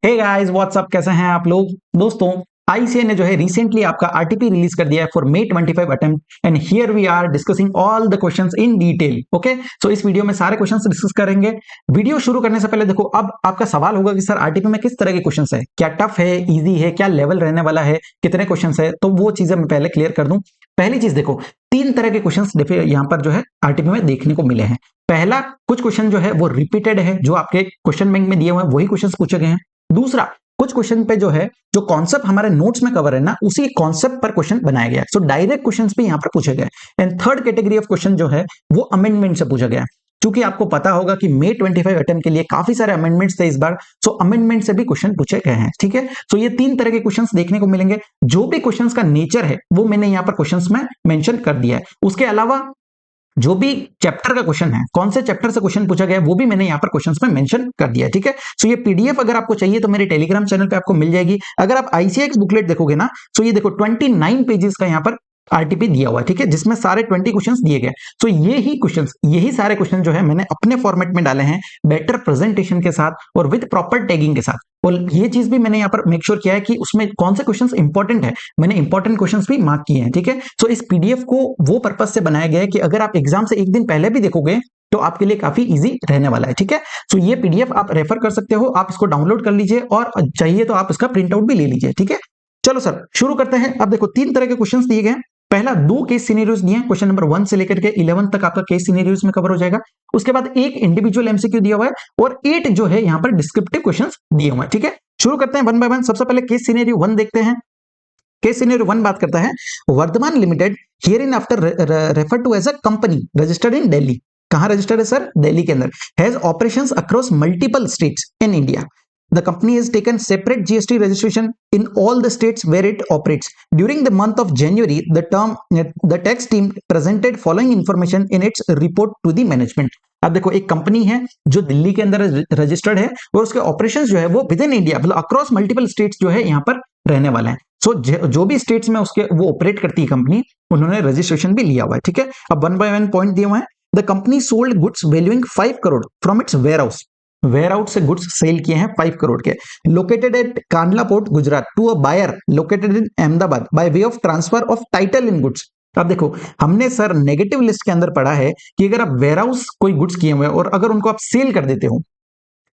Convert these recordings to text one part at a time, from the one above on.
Hey guys what's up, कैसे हैं आप लोग। दोस्तों, आईसीए ने जो है रिसेंटली आपका आरटीपी रिलीज कर दिया है for May 25 attempt and here we are discussing all the questions in detail. Okay, so इस वीडियो में सारे क्वेश्चंस डिस्कस करेंगे। वीडियो शुरू करने से पहले देखो, अब आपका सवाल होगा कि सर आरटीपी में किस तरह के क्वेश्चंस है, क्या टफ है, इजी है, क्या लेवल रहने वाला है, कितने क्वेश्चंस है, तो वो चीजें मैं पहले क्लियर कर दूं। पहली चीज देखो, तीन तरह के क्वेश्चंस यहाँ पर जो है आरटीपी में देखने को मिले हैं। पहला, कुछ क्वेश्चन जो है वो रिपीटेड है, जो आपके क्वेश्चन बैंक में दिए हुए हैं वही क्वेश्चन पूछे गए हैं। दूसरा, कुछ क्वेश्चन पे जो है जो कॉन्सेप्ट हमारे नोट्स में कवर है ना, उसी कॉन्सेप्ट पर क्वेश्चन बनाया गया है। सो डायरेक्ट क्वेश्चंस भी यहां पर पूछे गए। And third category of question जो है वो अमेंडमेंट से पूछा गया है। क्योंकि आपको पता होगा कि मे 25 अटेम्प्ट के लिए काफी सारे अमेंडमेंट्स थे इस बार, सो अमेंडमेंट से भी क्वेश्चन पूछे गए हैं। ठीक है, सो ये तीन तरह के क्वेश्चंस देखने को मिलेंगे। जो भी क्वेश्चंस का नेचर है वो मैंने यहाँ पर क्वेश्चंस में मेंशन कर दिया है। उसके अलावा जो भी चैप्टर का क्वेश्चन है, कौन से चैप्टर से क्वेश्चन पूछा गया है, वो भी मैंने यहाँ पर क्वेश्चंस में मेंशन कर दिया है। ठीक है, सो ये पीडीएफ अगर आपको चाहिए तो मेरे टेलीग्राम चैनल पे आपको मिल जाएगी। अगर आप आईसीएक्स बुकलेट देखोगे ना, तो ये देखो 29 पेजेस का यहाँ पर आरटीपी दिया हुआ है। ठीक है, जिसमें सारे 20 क्वेश्चंस दिए गए। सो यही सारे क्वेश्चन जो है मैंने अपने फॉर्मेट में डाले हैं, बेटर प्रेजेंटेशन के साथ और विद प्रॉपर टैगिंग के साथ। और ये चीज भी मैंने यहाँ पर मेक श्योर किया है कि उसमें कौन से क्वेश्चंस इंपॉर्टेंट है, मैंने इंपॉर्टेंट क्वेश्चंस भी मार्क किए हैं। ठीक है, सो इस पीडीएफ को वो पर्पज से बनाया गया है कि अगर आप एग्जाम से एक दिन पहले भी देखोगे तो आपके लिए काफी इजी रहने वाला है। ठीक है, सो ये पीडीएफ आप रेफर कर सकते हो, आप इसको डाउनलोड कर लीजिए और चाहिए तो आप इसका प्रिंट आउट भी ले लीजिए। ठीक है, चलो सर शुरू करते हैं। अब देखो, तीन तरह के क्वेश्चंस दिए गए हैं। पहला, दो केस सिनेरियोज दिए हैं, क्वेश्चन नंबर 1 से लेकर के 11 तक आपका केस सिनेरियोज में कवर हो जाएगा। उसके बाद एक इंडिविजुअल एमसीक्यू दिया हुआ है और 8 जो है यहाँ पर डिस्क्रिप्टिव क्वेश्चंस दिए हुए हैं। ठीक है, शुरू करते हैं वन बाय वन। सबसे पहले केस सिनेरियो 1 देखते हैं। केस सिनेरियो 1 बात करता है, Vardhman Limited hereinafter refer to as a company registered in Delhi. कहां रजिस्टर्ड है सर? दिल्ली के अंदर। Has operations across multiple states in India. The company has taken separate GST registration in all the states where it operates. During the month of January, the tax team presented following information in its report to the management. अब देखो, एक company है जो दिल्ली के अंदर registered है और उसके ऑपरेशंस जो है वो विद इन इंडिया, मतलब अक्रॉस मल्टीपल स्टेट्स जो है यहाँ पर रहने वाला है। सो जो भी स्टेट्स में उसके वो ऑपरेट करती है कंपनी, उन्होंने रजिस्ट्रेशन भी लिया हुआ है। ठीक है, अब वन बाय वन पॉइंट दिए हुए हैं। The company sold goods valuing 5 crore from its warehouse से गुड्स सेल किए हैं 5 करोड़ के, located at Kandla port Gujarat to a buyer located in Ahmedabad by way of transfer of title in goods. अब देखो, हमने सर नेगेटिव लिस्ट के अंदर पढ़ा है कि अगर आप वेयर हाउस कोई गुड्स किए हुए और अगर उनको आप सेल कर देते हो,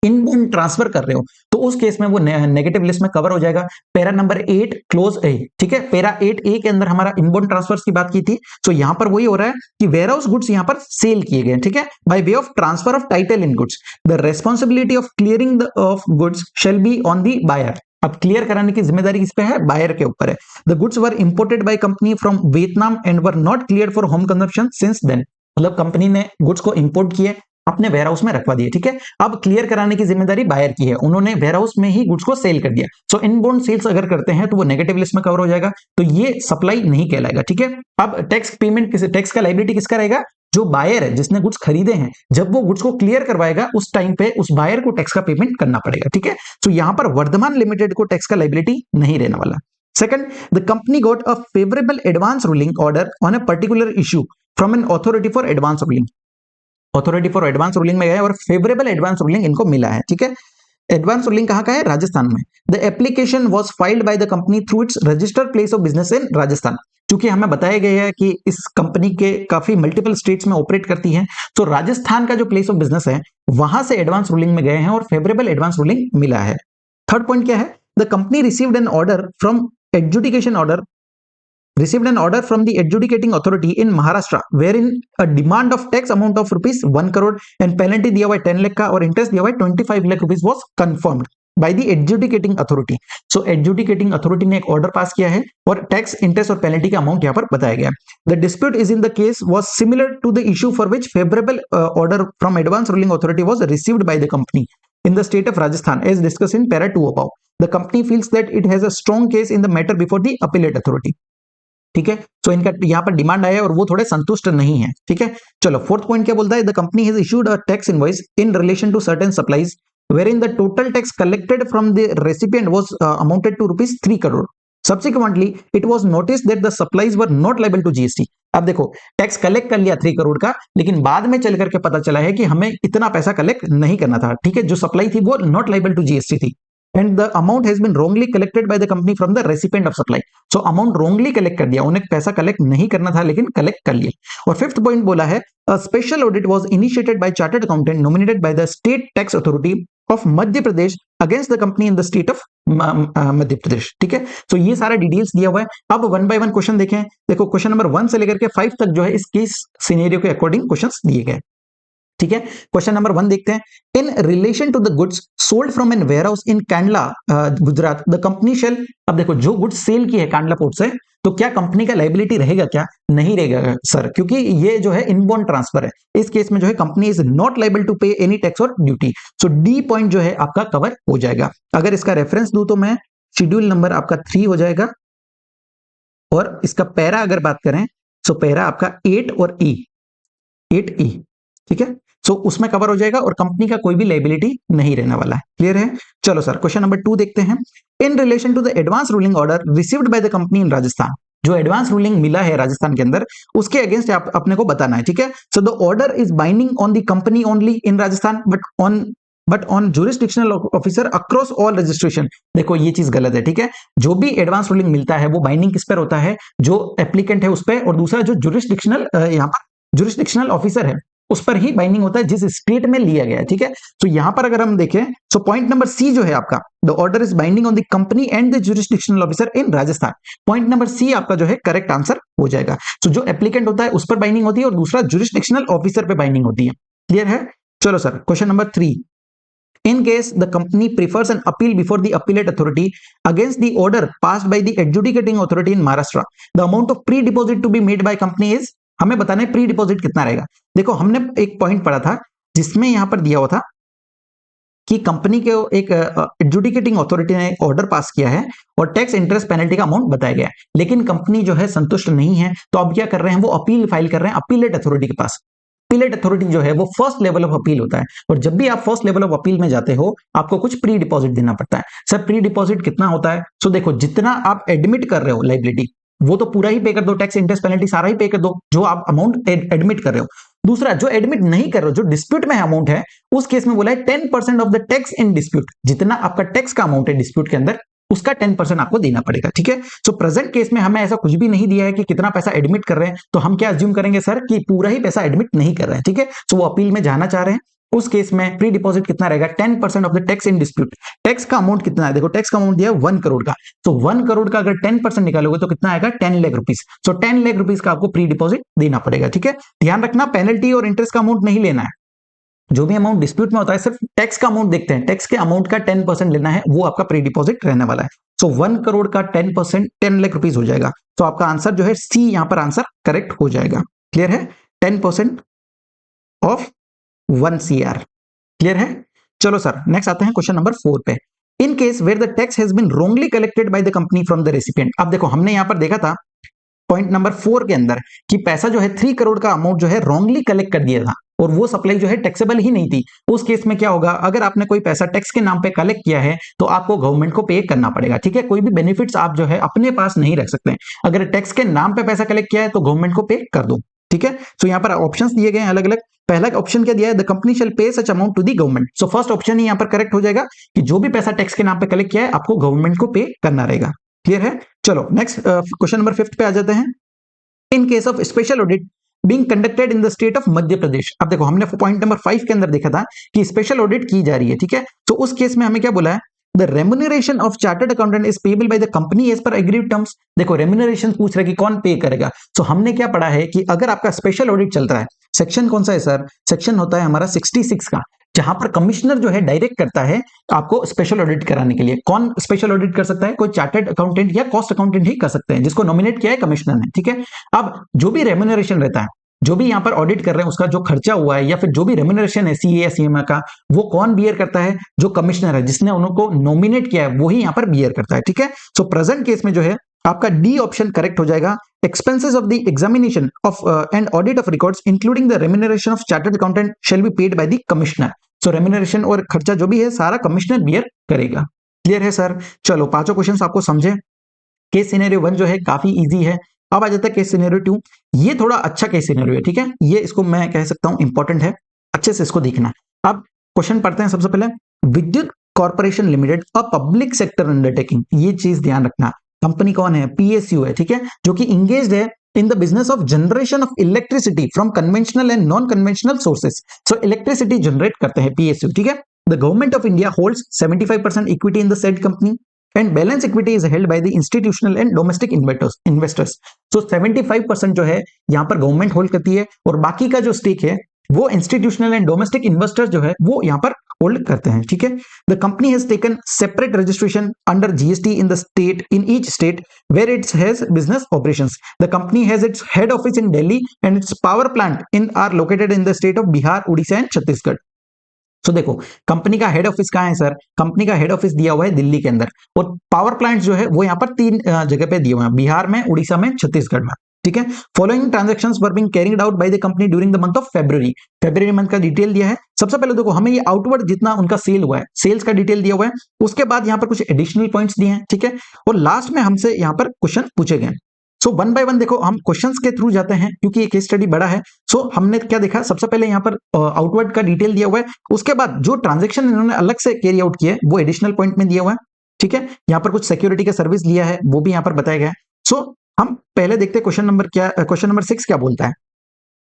इनबाउंड ट्रांसफर कर रहे हो, तो उस केस में वो नेगेटिव लिस्ट में कवर हो जाएगा। पैरा नंबर 8 क्लोज ए। ठीक है, पैरा 8 ए के अंदर हमारा इनबाउंड ट्रांसफर्स की बात की थी। सो यहां पर वही हो रहा है कि वेयर हाउस गुड्स यहां पर सेल किए गए। ठीक है, by way of transfer of title in goods, the responsibility of clearing of goods shall be on the buyer. अब क्लियर कराने की जिम्मेदारी किस पे है? बायर के ऊपर है। The goods were imported by company from Vietnam and were not clear for home consumption since then. मतलब कंपनी ने गुड्स को इंपोर्ट किए, अपने वेयर हाउस में रखवा दिए। ठीक है, अब क्लियर कराने की जिम्मेदारी बायर की है, उन्होंने वेयर हाउस में ही गुड्स को सेल कर दिया। सो इनबाउंड सेल्स अगर करते हैं तो वो नेगेटिव लिस्ट में कवर हो जाएगा, तो ये सप्लाई नहीं कहलाएगा। ठीक है, अब टैक्स पेमेंट टैक्स का लायबिलिटी किसका रहेगा? जो बायर है, जिसने गुड्स खरीदे हैं, जब वो गुड्स को क्लियर करवाएगा उस टाइम पे उस बायर को टैक्स का पेमेंट करना पड़ेगा। ठीक है, तो यहां पर वर्धमान लिमिटेड को टैक्स का लायबिलिटी नहीं रहने वाला। Second, the company got a favourable advance ruling order on a particular issue from an authority for advance ruling. Authority for advance ruling में गए और फेवरेबल एडवांस रूलिंग इनको मिला है। ठीक है, एडवांस रूलिंग कहां का है? राजस्थान में। The application was filed by the company through it's registered place of business in Rajasthan. क्योंकि हमें बताया गया है कि इस कंपनी के काफी मल्टीपल स्टेट्स में ऑपरेट करती है, तो राजस्थान का जो प्लेस ऑफ बिजनेस है वहां से एडवांस रूलिंग में गए हैं और फेवरेबल एडवांस रूलिंग मिला है। थर्ड पॉइंट क्या है? The company received an order from adjudication order received an order from the adjudicating authority in Maharashtra wherein a demand of tax amount of rupees 1 crore and penalty दिया हुआ है 10 लाख का और interest दिया हुआ है 25 lakh rupees was confirmed by the adjudicating authority. So adjudicating authority ने एक ऑर्डर पास किया है और टैक्स, इंटरेस्ट और पेनल्टी का अमाउंट यहाँ पर बताया गया है। The dispute is in the case was similar to the issue for which favorable order from advance ruling authority was received by the company in the state of Rajasthan as discussed in para 2 above. The company feels that it has a strong case in the matter before the appellate authority. ठीक है, सो इनका यहाँ पर demand आया है और वो थोड़े संतुष्ट नहीं है। ठीक है, चलो फोर्थ पॉइंट क्या बोलता है? The company has issued a tax invoice in relation to certain supplies wherein the total tax collected from the recipient was amounted to rupees 3 crore. Subsequently, it was noticed that the supplies were not liable to GST. अब देखो, tax collect कर लिया 3 करोड़ का, लेकिन बाद में चल करके पता चला है कि हमें इतना पैसा कलेक्ट नहीं करना था। ठीक है, जो सप्लाई थी वो नॉट लाइबल टू जीएसटी थी। And the amount has been wrongly collected by the company from the recipient of supply. So amount wrongly collect कर दिया, उन्हें पैसा कलेक्ट नहीं करना था लेकिन कलेक्ट कर लिया। और फिफ्थ पॉइंट बोला है a special audit was initiated by chartered accountant nominated by the state tax authority of Madhya Pradesh against the company in the state of Madhya Pradesh. ठीक है, तो ये सारा डिटेल्स दिया हुआ है। अब वन बाय वन क्वेश्चन देखें। देखो क्वेश्चन नंबर 1 से लेकर के 5 तक जो है इस केस सिनेरियो के अकॉर्डिंग क्वेश्चंस दिए गए। ठीक है, क्वेश्चन नंबर 1 देखते हैं। In relation to the goods sold from an warehouse in Kandla Gujarat the company shall. अब देखो जो गुड्स सेल की है कांडला पोर्ट से, तो क्या कंपनी का लायबिलिटी रहेगा? क्या नहीं रहेगा सर, क्योंकि ये जो है इनबाउंड ट्रांसफर है। इस केस में जो है company is not liable to pay any tax और ड्यूटी। सो डी पॉइंट जो है आपका कवर हो जाएगा। अगर इसका रेफरेंस दूं तो मैं शेड्यूल नंबर आपका 3 हो जाएगा, और इसका पैरा अगर बात करें तो पैरा आपका 8 और ई 8E। ठीक है, सो उसमें कवर हो जाएगा और कंपनी का कोई भी लायबिलिटी नहीं रहने वाला है। क्लियर है? चलो सर क्वेश्चन नंबर 2 देखते हैं। In relation to the advance ruling order received by the company in Rajasthan, जो एडवांस रूलिंग मिला है राजस्थान के अंदर, उसके अगेंस्ट आप अपने को बताना है। ठीक है, so the order is binding on the company only in Rajasthan but on jurisdictional officer across all registration. देखो ये चीज गलत है। ठीक है, जो भी एडवांस रूलिंग मिलता है वो बाइंडिंग किस पर होता है? जो एप्लीकेंट है उस पर, और दूसरा जो जुरिस्डिक्शनल यहाँ पर जुरिस्डिक्शनल ऑफिसर है उस पर ही बाइंडिंग होता है जिस स्टेट में लिया गया है। ठीक है, तो यहां पर अगर हम देखें तो पॉइंट नंबर सी जो है आपका, the order is binding on the company and the jurisdictional officer in Rajasthan. Point number C आपका जो है करेक्ट आंसर हो जाएगा। तो जो एप्लीकेंट होता है उस पर बाइंडिंग होती है और दूसरा जुरिस्डिक्शनल ऑफिसर पे बाइंडिंग होती है। क्लियर है? चलो sir question number 3। In case the company prefers an appeal before the appellate authority against the order passed by the adjudicating authority in Maharashtra, the amount of pre-deposit to be made by company is, हमें बताना है pre deposit कितना रहेगा। देखो हमने एक point पढ़ा था जिसमें यहां पर दिया हुआ था कि कंपनी के एक एडजुडिकेटिंग अथॉरिटी ने ऑर्डर पास किया है और टैक्स इंटरेस्ट पेनल्टी का अमाउंट बताया गया है, लेकिन कंपनी जो है संतुष्ट नहीं है, तो अब क्या कर रहे हैं? वो अपील फाइल कर रहे हैं अपीलेट अथॉरिटी के पास। अपीलेट अथॉरिटी जो है वो फर्स्ट लेवल ऑफ अपील होता है, और जब भी आप फर्स्ट लेवल ऑफ अपील में जाते हो आपको कुछ प्री डिपॉजिट देना पड़ता है। सर प्री डिपॉजिट कितना होता है? सो देखो जितना आप एडमिट कर रहे हो लायबिलिटी वो तो पूरा ही पे कर दो, टैक्स इंटरेस्ट पेनल्टी सारा ही पे कर दो जो आप अमाउंट एडमिट कर रहे हो। दूसरा जो एडमिट नहीं कर रहे हो, जो डिस्प्यूट में अमाउंट है, उस केस में बोला है 10% of the tax in dispute. जितना आपका टैक्स का अमाउंट है डिस्प्यूट के अंदर उसका 10% आपको देना पड़ेगा। ठीक है, सो प्रेजेंट केस में हमें ऐसा कुछ भी नहीं दिया है कि कितना पैसा एडमिट कर रहे हैं, तो हम क्या अज्यूम करेंगे सर कि पूरा ही पैसा एडमिट नहीं कर रहे हैं। ठीक है, सो वो अपील में जाना चाह रहे हैं, उस केस में प्री डिपॉजिट कितना रहेगा? 10% of the tax in dispute. Tax का अमाउंट कितना है? देखो टैक्स का अमाउंट दिया है 1 करोड़ का, तो 1 करोड़ का अगर 10% निकालोगे तो कितना आएगा? 10 लाख रुपीज। सो 10 लाख रुपीज का आपको प्री डिपॉजिट देना पड़ेगा। ठीक है, ध्यान रखना पेनल्टी और इंटरेस्ट का अमाउंट नहीं लेना है। जो भी अमाउंट डिस्प्यूट में होता है सिर्फ टैक्स का अमाउंट देखते हैं, टैक्स के अमाउंट का 10% लेना है, वो आपका प्री डिपॉजिट रहने वाला है। सो 1 करोड़ का 10% 10 लाख रुपीज हो जाएगा। तो आपका आंसर जो है सी यहां पर आंसर करेक्ट हो जाएगा। क्लियर है? 10% ऑफ 1 CR। क्लियर है? चलो सर नेक्स्ट आते हैं क्वेश्चन नंबर 4 पे। In case where the tax has been wrongly collected by the company from the recipient. अब देखो हमने यहां पर देखा था पॉइंट नंबर 4 के अंदर कि पैसा जो है 3 करोड़ का अमाउंट जो है रॉन्गली कलेक्ट कर दिया था और वो सप्लाई जो है टैक्सेबल ही नहीं थी। उस केस में क्या होगा? अगर आपने कोई पैसा टैक्स के नाम पे कलेक्ट किया है तो आपको गवर्नमेंट को पे करना पड़ेगा। ठीक है, कोई भी बेनिफिट्स आप जो है अपने पास नहीं रख सकते। अगर टैक्स के नाम पे पैसा कलेक्ट किया है तो गवर्नमेंट को पे कर दो। ठीक है, सो यहाँ पर ऑप्शंस दिए गए हैं अलग अलग। पहला ऑप्शन क्या दिया है? The company shall pay such amount to the government. So first option ही यहाँ पर करेक्ट हो जाएगा कि जो भी पैसा टैक्स के नाम पे कलेक्ट किया है आपको गवर्नमेंट को पे करना रहेगा। क्लियर है? चलो नेक्स्ट क्वेश्चन नंबर 5 पे आ जाते हैं। In case of special audit being conducted in the state of Madhya Pradesh. अब देखो हमने पॉइंट नंबर 5 के अंदर देखा था कि स्पेशल ऑडिट की जा रही है। ठीक है, तो उस केस में हमें क्या बोला है? The remuneration of chartered accountant is payable by the company as per agreed terms. देखो रेम्युनरेशन पूछ रहा है कि कौन पे करेगा। तो हमने क्या पढ़ा है कि अगर आपका स्पेशल ऑडिट चल रहा है, सेक्शन कौन सा है सर? सेक्शन होता है हमारा 66 का, जहां पर कमिश्नर जो है डायरेक्ट करता है आपको स्पेशल ऑडिट कराने के लिए। कौन स्पेशल ऑडिट कर सकता है? कोई चार्टर्ड अकाउंटेंट या कॉस्ट अकाउंटेंट ही कर सकते हैं, जिसको नॉमिनेट किया है कमिश्नर ने। ठीक है, अब जो भी रेम्युनरेशन रहता है, जो भी यहाँ पर ऑडिट कर रहे हैं उसका जो खर्चा हुआ है या फिर जो भी रेम्युनरेशन है सीए या सीएमए का, वो कौन बियर करता है? जो कमिश्नर है जिसने उनको नॉमिनेट किया है वो ही यहाँ पर बियर करता है। ठीक है, सो प्रेजेंट केस में जो है आपका डी ऑप्शन करेक्ट हो जाएगा। Expenses of the examination of and audit of records including the remuneration of chartered accountant shall be paid by the commissioner. So remuneration और खर्चा जो भी है सारा कमिश्नर बियर करेगा। क्लियर है सर? चलो पांचों क्वेश्चन आपको समझे। केस सिनेरियो 1 जो है काफी इजी है। अब आ जाता है केस सिनेरियो 2। ये थोड़ा अच्छा केस सिनेरियो है। ठीक है, ये इसको मैं कह सकता हूं इंपॉर्टेंट है, अच्छे से इसको देखना। अब क्वेश्चन पढ़ते हैं सबसे पहले। विद्युत corporation limited, a public sector undertaking. ये चीज ध्यान रखना, कंपनी कौन है, पीएसयू है, ठीक है, जो कि इंगेज्ड है in the business of generation of electricity from conventional and non-conventional sources. So electricity generate करते हैं PSU, ठीक है। The government of India holds 75% equity in the said company and balance equity is held by the institutional and domestic investors. So 75% जो है यहाँ पर government hold करती है और बाकी का जो स्टेक है वो इंस्टीट्यूशनल एंड डोमेस्टिक इन्वेस्टर्स जो है वो यहाँ पर होल्ड करते हैं, ठीक है। The company has taken separate registration under GST in the state, in each state where its has business operations. The company has its head office in Delhi and its power plant in are located in the state of Bihar, Orissa and Chhattisgarh. तो देखो company का head office कहाँ है sir, company का head office दिया हुआ है दिल्ली के अंदर और पावर प्लांट जो है वो यहाँ पर 3 जगह पे दिए हुए हैं, बिहार में, उड़ीसा में, छत्तीसगढ़ में, ठीक है। Following transactions were being carried out by the company during the month of February month का डिटेल दिया है। सबसे पहले देखो हमें ये आउटवर्ड जितना उनका सेल हुआ है, सेल्स का डिटेल दिया हुआ है, उसके बाद यहाँ पर कुछ एडिशनल पॉइंट्स दिए हैं, ठीक है, और लास्ट में हमसे यहाँ पर क्वेश्चन पूछे गए। सो वन बाय वन देखो हम क्वेश्चंस के थ्रू जाते हैं क्योंकि ये केस स्टडी बड़ा है। सो हमने क्या देखा, सबसे पहले यहाँ पर आउटवर्ड का डिटेल दिया हुआ है, उसके बाद जो ट्रांजैक्शन इन्होंने अलग से कैरी आउट किया है वो एडिशनल पॉइंट में दिया हुआ है, ठीक है। यहाँ पर कुछ सिक्योरिटी का सर्विस लिया है वो भी यहाँ पर बताया गया है। सो हम पहले देखते हैं क्वेश्चन नंबर 6 क्या बोलता है।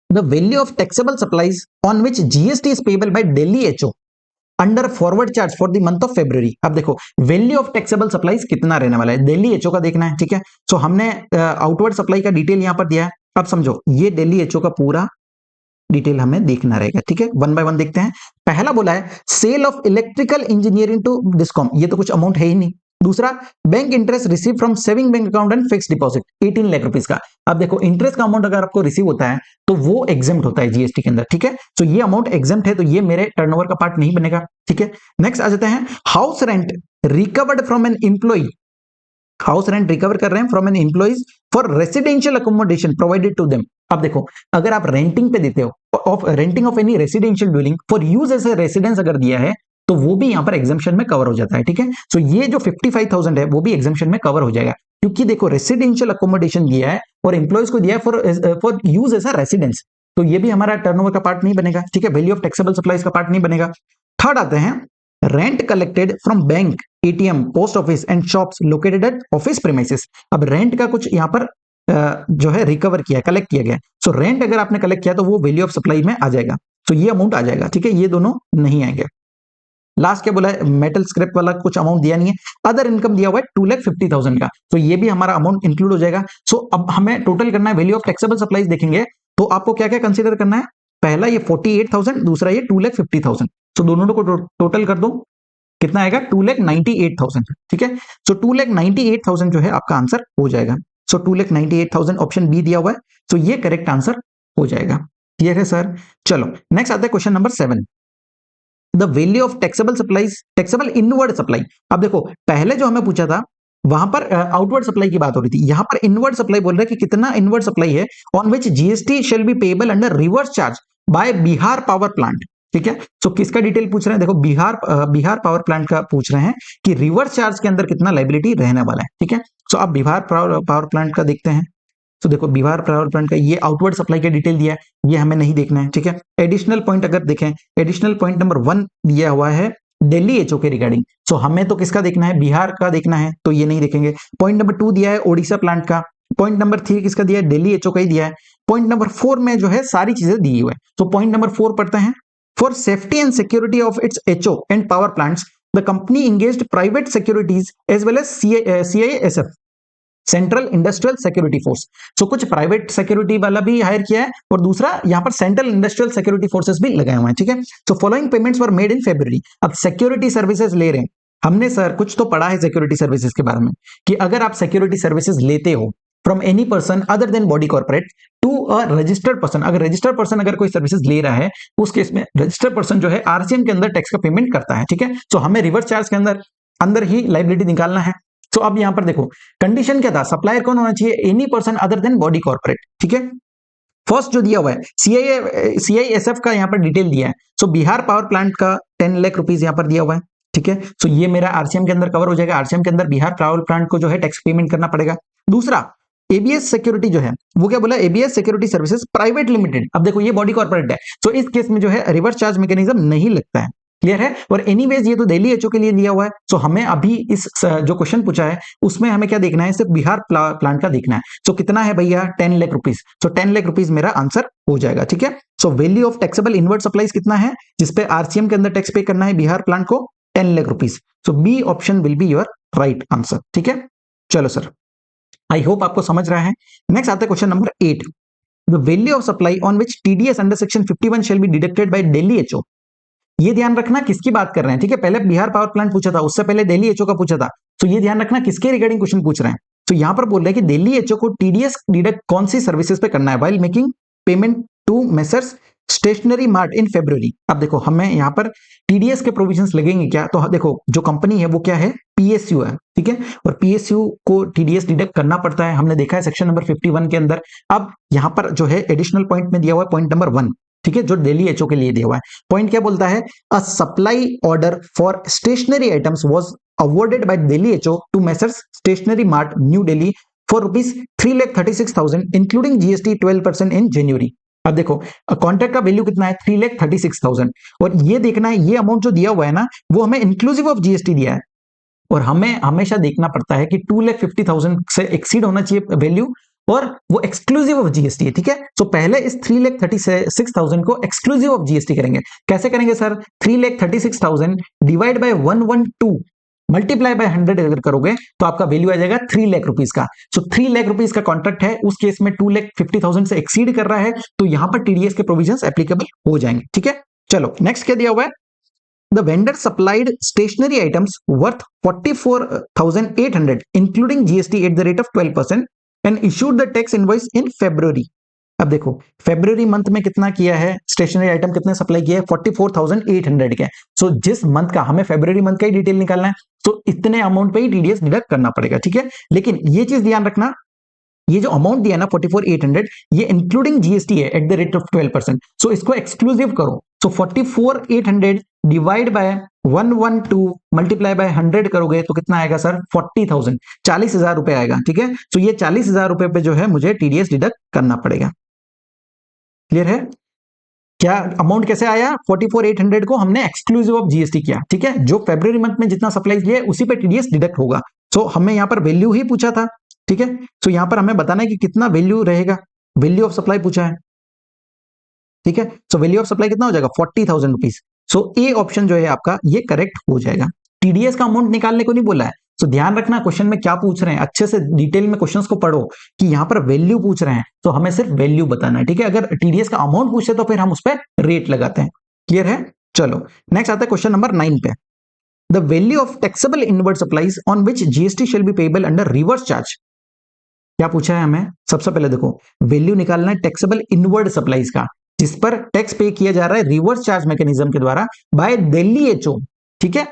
The value of taxable supplies on which GST is payable bye Delhi HO under forward charge for the month of February. अब देखो वैल्यू ऑफ टैक्सेबल सप्लाईज कितना रहने वाला है, दिल्ली एचओ का देखना है, ठीक है। सो हमने आउटवर्ड सप्लाई का डिटेल यहां पर दिया है। अब समझो ये दिल्ली एचओ का पूरा डिटेल हमें देखना रहेगा, ठीक है। वन बाय वन देखते हैं। पहला बोला है sale of electrical engineering to discom, ये तो कुछ अमाउंट है ही नहीं। दूसरा bank interest receive from saving bank account and fix deposit 18 lakh rupees का। अब देखो इंटरेस्ट का अमाउंट अगर आपको रिसीव होता है तो वो एग्जेम्प्ट होता है जीएसटी के अंदर, ठीक है। तो ये अमाउंट एग्जेम्प्ट है तो ये मेरे टर्नओवर का पार्ट नहीं बनेगा, ठीक है। नेक्स्ट आ जाते हैं house rent recovered from an employ, house rent recover कर रहे हैं from an employees for residential accommodation provided to them. अब देखो अगर आप रेंटिंग पे देते हो of renting of any residential building for use as a residence अगर दिया है तो वो भी यहाँ पर एग्जाम्पशन में कवर हो जाता है, ठीक है। सो ये जो 55,000 है वो भी एग्जाम्पशन में कवर हो जाएगा क्योंकि देखो रेसिडेंशियल अकोमोडेशन दिया है और एम्प्लॉइज को दिया है for use as a residence, तो ये भी हमारा टर्नओवर का पार्ट नहीं बनेगा, ठीक है। वैल्यू ऑफ टैक्सेबल सप्लाईज का पार्ट नहीं बनेगा। थर्ड आते हैं rent collected from bank, ATM, post office and shops located at office premises. अब रेंट का कुछ यहाँ पर जो है रिकवर किया, कलेक्ट किया गया। सो रेंट अगर आपने कलेक्ट किया तो वो वैल्यू ऑफ सप्लाई में आ जाएगा, तो ये अमाउंट आ जाएगा, ठीक है। ये दोनों नहीं आएंगे। लास्ट क्या बोला है, मेटल स्क्रैप वाला कुछ अमाउंट दिया नहीं है। अदर इनकम दिया हुआ है 2,50,000 का, तो ये भी हमारा अमाउंट इंक्लूड हो जाएगा। सो अब हमें टोटल करना है, वैल्यू ऑफ टैक्सेबल सप्लाईज देखेंगे तो आपको क्या क्या कंसीडर करना है। पहला ये 48,000, दूसरा ये 2,50,000। तो दोनों को टोटल कर दो, कितना आएगा 2,98,000, ठीक है। सो 2,98,000 जो है आपका आंसर हो जाएगा। सो 2,98,000 ऑप्शन बी दिया हुआ है, तो ये करेक्ट आंसर हो जाएगा। क्लियर है सर। चलो नेक्स्ट आता है question number 7, the value of taxable supplies, taxable inward supply. अब देखो पहले जो हमें पूछा था वहां पर आउटवर्ड सप्लाई की बात हो रही थी, यहां पर इनवर्ड सप्लाई बोल रहा है कि कितना इनवर्ड सप्लाई है on which GST shall be payable under reverse charge by Bihar power plant, ठीक है। सो किसका डिटेल पूछ रहे हैं, देखो बिहार पावर प्लांट का पूछ रहे हैं कि रिवर्स चार्ज के अंदर कितना लाइबिलिटी रहने वाला है, ठीक है। सो अब बिहार पावर प्लांट का देखते हैं। तो देखो बिहार पावर प्लांट का ये आउटवर्ड सप्लाई का डिटेल दिया है, ये हमें नहीं देखना है, ठीक है। एडिशनल पॉइंट अगर देखें, एडिशनल पॉइंट नंबर 1 दिया हुआ है दिल्ली एचओ के रिगार्डिंग। सो हमें तो किसका देखना है, बिहार का देखना है, तो ये नहीं देखेंगे। पॉइंट नंबर 2 दिया है ओडिशा प्लांट का। पॉइंट नंबर 3 किसका दिया है, दिल्ली एचओ का ही दिया है। पॉइंट नंबर 4 में जो है सारी चीजें दी हुई है। तो पॉइंट नंबर 4 पढ़ते हैं, for safety and security of its HO and power plants the company engaged private securities as well as CISF, central industrial security force. So कुछ प्राइवेट सिक्योरिटी वाला भी हायर किया है और दूसरा यहाँ पर सेंट्रल इंडस्ट्रियल सिक्योरिटी फोर्सेस भी लगाए हुए हैं, ठीक है। So following payments were made in February. अब सिक्योरिटी सर्विसेज ले रहे हैं, हमने सर कुछ तो पढ़ा है सिक्योरिटी सर्विसेज के बारे में कि अगर आप सिक्योरिटी सर्विसेज लेते हो from any person other than body corporate to a registered person, अगर रजिस्टर्ड पर्सन अगर कोई सर्विसेज ले रहा है उस केस में रजिस्टर्ड पर्सन जो है आरसीएम के अंदर टैक्स का पेमेंट करता है, ठीक है। सो हमें रिवर्स चार्ज के अंदर ही लाइबिलिटी निकालना है। तो अब यहां पर देखो कंडीशन क्या था, सप्लायर कौन होना चाहिए, any person other than body corporate, ठीक है। फर्स्ट जो दिया हुआ है CISF का यहां पर डिटेल दिया है। सो बिहार पावर प्लांट का 10 लाख रुपीस यहां पर दिया हुआ है, ठीक है। सो ये मेरा आरसीएम के अंदर कवर हो जाएगा। आरसीएम के अंदर बिहार पावर प्लांट को जो है टैक्स पेमेंट करना पड़ेगा। दूसरा एबीएस सिक्योरिटी जो है वो क्या बोला, ABS security services private limited. अब देखो ये बॉडी कॉर्पोरेट है, तो इस केस में जो है रिवर्स चार्ज मैकेनिज्म नहीं लगता है, क्लियर है। और एनीवेज ये तो दिल्ली एचओ के लिए दिया हुआ है, सो हमें अभी इस जो क्वेश्चन पूछा है उसमें हमें क्या देखना है, सिर्फ बिहार प्लांट का देखना है। सो कितना है भैया, 10 लाख रुपीज। सो 10 लाख रुपीज मेरा आंसर हो जाएगा, ठीक है। So value of taxable invert supplies कितना है, जिसपे आरसीएम के अंदर टैक्स पे करना है बिहार प्लांट को, 10 lakh rupees. So B option will be your right answer, ठीक है। चलो सर, आई होप आपको समझ रहा है। नेक्स्ट आता है question number 8। The value of supply on which TDS under section 51 shall be deducted by Delhi HO. ये ध्यान रखना किसकी बात कर रहे हैं, ठीक है। पहले बिहार पावर प्लांट पूछा था, उससे पहले दिल्ली एचओ का पूछा था। तो ये ध्यान रखना किसके रिगार्डिंग क्वेश्चन पूछ रहे हैं। तो यहां पर बोल रहे हैं कि दिल्ली एचओ को टीडीएस डिडक्ट कौन सी सर्विसेज पे करना है while making payment to messrs stationery mart in February. अब देखो हमें यहाँ पर टीडीएस के प्रोविजंस लगेंगे क्या, तो देखो जो कंपनी है वो क्या है, पीएसयू है, ठीक है। और पीएसयू को टीडीएस डिडक्ट करना पड़ता है, हमने देखा है सेक्शन नंबर 51 के अंदर। अब यहाँ पर जो है एडिशनल पॉइंट में दिया हुआ है पॉइंट नंबर 1, ठीक है, जो दिल्ली एचओ के लिए दिया हुआ है। पॉइंट क्या बोलता है, a supply order for stationery items was awarded by Delhi HO to messrs stationery mart new Delhi for rupees 3,36,000 including GST 12% in January. अब देखो कॉन्ट्रैक्ट का वैल्यू कितना है, 3,36,000, और ये देखना है ये अमाउंट जो दिया हुआ है ना वो हमें इंक्लूसिव ऑफ जीएसटी दिया है। और हमें हमेशा देखना पड़ता है कि 2,50,000 से एक्सीड होना चाहिए वैल्यू, और वो एक्सक्लूसिव ऑफ जीएसटी है, ठीक है। तो पहले इस 3,36,000 को एक्सक्लूसिव ऑफ जीएसटी करेंगे। कैसे करेंगे sir, 3,36,000 divide by 112 multiply by 100 अगर करोगे तो आपका वैल्यू आ जाएगा 3 लाख रुपीज का। सो 3 लाख रुपीज का कॉन्ट्रैक्ट है, उस केस में 2,50,000 से एक्सीड कर रहा है, तो यहां पर टीडीएस के प्रोविजंस एप्लीकेबल हो जाएंगे, ठीक है। चलो नेक्स्ट क्या दिया हुआ है, the vendor supplied stationery items worth 44,800 including GST at the rate of 12% and issued the tax invoice in February। अब देखो फेब्रुवरी मंथ में कितना किया है, स्टेशनरी आइटम कितने सप्लाई किया है, 44,800 के। सो जिस मंथ का हमें फेब्रुवरी मंथ का ही डिटेल निकालना है, तो इतने अमाउंट पे ही टीडीएस डिडक्ट करना पड़ेगा, ठीक है। लेकिन ये चीज ध्यान रखना, ये जो अमाउंट दिया ना 44,800 ये इंक्लूडिंग जीएसटी है एट द रेट ऑफ 12%। सो इसको एक्सक्लूसिव करो। सो 44,800 डिवाइड बाय 112 मल्टीप्लाई बाय 100 करोगे तो कितना आएगा सर, 40,000, 40,000 रुपए आएगा, ठीक है। सो ये 40,000 रुपए पे जो है मुझे टीडीएस डिडक्ट करना पड़ेगा। क्लियर है, क्या अमाउंट कैसे आया, 44,800 को हमने एक्सक्लूसिव ऑफ जीएसटी किया, ठीक है। जो फरवरी मंथ में जितना सप्लाईज लिया उसी पे टीडीएस डिडक्ट होगा। सो हमें यहाँ पर वैल्यू ही पूछा था, ठीक है। सो यहाँ पर हमें बताना है कि कितना वैल्यू रहेगा, वैल्यू ऑफ सप्लाई पूछा है, ठीक है। सो वैल्यू ऑफ सप्लाई कितना हो जाएगा, 40,000 रुपीज। सो ए ऑप्शन जो है आपका ये करेक्ट हो जाएगा। टीडीएस का अमाउंट निकालने को नहीं बोला है। सो ध्यान रखना क्वेश्चन में क्या पूछ रहे हैं, अच्छे से डिटेल में क्वेश्चंस को पढ़ो कि यहाँ पर वैल्यू पूछ रहे हैं तो हमें सिर्फ वैल्यू बताना है, ठीक है। अगर टीडीएस का अमाउंट पूछे तो फिर हम उस पर रेट लगाते हैं। क्लियर है, चलो नेक्स्ट आता है क्वेश्चन नंबर 9 पे। The value of taxable inward supplies on which GST shall be payable under reverse charge. क्या पूछा है हमें, सबसे पहले देखो वैल्यू निकालना है टैक्सेबल इनवर्ड सप्लाईज का, जिस पर टैक्स पे किया जा रहा है रिवर्स चार्ज मैकेनिज्म के द्वारा बाय दिल्ली एचओ, ठीक है,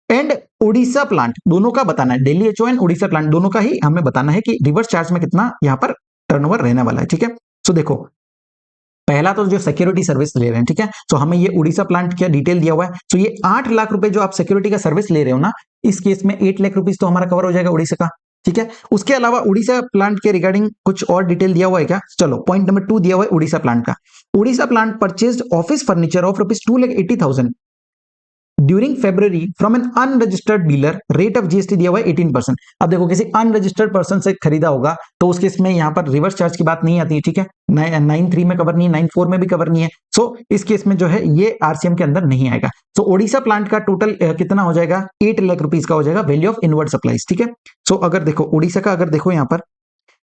एंड ओडिशा प्लांट, दोनों का बताना है। Delhi HO and Odisha plant दोनों का ही हमें बताना है कि रिवर्स चार्ज में कितना यहां पर टर्नओवर रहने वाला है, ठीक है। सो देखो पहला तो जो सिक्योरिटी सर्विस ले रहे हैं, ठीक है। सो हमें ये उड़ीसा प्लांट का डिटेल दिया हुआ है। सो ये 8 लाख रुपए जो आप सिक्योरिटी का सर्विस ले रहे हो ना, इस केस में 8 लाख रुपीज तो हमारा कवर हो जाएगा उड़ीसा का, ठीक है। उसके अलावा उड़ीसा प्लांट के रिगार्डिंग कुछ और डिटेल दिया हुआ है क्या, चलो पॉइंट नंबर 2 दिया हुआ है उड़ीसा प्लांट का। Orissa plant purchased office furniture of ₹2,80,000 during February from N unregistered dealer, rate of GST दिया हुआ है 18%। अब देखो किसी अनरजिस्टर्ड पर्सन से खरीदा होगा तो उसके इसमें यहाँ पर रिवर्स चार्ज की बात नहीं आती है, ठीक है। 9.3 में कवर नहीं है, 9.4 में भी कवर नहीं है। सो इस केस में जो है ये आरसीएम के अंदर नहीं आएगा। सो ओडिशा प्लांट का टोटल कितना हो जाएगा, 8 लाख रुपीज का हो जाएगा वैल्यू ऑफ इनवर्ड सप्लाईज, ठीक है। सो अगर देखो उड़ीसा का, अगर देखो यहाँ पर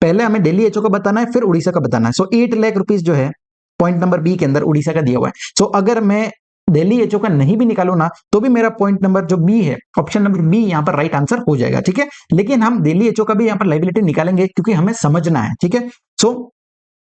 पहले हमें दिल्ली एचओ का बताना है फिर उड़ीसा का बताना है। सो 8 लाख रुपीज जो है पॉइंट नंबर बी के अंदर उड़ीसा का दिया हुआ है। सो अगर मैं दिल्ली एचओ का नहीं भी निकालो ना तो भी मेरा पॉइंट नंबर जो बी है, ऑप्शन नंबर बी यहाँ पर राइट आंसर हो जाएगा, ठीक है। लेकिन हम दिल्ली एचओ का भी यहाँ पर लायबिलिटी निकालेंगे क्योंकि हमें समझना है, ठीक है। सो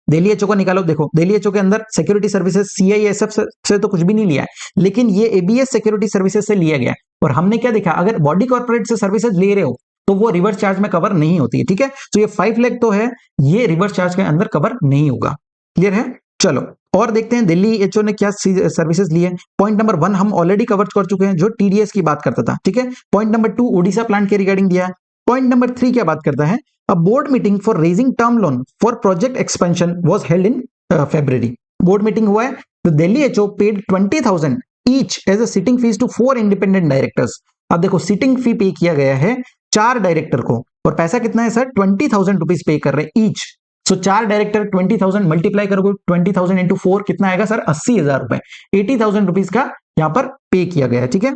दिल्ली एचओ का निकालो, देखो दिल्ली एचओ के अंदर सिक्योरिटी सर्विसेज सीआईएसएफ से तो कुछ भी नहीं लिया है, लेकिन ये एबीएस सिक्योरिटी सर्विसेज से लिया गया। और हमने क्या देखा, अगर बॉडी कॉर्पोरेट से सर्विसेज ले रहे हो तो वो रिवर्स चार्ज में कवर नहीं होती है, ठीक है। तो ये 5 लाख तो है, ये रिवर्स चार्ज के अंदर कवर नहीं होगा। क्लियर है, चलो और देखते हैं दिल्ली एचओ ने क्या सर्विसेज ली है। पॉइंट नंबर 1 हम ऑलरेडी कवर कर चुके हैं, जो टीडीएस की बात करता था, ठीक है। पॉइंट नंबर 2 ओडिशा प्लांट के रिगार्डिंग दिया है। पॉइंट नंबर 3 क्या बात करता है, a board meeting for raising term loan for project expansion was held in February. Board meeting हुआ है तो Delhi HO paid 20,000 each as a sitting fees to 4 independent directors. अब देखो सिटिंग फी पे किया गया है 4 डायरेक्टर को, और पैसा कितना है सर, 20,000 रुपीज पे कर रहे हैं ईच। सो 4 डायरेक्टर 20,000 मल्टीप्लाई करोगे 20,000 इंटू 4 कितना आएगा सर, 80,000 रुपए। 80,000 रुपीज का यहाँ पर पे किया गया है, ठीक है।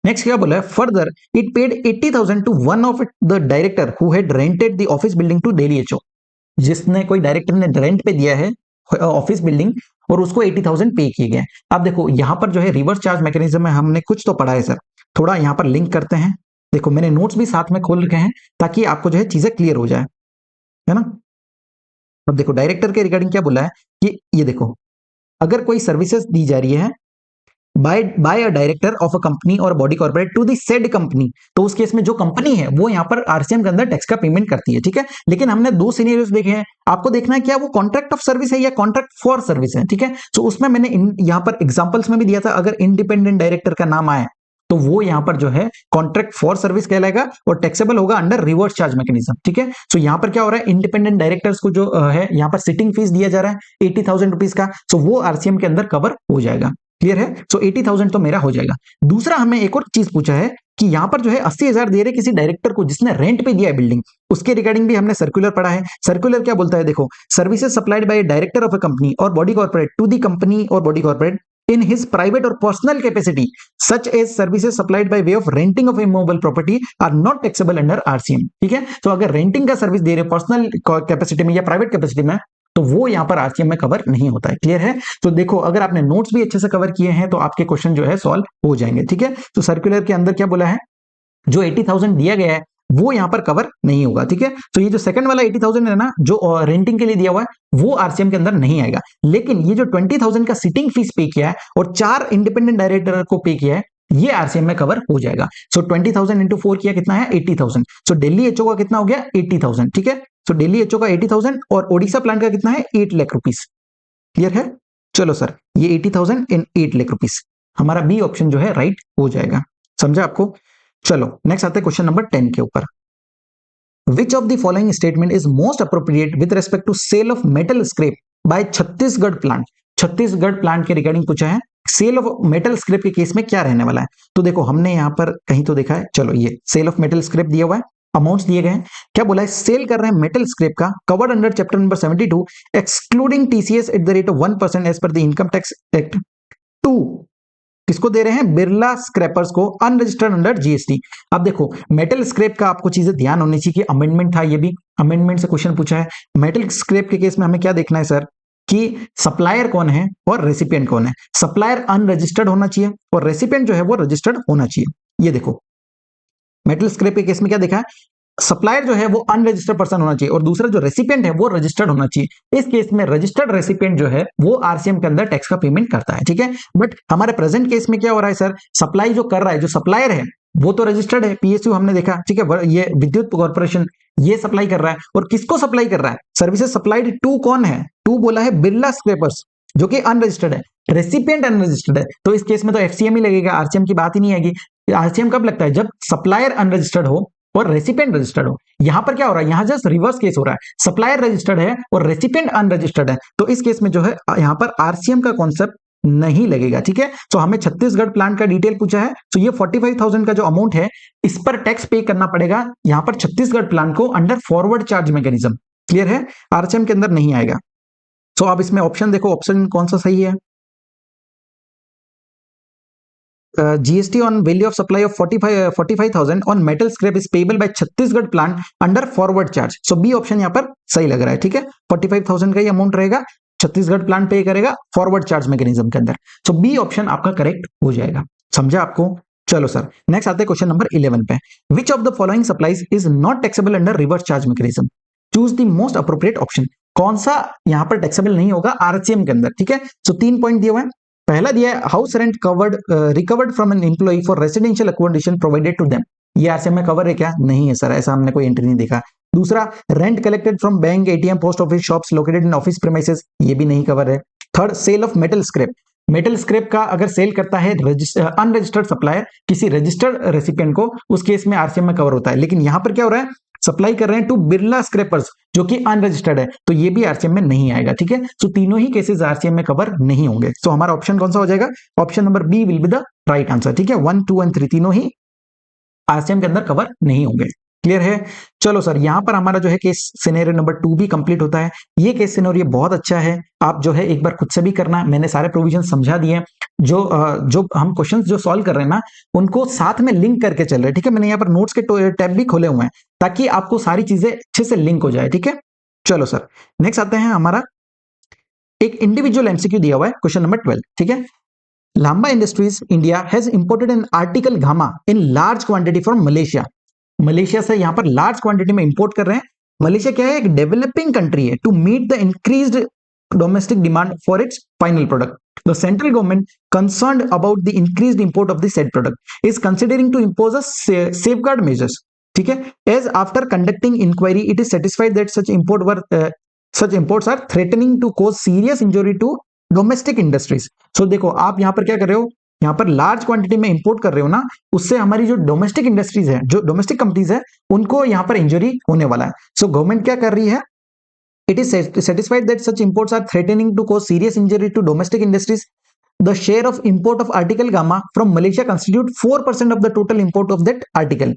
नेक्स्ट क्या बोला है, further it paid 80,000 to one of the director who had rented the office building to Delhi HO. जिसने, कोई डायरेक्टर ने रेंट पे दिया है ऑफिस बिल्डिंग और उसको 80,000 पे किए गए। अब देखो यहाँ पर जो है रिवर्स चार्ज मैकेनिज्म में हमने कुछ तो पढ़ा है सर, थोड़ा यहाँ पर लिंक करते हैं। देखो मैंने नोट्स भी साथ में खोल रखे हैं ताकि आपको जो है चीजें क्लियर हो जाए, है ना। अब देखो डायरेक्टर के रिगार्डिंग क्या बोला है कि ये देखो, अगर कोई सर्विसेज दी जा रही है by a director of a company or body corporate to the said company, तो उस केस में जो कंपनी है वो यहाँ पर आरसीएम के अंदर टैक्स का पेमेंट करती है, ठीक है। लेकिन हमने 2 सिनेरियोस देखे हैं, आपको देखना है क्या वो कॉन्ट्रैक्ट ऑफ सर्विस है या कॉन्ट्रैक्ट फॉर सर्विस है, ठीक है। तो उसमें मैंने यहाँ पर एग्जांपल्स में भी दिया था, अगर इंडिपेंडेंट डायरेक्टर का नाम आए तो वो यहाँ पर जो है कॉन्ट्रैक्ट फॉर सर्विस कहलाएगा और टैक्सेबल होगा अंडर रिवर्स चार्ज मैकेनिज्म, ठीक है। सो यहाँ पर क्या हो रहा है, इंडिपेंडेंट डायरेक्टर्स को जो है यहाँ पर सिटिंग फीस दिया जा रहा है 80,000 रुपीज का, सो वो आरसीएम के अंदर कवर हो जाएगा। क्लियर है, सो 80,000 तो मेरा हो जाएगा। दूसरा हमें एक और चीज पूछा है कि यहाँ पर जो है 80,000 दे रहे किसी डायरेक्टर को जिसने रेंट पे दिया है बिल्डिंग, उसके रिगार्डिंग भी हमने सर्कुलर पढ़ा है। सर्कुलर क्या बोलता है, देखो services supplied by director of a company or body corporate to the company or body corporate in his private or personal capacity such as services supplied by way of renting of immovable property are not taxable under RCM, ठीक है। तो अगर renting का service दे रहे personal capacity में या private capacity में तो वो यहाँ पर आरसीएम में कवर नहीं होता है। क्लियर है, तो देखो अगर आपने नोट्स भी अच्छे से कवर किए हैं तो आपके क्वेश्चन जो है सॉल्व हो जाएंगे, ठीक है। तो सर्कुलर के अंदर क्या बोला है, जो 80,000 दिया गया है वो यहाँ पर कवर नहीं होगा, ठीक है। तो ये जो सेकंड वाला 80,000 है ना, जो रेंटिंग के लिए दिया हुआ है वो आरसीएम के अंदर नहीं आएगा। लेकिन ये जो 20,000 का सिटिंग फीस पे किया है और 4 इंडिपेंडेंट डायरेक्टर को पे किया है, ये आरसीएम में कवर हो जाएगा। सो 20,000 इंटू 4 किया कितना है, 80,000। सो दिल्ली एचओ का कितना हो गया, 80,000, ठीक है। सो दिल्ली एचओ का 80,000 और ओडिशा प्लांट का कितना है, 8 लाख रुपीस। क्लियर है, चलो सर ये 80,000 इन 8 लाख रुपीस, हमारा बी ऑप्शन जो है राइट हो जाएगा। समझा आपको। चलो नेक्स्ट आते हैं क्वेश्चन नंबर 10 के ऊपर। Which of the following statement is most appropriate with respect to sale of metal scrap by Chhattisgarh plant. Chhattisgarh plant के रिगार्डिंग पूछा है, सेल ऑफ मेटल स्क्रैप के केस में क्या रहने वाला है। तो देखो हमने यहां पर कहीं तो देखा है, चलो ये सेल ऑफ मेटल स्क्रैप दिया हुआ है, अमाउंट्स दिए गए हैं। क्या बोला है, सेल कर रहे हैं मेटल स्क्रैप का covered under chapter number 72 excluding TCS at the rate of 1% as per the income tax act 2। किसको दे रहे हैं, बिरला स्क्रैपर्स को, अनरजिस्टर्ड अंडर जीएसटी। अब देखो मेटल स्क्रैप का आपको चीजें ध्यान होनी चाहिए कि अमेंडमेंट था, ये भी अमेंडमेंट से क्वेश्चन पूछा है। मेटल स्क्रैप के केस में हमें क्या देखना है सर, कि सप्लायर कौन है और रेसिपिएंट कौन है। सप्लायर अनरजिस्टर्ड होना चाहिए और रेसिपिएंट जो है वो रजिस्टर्ड होना चाहिए। ये देखो मेटल स्क्रैप के केस में क्या देखा है, सप्लायर जो है वो अनरजिस्टर्ड पर्सन होना चाहिए और दूसरा जो रेसिपिएंट है वो रजिस्टर्ड होना चाहिए। इस केस में रजिस्टर्ड रेसिपिएंट जो है वो आरसीएम के अंदर टैक्स का पेमेंट करता है, ठीक है। बट हमारे प्रेजेंट केस में क्या हो रहा है सर, सप्लाई जो कर रहा है, जो सप्लायर है वो तो रजिस्टर्ड है, पीएसयू हमने देखा, ठीक है। ये विद्युत कॉर्पोरेशन ये सप्लाई कर रहा है और किसको सप्लाई कर रहा है, सर्विसेज सप्लाइड टू कौन है, टू बोला है बिरला स्क्रैपर्स जो कि अनरजिस्टर्ड है, रेसिपिएंट अनरजिस्टर्ड है। तो इस केस में तो एफसीएम ही लगेगा, आरसीएम की बात ही नहीं आएगी। आरसीएम कब लगता है, जब सप्लायर अनरजिस्टर्ड हो और रेसिपिएंट रजिस्टर्ड हो। यहां पर क्या हो रहा है, यहां जस्ट रिवर्स केस हो रहा है, सप्लायर रजिस्टर्ड है और रेसिपिएंट अनरजिस्टर्ड है। तो इस केस में जो है यहां पर आरसीएम का कॉन्सेप्ट नहीं लगेगा, ठीक है। तो हमें छत्तीसगढ़ प्लांट का डिटेल पूछा है, तो ये 45,000 का जो अमाउंट है इस पर टैक्स पे करना पड़ेगा यहां पर छत्तीसगढ़ प्लांट को under forward charge mechanism. Clear है, आरसीएम के अंदर नहीं आएगा। तो आप इसमें ऑप्शन देखो, ऑप्शन कौन सा सही है, GST on value of supply of 45,000 on metal scrap is payable by Chhattisgarh plant under forward charge. So B option यहाँ पर सही लग रहा है, ठीक है। 45,000 का ये अमाउंट रहेगा, छत्तीसगढ़ प्लांट पे करेगा फॉरवर्ड चार्ज मैकेनिज्म के अंदर। सो बी ऑप्शन आपका करेक्ट हो जाएगा। समझा आपको। चलो सर नेक्स्ट आते हैं क्वेश्चन नंबर 11 पे। विच of the following supplies is not taxable under reverse charge mechanism, choose the most appropriate option. कौन सा यहाँ पर टैक्सेबल नहीं होगा आरसीएम के अंदर, ठीक है। सो 3 पॉइंट दिए हुए हैं। पहला दिया है house rent covered recovered from an employ for residential accommodation provided to them. ये आरसीएम में कवर है क्या, नहीं है सर, ऐसा हमने कोई एंट्री नहीं देखा। दूसरा rent collected from bank, ATM, post office, shops located in office premises, ये भी नहीं कवर है। Third sale of metal scrap, metal scrap का अगर सेल करता है अनरजिस्टर्ड सप्लायर किसी रजिस्टर्ड रेसिपिएंट को, उस केस में आरसीएम में कवर होता है। लेकिन यहां पर क्या हो रहा है, सप्लाई कर रहे हैं टू बिरला स्क्रैपर्स जो कि अनरजिस्टर्ड है, तो ये भी आरसीएम में नहीं आएगा, ठीक है। सो तीनों ही केसेस आरसीएम में कवर नहीं होंगे। सो हमारा ऑप्शन कौन सा हो जाएगा? Option number B will be the right answer, ठीक है। 1, 2 एंड 3 तीनों ही आरसीएम के अंदर कवर नहीं होंगे। क्लियर है? चलो सर, यहां पर हमारा जो है केस सिनेरियो नंबर 2 भी कंप्लीट होता है। ये केस सिनेरियो बहुत अच्छा है, आप जो है एक बार खुद से भी करना, मैंने सारे प्रोविजन समझा दिए। जो हम क्वेश्चंस जो सॉल्व कर रहे हैं ना, उनको साथ में लिंक करके चल रहे हैं, ठीक है। मैंने यहाँ पर नोट्स के टैब भी खोले हुए हैं ताकि आपको सारी चीजें अच्छे से लिंक हो जाए, ठीक है। चलो सर, नेक्स्ट आते हैं हमारा एक इंडिविजुअल एमसीक्यू दिया हुआ है, क्वेश्चन नंबर 12, ठीक है। Lamba Industries India has imported an article gamma in large quantity from Malaysia. Malaysia से यहां पर लार्ज क्वांटिटी में इंपोर्ट कर रहे हैं। मलेशिया क्या है? एक डेवलपिंग कंट्री है। To meet the increased domestic demand for its final product, the central government concerned about the increased import of the said product is considering to impose a safeguard measures, ठीक है। As after conducting inquiry it is satisfied that such imports are threatening to cause serious injury to domestic industries. So देखो, आप यहां पर क्या कर रहे हो? यहां पर लार्ज क्वांटिटी में इंपोर्ट कर रहे हो ना, उससे हमारी जो डोमेस्टिक इंडस्ट्रीज है, जो डोमेस्टिक कंपनीज है, उनको यहां पर इंजरी होने वाला है। सो गवर्नमेंट क्या कर रही है? It is satisfied that such imports are threatening to cause serious injury to domestic industries. The share of import of article gamma from Malaysia constitute 4% of the total import of that article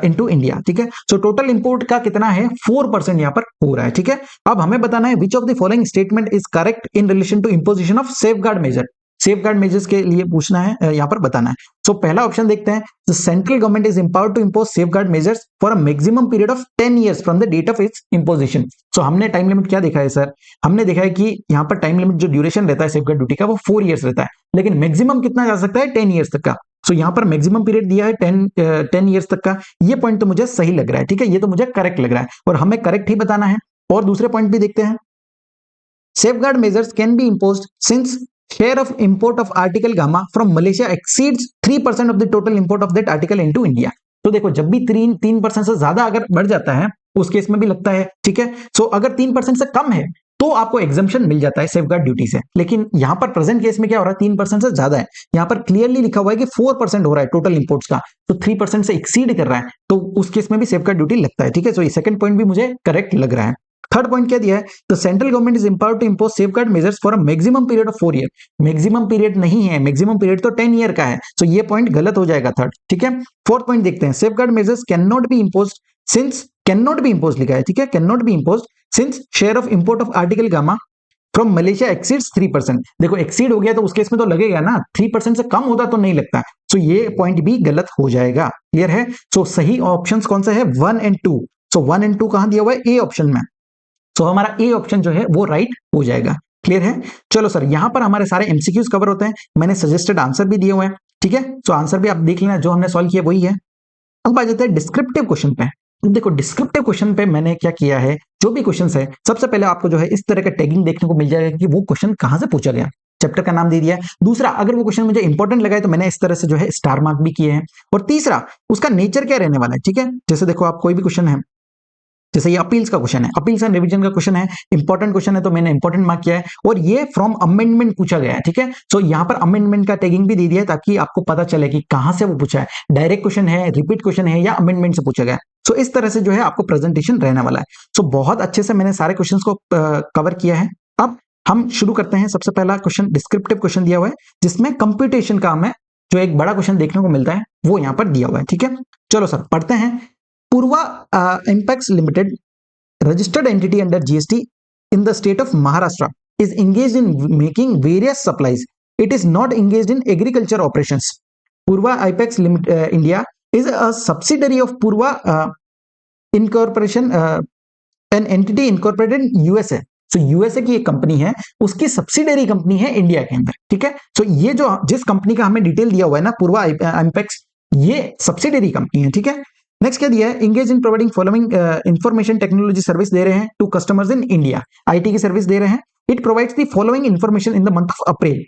into India, ठीक है। So total import का कितना है? 4% यहाँ पर हो रहा है, ठीक है। अब हमें बताना है which of the following statement is correct in relation to imposition of safeguard measure. Safeguard measures के लिए पूछना है, यहाँ पर बताना है। सो पहला ऑप्शन देखते हैं, the central government is empowered to impose safeguard measures for a maximum period of 10 years from the date of its imposition. So हमने टाइम लिमिट क्या देखा है सर? हमने देखा है कि यहाँ पर टाइम लिमिट जो ड्यूरेशन रहता है सेफगार्ड ड्यूटी का वो 4 years रहता है, लेकिन मैक्सिमम कितना जा सकता है? 10 years तक का। सो यहाँ पर मैक्सिमम पीरियड दिया है 10 years तक का। ये पॉइंट तो मुझे सही लग रहा है, ठीक है, ये तो मुझे करेक्ट लग रहा है और हमें करेक्ट ही बताना है। और दूसरे पॉइंट भी देखते हैं, safeguard measures can be imposed since share of import of article gamma from Malaysia exceeds 3% of the total import of that article into India। तो देखो, जब भी 3% से ज्यादा अगर बढ़ जाता है उस केस में भी लगता है, ठीक है। सो अगर 3% से कम है तो आपको एग्जम्पशन मिल जाता है सेफगार्ड ड्यूटी से, लेकिन यहां पर प्रेजेंट केस में क्या हो रहा है? 3% से ज्यादा है। यहां पर क्लियरली लिखा हुआ है कि 4% हो रहा है टोटल इंपोर्ट्स का, तो 3% से एक्सीड कर रहा है, तो उस केस में भी सेफगार्ड ड्यूटी लगता है, ठीक है। सो ये सेकंड पॉइंट भी मुझे करेक्ट लग रहा है। थर्ड पॉइंट क्या दिया है? The central government is empowered to impose safeguard measures for a maximum period of 4 years। Maximum period नहीं है, मैक्सिमम पीरियड तो 10 year का है, सो ये पॉइंट गलत हो जाएगा थर्ड, ठीक है। फोर्थ पॉइंट देखते हैं, safeguard measures can not be imposed since, can not be imposed लिखा है, ठीक है, can not be imposed since share of import of article gamma from Malaysia exceeds 3%। देखो, एक्सीड हो गया तो उस केस में तो लगेगा ना, 3% से कम होता तो नहीं लगता। सो ये पॉइंट भी गलत हो जाएगा। क्लियर है? सो सही ऑप्शंस कौन सा है? 1 and 2। सो 1 and 2 कहां दिया हुआ है? ए ऑप्शन में। सो हमारा ए ऑप्शन जो है वो राइट हो जाएगा। क्लियर है? चलो सर, यहां पर हमारे सारे एमसीक्यूज कवर होते हैं, मैंने सजेस्टेड आंसर भी दिए हुए हैं, ठीक है। सो आंसर भी आप देख लेना, जो हमने सॉल्व किया वही है। अब आ जाते हैं डिस्क्रिप्टिव क्वेश्चन पे। देखो, डिस्क्रिप्टिव क्वेश्चन पे मैंने क्या किया है, जो भी क्वेश्चन है, सबसे पहले आपको जो है इस तरह का टैगिंग देखने को मिल जाएगा कि वो क्वेश्चन कहां से पूछा गया, चैप्टर का नाम दे दिया है। दूसरा, अगर वो क्वेश्चन मुझे इंपॉर्टेंट लगा है तो मैंने इस तरह से जो है स्टार मार्क भी किए हैं। और तीसरा, उसका नेचर क्या रहने वाला है, ठीक है। जैसे देखो, आप कोई भी क्वेश्चन है, जैसे ये अपील्स का क्वेश्चन है, अपील्स एंड रिवीजन का क्वेश्चन है, इंपॉर्टेंट क्वेश्चन है तो मैंने इंपॉर्टेंट मार्क किया है, और ये फ्रॉम अमेंडमेंट पूछा गया है, ठीक है। सो यहाँ पर अमेंडमेंट का टैगिंग भी दे दिया है ताकि आपको पता चले कि कहां से वो पूछा है, डायरेक्ट क्वेश्चन है, रिपीट क्वेश्चन है, या अमेंडमेंट से पूछा गया है। सो इस तरह से जो है आपको प्रेजेंटेशन रहने वाला है। सो बहुत अच्छे से मैंने सारे क्वेश्चन को कवर किया है। अब हम शुरू करते हैं। सबसे पहला क्वेश्चन डिस्क्रिप्टिव क्वेश्चन दिया हुआ है, जिसमें कंप्यूटेशन का हमें जो एक बड़ा क्वेश्चन देखने को मिलता है वो यहाँ पर दिया हुआ है, ठीक है। चलो सर, पढ़ते हैं। पूर्वा Impex limited, registered entity under GST in the state of Maharashtra, is engaged in making various supplies. It is not engaged in agriculture operations. Purva Apex India is a subsidiary of Purva Incorporation, an entity incorporated in USA. So USA की एक company है, उसकी subsidiary company है India के अंदर, ठीक है। सो ये जो जिस कंपनी का हमें डिटेल दिया हुआ है ना, पूर्वा इंपेक्स, ये सब्सिडरी कंपनी है, ठीक है। नेक्स्ट क्या दिया है? Engage in providing following information technology service दे रहे हैं to customers in India. IT की सर्विस दे रहे हैं। It provides the following information in the month of April.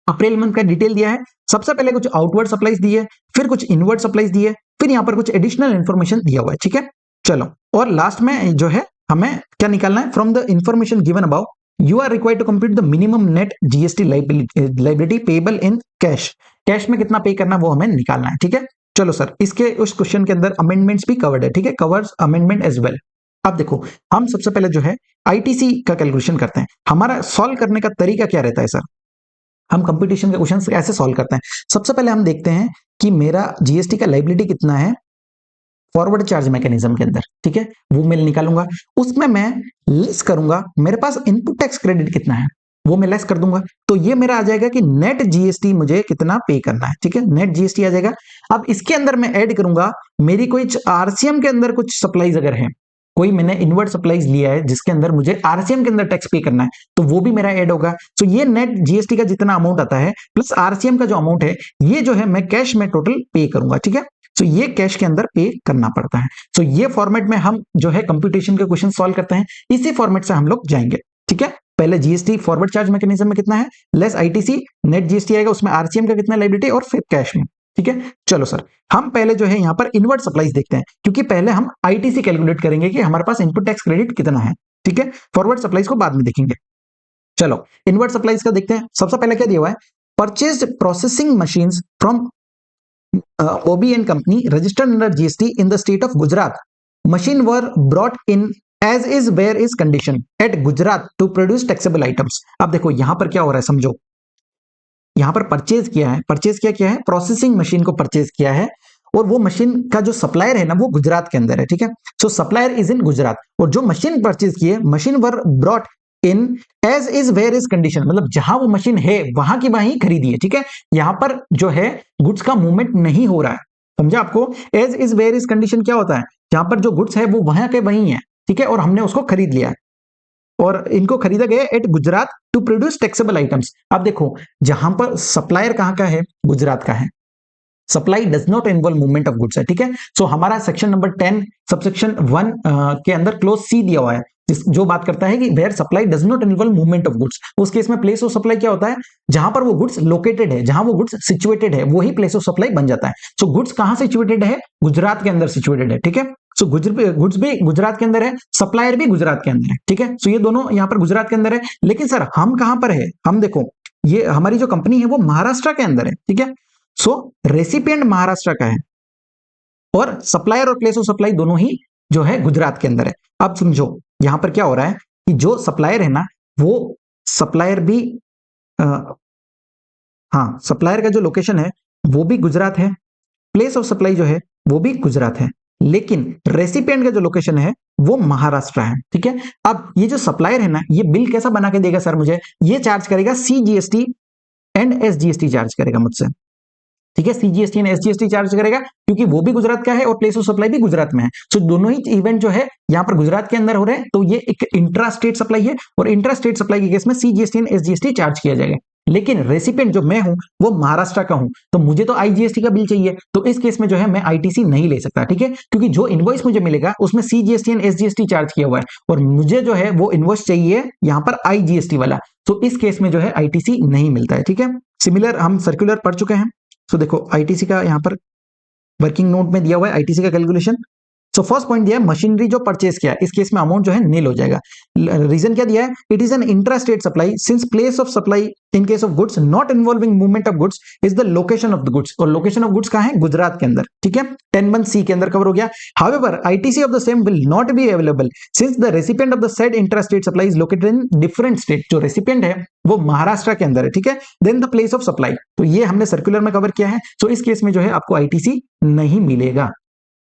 April month का डिटेल दिया है। सबसे पहले कुछ आउटवर्ड सप्लाईज दी है, फिर कुछ इनवर्ड सप्लाईज दी है, फिर यहाँ पर कुछ एडिशनल इंफॉर्मेशन दिया हुआ है, ठीक है। चलो, और लास्ट में जो है हमें क्या निकालना है? From the information given above you are required to compute the minimum net GST liability payable in cash. Cash में कितना पे करना वो हमें निकालना है, ठीक है। चलो सर, इसके उस क्वेश्चन के अंदर अमेंडमेंट्स भी कवर्ड है, ठीक है, कवर्स अमेंडमेंट एज वेल। अब देखो, हम सबसे पहले जो है आईटीसी का कैलकुलेशन करते हैं। हमारा सॉल्व करने का तरीका क्या रहता है सर? हम कंपटीशन के क्वेश्चन कैसे सॉल्व करते हैं? सबसे पहले हम देखते हैं कि मेरा जीएसटी का लायबिलिटी कितना है फॉरवर्ड चार्ज मैकेनिज्म के अंदर, ठीक है, वो मैं निकालूंगा। उसमें मैं लेस करूंगा मेरे पास इनपुट टैक्स क्रेडिट कितना है, वो मैं लेस कर दूंगा। तो ये मेरा आ जाएगा कि नेट जीएसटी मुझे कितना पे करना है, ठीक है, नेट जीएसटी आ जाएगा। अब इसके अंदर मैं ऐड करूंगा मेरी कोई आरसीएम के अंदर कुछ सप्लाईज अगर है, कोई मैंने इनवर्ट सप्लाईज लिया है जिसके अंदर मुझे आरसीएम के अंदर टैक्स पे करना है, तो वो भी मेरा ऐड होगा। तो ये नेट जीएसटी का जितना अमाउंट आता है प्लस आरसीएम का जो अमाउंट है, ये जो है मैं कैश में टोटल पे करूंगा, ठीक है। तो ये कैश के अंदर पे करना पड़ता है। तो ये फॉर्मेट में हम जो है कंप्यूटेशन के क्वेश्चन सॉल्व करते हैं, इसी फॉर्मेट से हम लोग जाएंगे, ठीक है। पहले जीएसटी फॉरवर्ड चार्ज मैकेनिज्म में कितना है, लेस आईटीसी, नेट जीएसटी आएगा, उसमें आरसीएम का कितना लायबिलिटी और फिर कैश में, ठीक है। चलो सर, हम पहले जो है यहाँ पर इनवर्ट सप्लाईज देखते हैं, क्योंकि पहले हम आईटीसी कैलकुलेट करेंगे कि हमारे पास इनपुट टैक्स क्रेडिट कितना है, ठीक है। फॉरवर्ड सप्लाईज को बाद में देखेंगे। चलो इनवर्ट सप्लाईज का देखते हैं। सबसे पहले क्या दिया हुआ है, purchased processing machines from OB and company registered under GST in the state of Gujarat. Machine were brought in as is where is condition at Gujarat to produce taxable items. अब देखो यहां पर क्या हो रहा है, समझो, यहां पर परचेज किया है, परचेज क्या है, प्रोसेसिंग मशीन को परचेज किया है, और वो मशीन का जो सप्लायर है ना वो गुजरात के अंदर है, ठीक है। So supplier is in Gujarat, और जो मशीन परचेज की है, machine were brought in as is where is condition, मतलब जहां वो मशीन है वहां की वहीं खरीदी है, ठीक है। यहां पर जो है गुड्स का मूवमेंट नहीं हो रहा है, समझा आपको। As is where is condition क्या होता है, जहां पर जो गुड्स है वो वहां के वहीं है, ठीक है, और हमने उसको खरीद लिया, और इनको खरीदा गया at Gujarat to produce taxable items. अब देखो जहां पर सप्लायर कहां का है, गुजरात का है, supply does not involve movement of goods है, ठीक है। सो हमारा सेक्शन नंबर 10 सबसेक्शन 1 के अंदर क्लोज सी दिया हुआ है, जो बात करता है कि where supply does not involve movement of goods. उस केस में प्लेस ऑफ सप्लाई क्या होता है, जहां पर वो गुड्स लोकेटेड है, जहां वो गुड्स सिचुएटेड है, वही प्लेस ऑफ सप्लाई बन जाता है। सो गुड्स कहां सिचुएटेड है, गुजरात के अंदर सिचुएटेड है, ठीक है। सो गुड्स भी गुजरात के अंदर है, सप्लायर भी गुजरात के अंदर है, ठीक है। सो ये दोनों यहां पर गुजरात के अंदर है। लेकिन सर हम कहां पर है, हम देखो ये हमारी जो कंपनी है वो महाराष्ट्र के अंदर है, ठीक है। सो रेसिपिएंट महाराष्ट्र का है, और सप्लायर और प्लेस ऑफ सप्लाई दोनों ही जो है गुजरात के अंदर है। अब समझो यहां पर क्या हो रहा है कि जो सप्लायर है ना, वो सप्लायर भी हाँ, सप्लायर का जो लोकेशन है वो भी गुजरात है, प्लेस ऑफ सप्लाई जो है वो भी गुजरात है, लेकिन रेसिपिएंट का जो लोकेशन है वो महाराष्ट्र है, ठीक है। अब ये जो सप्लायर है ना, ये बिल कैसा बना के देगा सर मुझे, ये चार्ज करेगा CGST एंड SGST चार्ज करेगा मुझसे, ठीक है। CGST एंड SGST चार्ज करेगा, क्योंकि वो भी गुजरात का है और प्लेस ऑफ सप्लाई भी गुजरात में है। सो दोनों ही इवेंट जो है यहाँ पर गुजरात के अंदर हो रहे हैं, तो ये एक इंट्रा स्टेट सप्लाई है, और इंट्रा स्टेट सप्लाई के केस में CGST एंड SGST चार्ज किया जाएगा। लेकिन रेसिपिएंट जो मैं हूं वो महाराष्ट्र का हूं, तो मुझे तो IGST का बिल चाहिए, तो इस केस में जो है मैं ITC नहीं ले सकता, ठीक है, क्योंकि जो इनवॉइस मुझे मिलेगा उसमें CGST एंड SGST चार्ज किया हुआ है, और मुझे जो है वो इनवॉइस चाहिए यहाँ पर IGST वाला, तो इस केस में जो है ITC नहीं मिलता है, ठीक है। सिमिलर हम सर्कुलर पढ़ चुके हैं। सो देखो आईटीसी का यहाँ पर वर्किंग नोट में दिया हुआ है आईटीसी का कैलकुलेशन। सो फर्स्ट पॉइंट दिया है मशीनरी जो परचेज किया, इस केस में अमाउंट जो है नील हो जाएगा। रीजन क्या दिया है, it is an intra state supply since place of supply in case of goods not involving movement of goods is the location of the goods, और लोकेशन ऑफ गुड्स कहां है, गुजरात के अंदर, ठीक है। 10(1)(c) के अंदर कवर हो गया। However ITC of the same will not be available since the recipient of the said intra state supply is located in different state, जो रेसिपिएंट है वो महाराष्ट्र के अंदर है, ठीक है। Then the place of supply, तो ये हमने सर्कुलर में कवर किया है। सो इस केस में जो है आपको आईटीसी नहीं मिलेगा।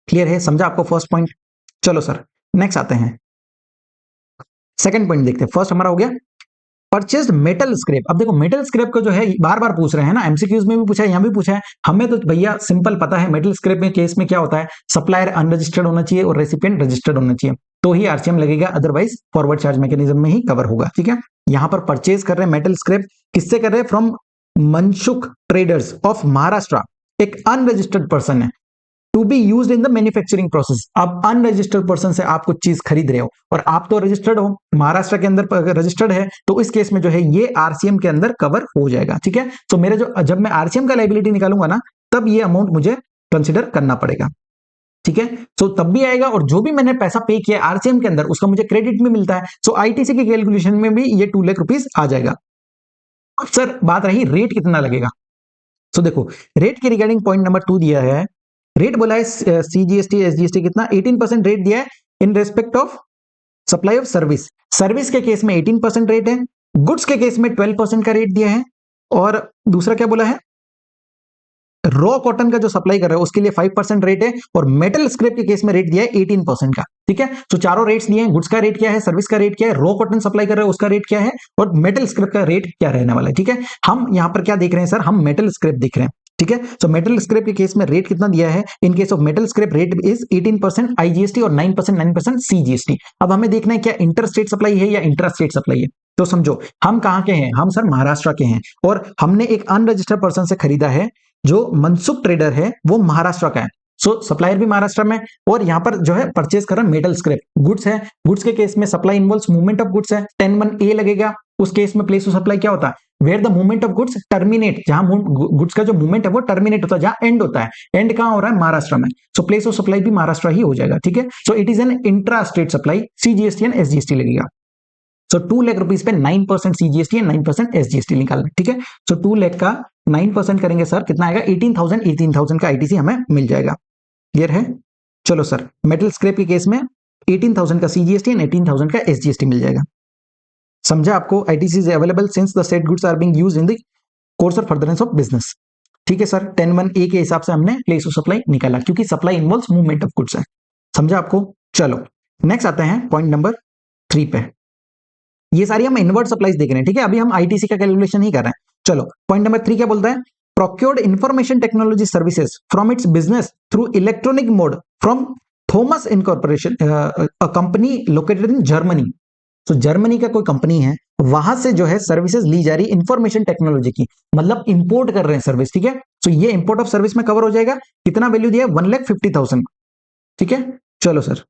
क्लियर है, समझा आपको फर्स्ट पॉइंट। चलो सर नेक्स्ट आते हैं, सेकंड पॉइंट देखते हैं। फर्स्ट हमारा हो गया परचेज्ड मेटल स्क्रैप। अब देखो मेटल स्क्रैप को जो है बार बार पूछ रहे हैं ना, एमसीक्यूज में भी पूछा है, यहां भी पूछा है। हमें तो भैया सिंपल पता है मेटल स्क्रैप में केस में क्या होता है, सप्लायर अनरजिस्टर्ड होना चाहिए और रेसिपिएंट रजिस्टर्ड होना चाहिए, तो ही आरसीएम लगेगा, अदरवाइज फॉरवर्ड चार्ज मैकेनिज्म में ही कवर होगा, ठीक है। यहां पर परचेज कर रहे हैं मेटल स्क्रैप, किससे कर रहे हैं, from Mansukh traders of Maharashtra, एक अनरजिस्टर्ड पर्सन है, to be used in the manufacturing process. आप अनरजिस्टर्ड पर्सन से आप कुछ चीज खरीद रहे हो, और आप तो रजिस्टर्ड हो, महाराष्ट्र के अंदर रजिस्टर्ड है, तो इस केस में जो है ये आरसीएम के अंदर कवर हो जाएगा, ठीक है। तो मेरा जो जब मैं आरसीएम का लायबिलिटी निकालूंगा ना, तब ये अमाउंट मुझे कंसिडर करना पड़ेगा, ठीक है। सो तब भी आएगा, और जो भी मैंने पैसा पे किया आरसीएम के अंदर उसका मुझे क्रेडिट भी मिलता है। सो आईटीसी की कैलकुलेशन में भी ये 2 लाख रुपीज आ जाएगा। अब सर बात रही रेट कितना लगेगा। सो देखो रेट के रिगार्डिंग पॉइंट नंबर 2 दिया है रेट बोला है सीजीएसटी एसजीएसटी कितना 18% रेट दिया है in respect of supply of service. Service के केस में 18% रेट है, गुड्स के केस में 12% का रेट दिया है, और दूसरा क्या बोला है, रॉ कॉटन का जो सप्लाई कर रहा है उसके लिए 5% रेट है, और मेटल स्क्रैप के केस में रेट दिया है 18% का। ठीक है, तो चारों रेट्स दिए हैं, गुड्स का रेट क्या है, सर्विस का रेट क्या है, रॉ कॉटन सप्लाई कर रहे हैं उसका रेट क्या है, और मेटल स्क्रैप का रेट क्या रहने वाला है। ठीक है, हम यहां पर क्या देख रहे हैं सर, हम मेटल स्क्रैप देख रहे हैं। ठीक है, तो मेटल स्क्रैप के केस में रेट कितना दिया है, in case of metal scrap rate is 18% IGST और 9% सीजीएसटी। अब हमें देखना है क्या इंटर स्टेट सप्लाई है या इंट्रा स्टेट सप्लाई है। तो समझो हम कहां के हैं, हम सर महाराष्ट्र के हैं, और हमने एक अनरजिस्टर्ड पर्सन से खरीदा है, जो मनसुख ट्रेडर है वो महाराष्ट्र का है। सो सप्लायर भी महाराष्ट्र में, और यहाँ पर जो है परचेज कर रहा है मेटल स्क्रैप। गुड्स है, गुड्स के केस में supply involves movement of goods है, 10(1)(a) लगेगा। उस केस में प्लेस ऑफ सप्लाई क्या होता है, where the movement of goods terminate, जहां गुड्स का जो मूवमेंट है वो टर्मिनेट होता है, जहां एंड होता है। एंड कहां हो रहा है, महाराष्ट्र में। सो प्लेस ऑफ सप्लाई भी महाराष्ट्र ही हो जाएगा। ठीक है, so it is an intra state supply, CGST and SGST लगेगा। सो 2 लाख रुपीज पे 9% सीजीएसटी एंड 9% एसजीएसटी निकालना। ठीक है, सो 2 लाख का 9% करेंगे सर, कितना आएगा, 18,000 का आईटीसी हमें मिल जाएगा। क्लियर है, चलो सर, मेटल स्क्रैप के केस में 18,000 का सीजीएसटी एंड 18,000 का एसजीएसटी मिल जाएगा। समझा आपको, ITC is available since the said goods are being used in the course और फर्दरेंस ऑफ बिजनेस। ठीक है सर, 10(1)(a) के हिसाब से हमने प्लेस ऑफ सप्लाई निकाला, क्योंकि supply involves movement of goods है। समझा आपको, चलो नेक्स्ट आते हैं पॉइंट नंबर 3 पे। ये सारी हम इनवर्ट सप्लाईज देख रहे हैं। ठीक है, अभी हम आईटीसी का कैलकुलेशन ही कर रहे हैं। चलो पॉइंट नंबर 3 क्या बोलता है, procured information technology services from its business through electronic mode from Thomas incorporation, a company located in Germany. तो जर्मनी का कोई कंपनी है, वहां से जो है सर्विसेज ली जा रही इंफॉर्मेशन टेक्नोलॉजी की, मतलब इंपोर्ट कर रहे हैं सर्विस। ठीक है, तो ये इंपोर्ट ऑफ सर्विस में कवर हो जाएगा। कितना वैल्यू दिया है, 1,50,000। ठीक है, चलो सर,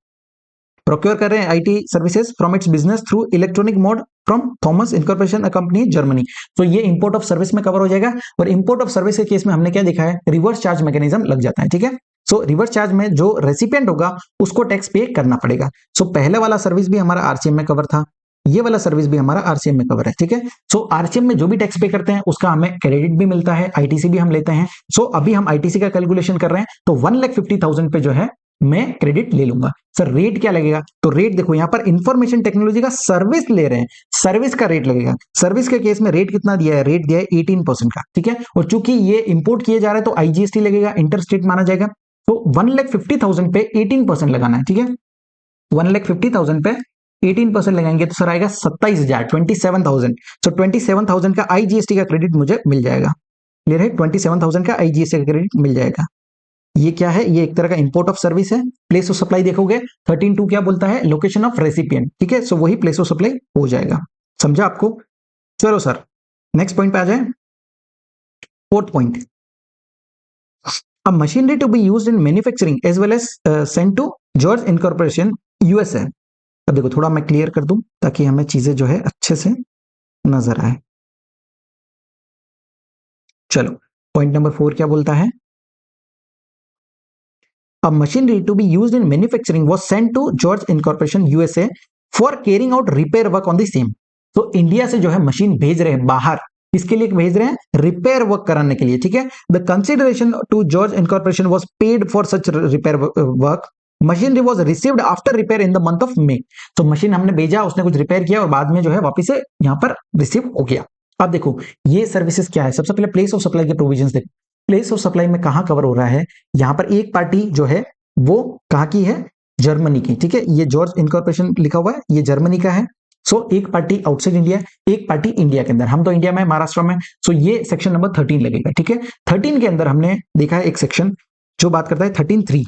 प्रोक्योर कर रहे हैं IT services from its business through electronic mode from Thomas incorporation company Germany. तो ये इंपोर्ट ऑफ सर्विस में कवर हो जाएगा। और इंपोर्ट ऑफ सर्विस के केस में हमने क्या देखा है, रिवर्स चार्ज मैकेनिज्म लग जाता है। ठीक है, सो रिवर्स चार्ज में जो रेसिपिएंट होगा उसको टैक्स पे करना पड़ेगा। सो पहले वाला सर्विस भी हमारा आरसीएम में कवर था, ये वाला सर्विस भी हमारा आरसीएम में कवर है। ठीक है, सो आरसीएम में जो भी टैक्स पे करते हैं उसका हमें क्रेडिट भी मिलता है, आईटीसी भी हम लेते हैं। सो अभी हम आईटीसी का कैलकुलेशन कर रहे हैं, तो 1,50,000 पे जो है मैं क्रेडिट ले लूंगा। सर रेट क्या लगेगा, तो रेट देखो यहां पर इंफॉर्मेशन टेक्नोलॉजी का सर्विस ले रहे हैं, सर्विस का रेट लगेगा। सर्विस के केस में रेट कितना दिया है, रेट दिया है 18% का। ठीक है, और चूंकि ये इंपोर्ट किए जा रहे हैं तो आईजीएसटी लगेगा, इंटर स्टेट माना जाएगा। तो 1,50,000 पे 18% लगाना है। ठीक है, 1,50,000 पे 18% लगाएंगे तो सर आएगा 27,000, 27,000। सो 27,000 का आईजीएसटी का क्रेडिट मुझे मिल जाएगा। क्लियर है, 27,000 का आईजीएसटी का क्रेडिट मिल जाएगा। ये क्या है, ये एक तरह का इंपोर्ट ऑफ सर्विस है। प्लेस ऑफ सप्लाई देखोगे 13(2) क्या बोलता है, लोकेशन ऑफ रेसिपिएंट। ठीक है, सो वही प्लेस ऑफ सप्लाई हो जाएगा। समझा आपको, चलो सर नेक्स्ट पॉइंट पे आ जाए। 4th point, a machinery to be used in manufacturing as well as sent to George incorporation USA. अब देखो थोड़ा मैं क्लियर कर दूं ताकि हमें चीजें जो है अच्छे से नजर आए। चलो पॉइंट नंबर 4 क्या बोलता है, A machinery to be used in manufacturing was sent to George Incorporation USA for carrying out repair work on the same. तो इंडिया से जो है मशीन भेज रहे हैं बाहर, इसके लिए भेज रहे हैं रिपेयर वर्क कराने के लिए। ठीक है, the consideration to George incorporation was paid for such repair work. Machinery was received after repair in the month of May. तो मशीन हमने भेजा, उसने कुछ रिपेयर किया और बाद में जो है वापिस से यहाँ पर रिसीव हो गया। अब देखो ये सर्विसेज क्या है, सबसे पहले प्लेस ऑफ सप्लाई के प्रोविजंस देखो। प्लेस ऑफ सप्लाई में कहां कवर हो रहा है, यहां पर एक पार्टी जो है वो कहां की है, जर्मनी की। ठीक है, ये जॉर्ज इनकॉर्पोरेशन लिखा हुआ है, ये जर्मनी का है। सो एक पार्टी आउटसाइड इंडिया, एक पार्टी इंडिया के अंदर। हम तो इंडिया में, महाराष्ट्र में। सो ये सेक्शन नंबर 13 लगेगा। ठीक है, 13 के अंदर हमने देखा है एक सेक्शन जो बात करता है 13(3).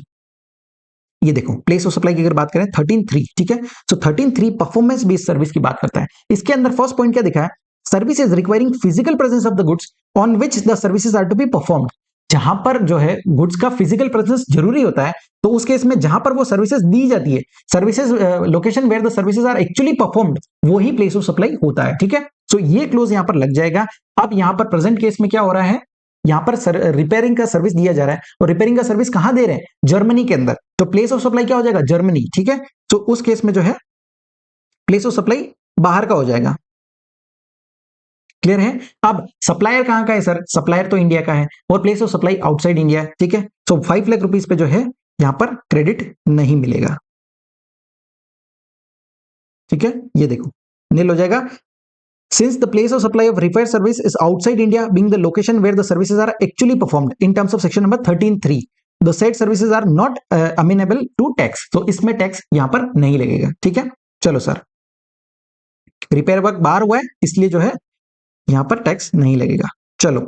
ये देखो प्लेस ऑफ सप्लाई की अगर बात करें 13(3). ठीक है, सो 13(3) परफॉर्मेंस बेस्ड सर्विस की बात करता है। इसके अंदर फर्स्ट पॉइंट क्या दिखा है, services requiring physical presence of the goods on which the services are to be performed. जहां पर जो है गुड्स का फिजिकल प्रेजेंस जरूरी होता है, तो उस केस में जहां पर वो सर्विसेज दी जाती है, services location where the services are actually performed, वही प्लेस ऑफ सप्लाई होता है। ठीक है, सो ये क्लोज यहां पर लग जाएगा। अब यहां पर प्रेजेंट केस में क्या हो रहा है, यहां पर रिपेयरिंग का सर्विस दिया जा रहा है, और रिपेयरिंग का सर्विस कहां दे रहे हैं, जर्मनी के अंदर। तो प्लेस ऑफ सप्लाई क्या हो जाएगा, जर्मनी। ठीक है, तो उस केस में जो है प्लेस ऑफ सप्लाई बाहर का हो जाएगा। क्लियर है। अब सप्लायर कहाँ का है सर, सप्लायर तो इंडिया का है और place of supply outside India है, ठीक है। सो 5 लाख रुपीज पे जो है यहाँ पर क्रेडिट नहीं मिलेगा, ठीक है। ये देखो नील हो जाएगा। Since the place of supply of repair service is outside India, being the location where the services are actually performed in terms of section number 13(3), the said services are not amenable to tax. तो इसमें tax यहाँ पर नहीं लगेगा, ठीक है। चलो sir, repair work बाहर हुआ है इसलिए जो है यहाँ पर टैक्स नहीं लगेगा। चलो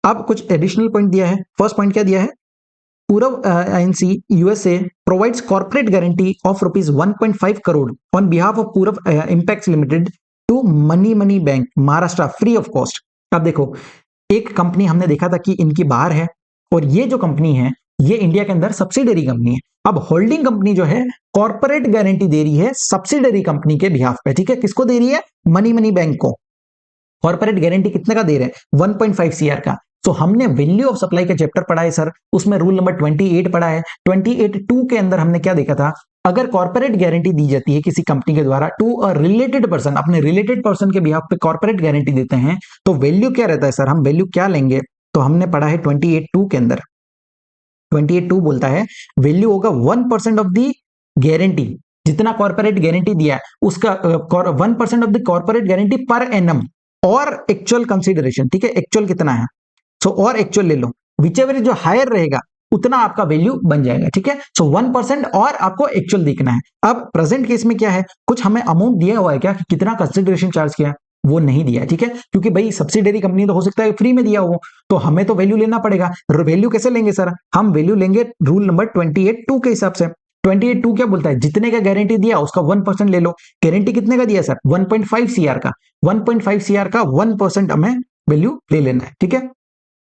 अब कुछ एडिशनल पॉइंट दिया है। फर्स्ट पॉइंट क्या दिया है, पूरव INC USA provides corporate guarantee of rupees 1.5 crore on behalf of Purav Impacts Limited to money bank Maharashtra free of cost. अब देखो एक कंपनी हमने देखा था कि इनकी बाहर है और ये जो कंपनी है ये इंडिया के अंदर सब्सिडरी कंपनी है। अब होल्डिंग कंपनी जो है कॉर्पोरेट गारंटी दे रही है सब्सिडरी कंपनी के बिहाफ पे, ठीक है। किसको दे रही है, मनी बैंक को। कॉर्पोरेट गारंटी कितने का दे रहे हैं, 1.5 CR का। तो हमने वैल्यू ऑफ सप्लाई का चैप्टर पढ़ा है सर, उसमें रूल नंबर 28 पढ़ा है। 28(2) के अंदर हमने क्या देखा था, अगर कॉर्पोरेट गारंटी दी जाती है किसी कंपनी के द्वारा टू अ रिलेटेड पर्सन, अपने रिलेटेड पर्सन के बिहाफ पे कॉर्पोरेट गारंटी देते हैं तो वैल्यू क्या रहता है सर, हम वैल्यू क्या लेंगे, तो हमने पढ़ा है 28(2) के अंदर। 28(2) बोलता है वैल्यू होगा 1% ऑफ दी गारंटी, जितना कॉर्पोरेट गारंटी दिया है उसका 1% ऑफ द कॉर्पोरेट गारंटी पर एनम और एक्चुअल कंसीडरेशन, ठीक है। एक्चुअल कितना है, सो और एक्चुअल ले लो, विचेवर जो हायर रहेगा उतना आपका वैल्यू बन जाएगा, ठीक है। सो 1% और आपको एक्चुअल दिखना है। अब प्रेजेंट केस में क्या है, कुछ हमें अमाउंट दिया हुआ है क्या कि कितना कंसीडरेशन चार्ज किया, वो नहीं दिया है, ठीक है। क्योंकि भाई सब्सिडरी कंपनी तो हो सकता है फ्री में दिया हो, तो हमें तो वैल्यू लेना पड़ेगा। वैल्यू कैसे लेंगे सर, हम वैल्यू लेंगे रूल नंबर 28(2) के हिसाब से। 28(2) क्या बोलता है, जितने का गारंटी दिया उसका 1% ले लो। गारंटी कितने का दिया सर, 1.5 CR का। 1.5 CR का 1% हमें वैल्यू ले लेना है, ठीक है।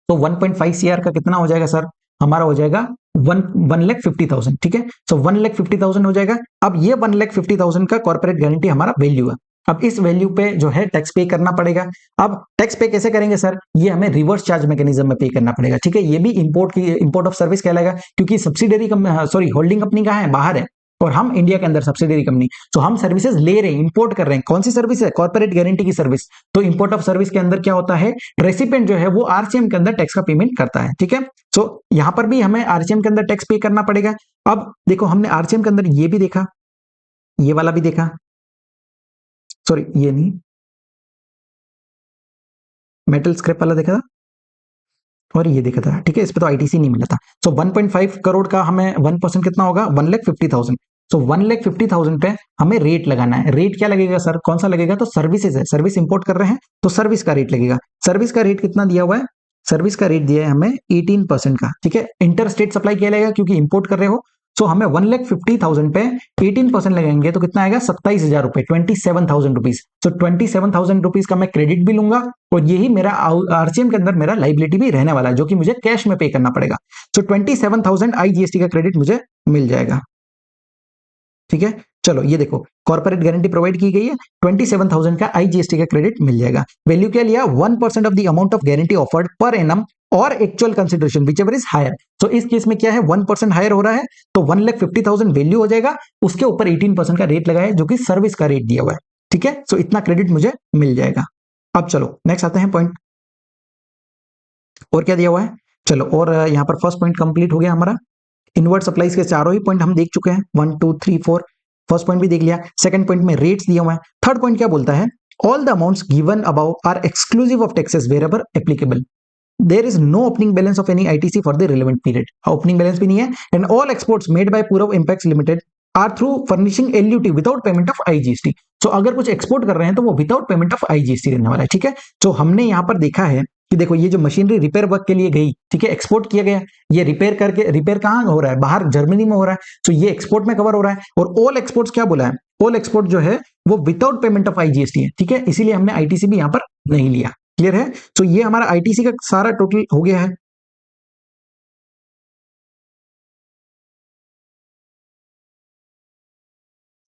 तो 1.5 CR का कितना हो जाएगा सर, हमारा हो जाएगा 1,50,000, ठीक है। सो 1,50,000 हो जाएगा। अब ये 1,50,000 का कॉर्पोरेट गारंटी हमारा वैल्यू है। अब इस वैल्यू पे जो है टैक्स पे करना पड़ेगा। अब टैक्स पे कैसे करेंगे सर, ये हमें रिवर्स चार्ज मैकेनिज्म में पे करना पड़ेगा, ठीक है। ये भी इंपोर्ट ऑफ सर्विस कहलाएगा, क्योंकि सब्सिडरी सॉरी होल्डिंग कंपनी कहाँ है, बाहर है और हम इंडिया के अंदर सब्सिडरी कंपनी। तो हम सर्विसेज ले रहे हैं, इंपोर्ट कर रहे हैं। कौन सी सर्विस है, कॉर्पोरेट गारंटी की सर्विस। तो इंपोर्ट ऑफ सर्विस के अंदर क्या होता है, रेसिपिएंट जो है वो RCM के अंदर टैक्स का पेमेंट करता है, ठीक है। सो यहां पर भी हमें RCM के अंदर टैक्स पे करना पड़ेगा। अब देखो हमने RCM के अंदर ये भी देखा, ये वाला भी देखा, सॉरी ये नहीं, मेटल स्क्रैप वाला देखा था और ये देखा था, ठीक है। इस पे तो ITC नहीं मिला था। सो 1.5 करोड़ का हमें 1% कितना होगा, 1,50,000। सो 1,50,000 पे हमें रेट लगाना है। रेट क्या लगेगा सर, कौन सा लगेगा, तो सर्विसेज है, सर्विस इंपोर्ट कर रहे हैं तो सर्विस का रेट लगेगा। सर्विस का रेट कितना दिया हुआ है, सर्विस का रेट दिया है हमें 18% का, ठीक है। इंटर स्टेट सप्लाई किया लगेगा क्योंकि इंपोर्ट कर रहे हो। सो हमें 1,50,000 पे 18% लगाएंगे तो कितना आएगा, 27,000 रुपए, 27,000 रुपीज। सो 27,000 रुपीज का मैं क्रेडिट भी लूंगा और यही मेरा RCM के अंदर मेरा लाइबिलिटी भी रहने वाला है, जो कि मुझे कैश में पे करना पड़ेगा। सो 27,000 IGST का क्रेडिट मुझे मिल जाएगा, ठीक है। चलो ये देखो कॉर्पोरेट गारंटी प्रोवाइड की गई है, 27,000 का IGST का क्रेडिट मिल जाएगा। वैल्यू क्या लिया, 1% of the amount of guarantee offered पर एनम or actual consideration whichever is higher. तो इस केस में क्या है, 1% हायर हो रहा है तो 1,50,000 वैल्यू हो जाएगा, उसके ऊपर 18% का रेट लगाया जो कि सर्विस का रेट दिया हुआ है, ठीक है। सो इतना क्रेडिट मुझे मिल जाएगा। अब चलो नेक्स्ट आते हैं पॉइंट, और क्या दिया हुआ है। चलो और यहाँ पर फर्स्ट पॉइंट कंप्लीट हो गया हमारा। इनवर्ट सप्लाईज के चारों ही पॉइंट हम देख चुके हैं, 1 2 3 4। फर्स्ट पॉइंट भी देख लिया। सेकंड पॉइंट में रेट्स दिए हुए हैं। थर्ड पॉइंट क्या बोलता है, all the amounts given above are exclusive of taxes wherever applicable. There is no opening balance of any ITC for the relevant period. Opening balance भी नहीं है। And all exports made by Purav impacts limited are through furnishing LUT without payment of IGST। So अगर कुछ export कर रहे हैं तो वो विदाउट पेमेंट ऑफ IGST रहने वाला है, ठीक है। तो हमने यहाँ पर देखा है कि देखो ये जो मशीनरी रिपेयर वर्क के लिए गई, ठीक है, एक्सपोर्ट किया गया, ये रिपेयर करके, रिपेयर कहाँ हो रहा है, बाहर जर्मनी में हो रहा है। तो ये एक्सपोर्ट में कवर हो रहा है। और ऑल एक्सपोर्ट्स क्या बोला है, ऑल एक्सपोर्ट जो है वो विदाउट पेमेंट ऑफ IGST है, ठीक है। इसीलिए हमने ITC भी यहाँ पर नहीं लिया। क्लियर है। तो ये हमारा ITC का सारा टोटल हो गया है।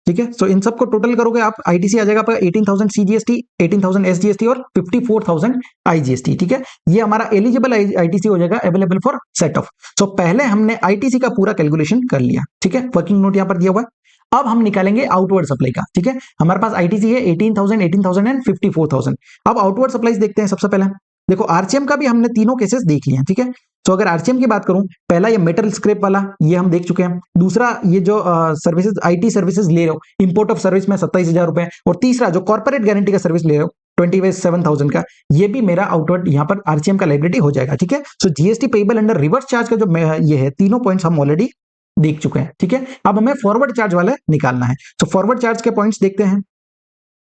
ठीक है। सो इन सबको टोटल करोगे आप, ITC आ जाएगा आपका 18,000 CGST, 18,000 SGST और 54,000 IGST, ठीक है। ये हमारा एलिजिबल ITC हो जाएगा, अवेलेबल फॉर सेट ऑफ। सो पहले हमने ITC का पूरा कैलकुलेशन कर लिया, ठीक है। वर्किंग नोट यहां पर दिया हुआ है। अब हम निकालेंगे आउटवर्ड सप्लाई का, ठीक है। हमारे पास आईटीसी है 18,000, 18,000 एंड 54,000। अब आउटवर्ड सप्लाईज देखते हैं सबसे पहले। देखो आरसीएम का भी हमने तीनों केसेस देख लिए, ठीक है। तो अगर आरसीएम की बात करूं, पहला ये मेटल स्क्रैप वाला, ये हम देख चुके हैं। दूसरा ये जो सर्विसेज, आईटी सर्विसेज ले रहे हो, इंपोर्ट ऑफ सर्विस में 27,000 रुपए। और तीसरा जो कॉर्पोरेट गारंटी का सर्विस ले रहे हो 27,000 का, ये भी मेरा आउटवर्ड यहाँ पर आरसीएम का लायबिलिटी हो जाएगा, ठीक है। So GST payable under reverse charge का जो ये है, तीनों पॉइंट्स हम ऑलरेडी देख चुके हैं, ठीक है। अब हमें फॉरवर्ड चार्ज वाला निकालना है। तो फॉरवर्ड चार्ज के पॉइंट्स देखते हैं।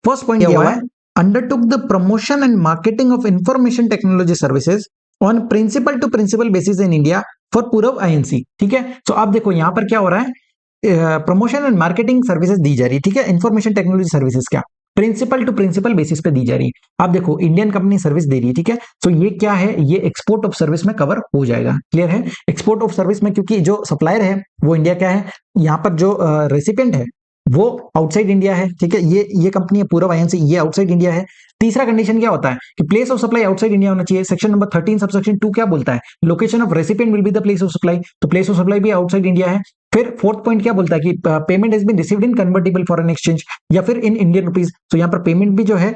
फर्स्ट पॉइंट क्या हुआ है, undertook the promotion and marketing of information technology services on principal to principal basis in India for Purv INC, ठीक है। तो आप देखो यहां पर क्या हो रहा है, प्रमोशन एंड मार्केटिंग सर्विसेज दी जा रही है, ठीक है। इंफॉर्मेशन टेक्नोलॉजी सर्विसेज क्या प्रिंसिपल टू प्रिंसिपल बेसिस पे दी जा रही है। आप देखो इंडियन कंपनी सर्विस दे रही है, ठीक है। तो ये क्या है, ये एक्सपोर्ट ऑफ सर्विस में कवर हो जाएगा, क्लियर है। एक्सपोर्ट ऑफ सर्विस में क्योंकि जो सप्लायर है वो इंडिया क्या है, यहाँ पर जो रेसिपिएंट है वो आउटसाइड इंडिया है, ठीक है। ये कंपनी है पूर्व आईएनसी, ये आउटसाइड इंडिया है। तीसरा कंडीशन क्या होता है कि place of supply outside India होना चाहिए। सेक्शन नंबर 13 सबसेक्शन 2 क्या बोलता है, location of recipient will be the place of supply, तो प्लेस ऑफ सप्लाई भी आउटसाइड इंडिया है। फिर फोर्थ पॉइंट क्या बोलता है कि payment has been received in convertible foreign exchange या फिर इन इंडियन रुपीज, तो यहाँ पर पेमेंट भी जो है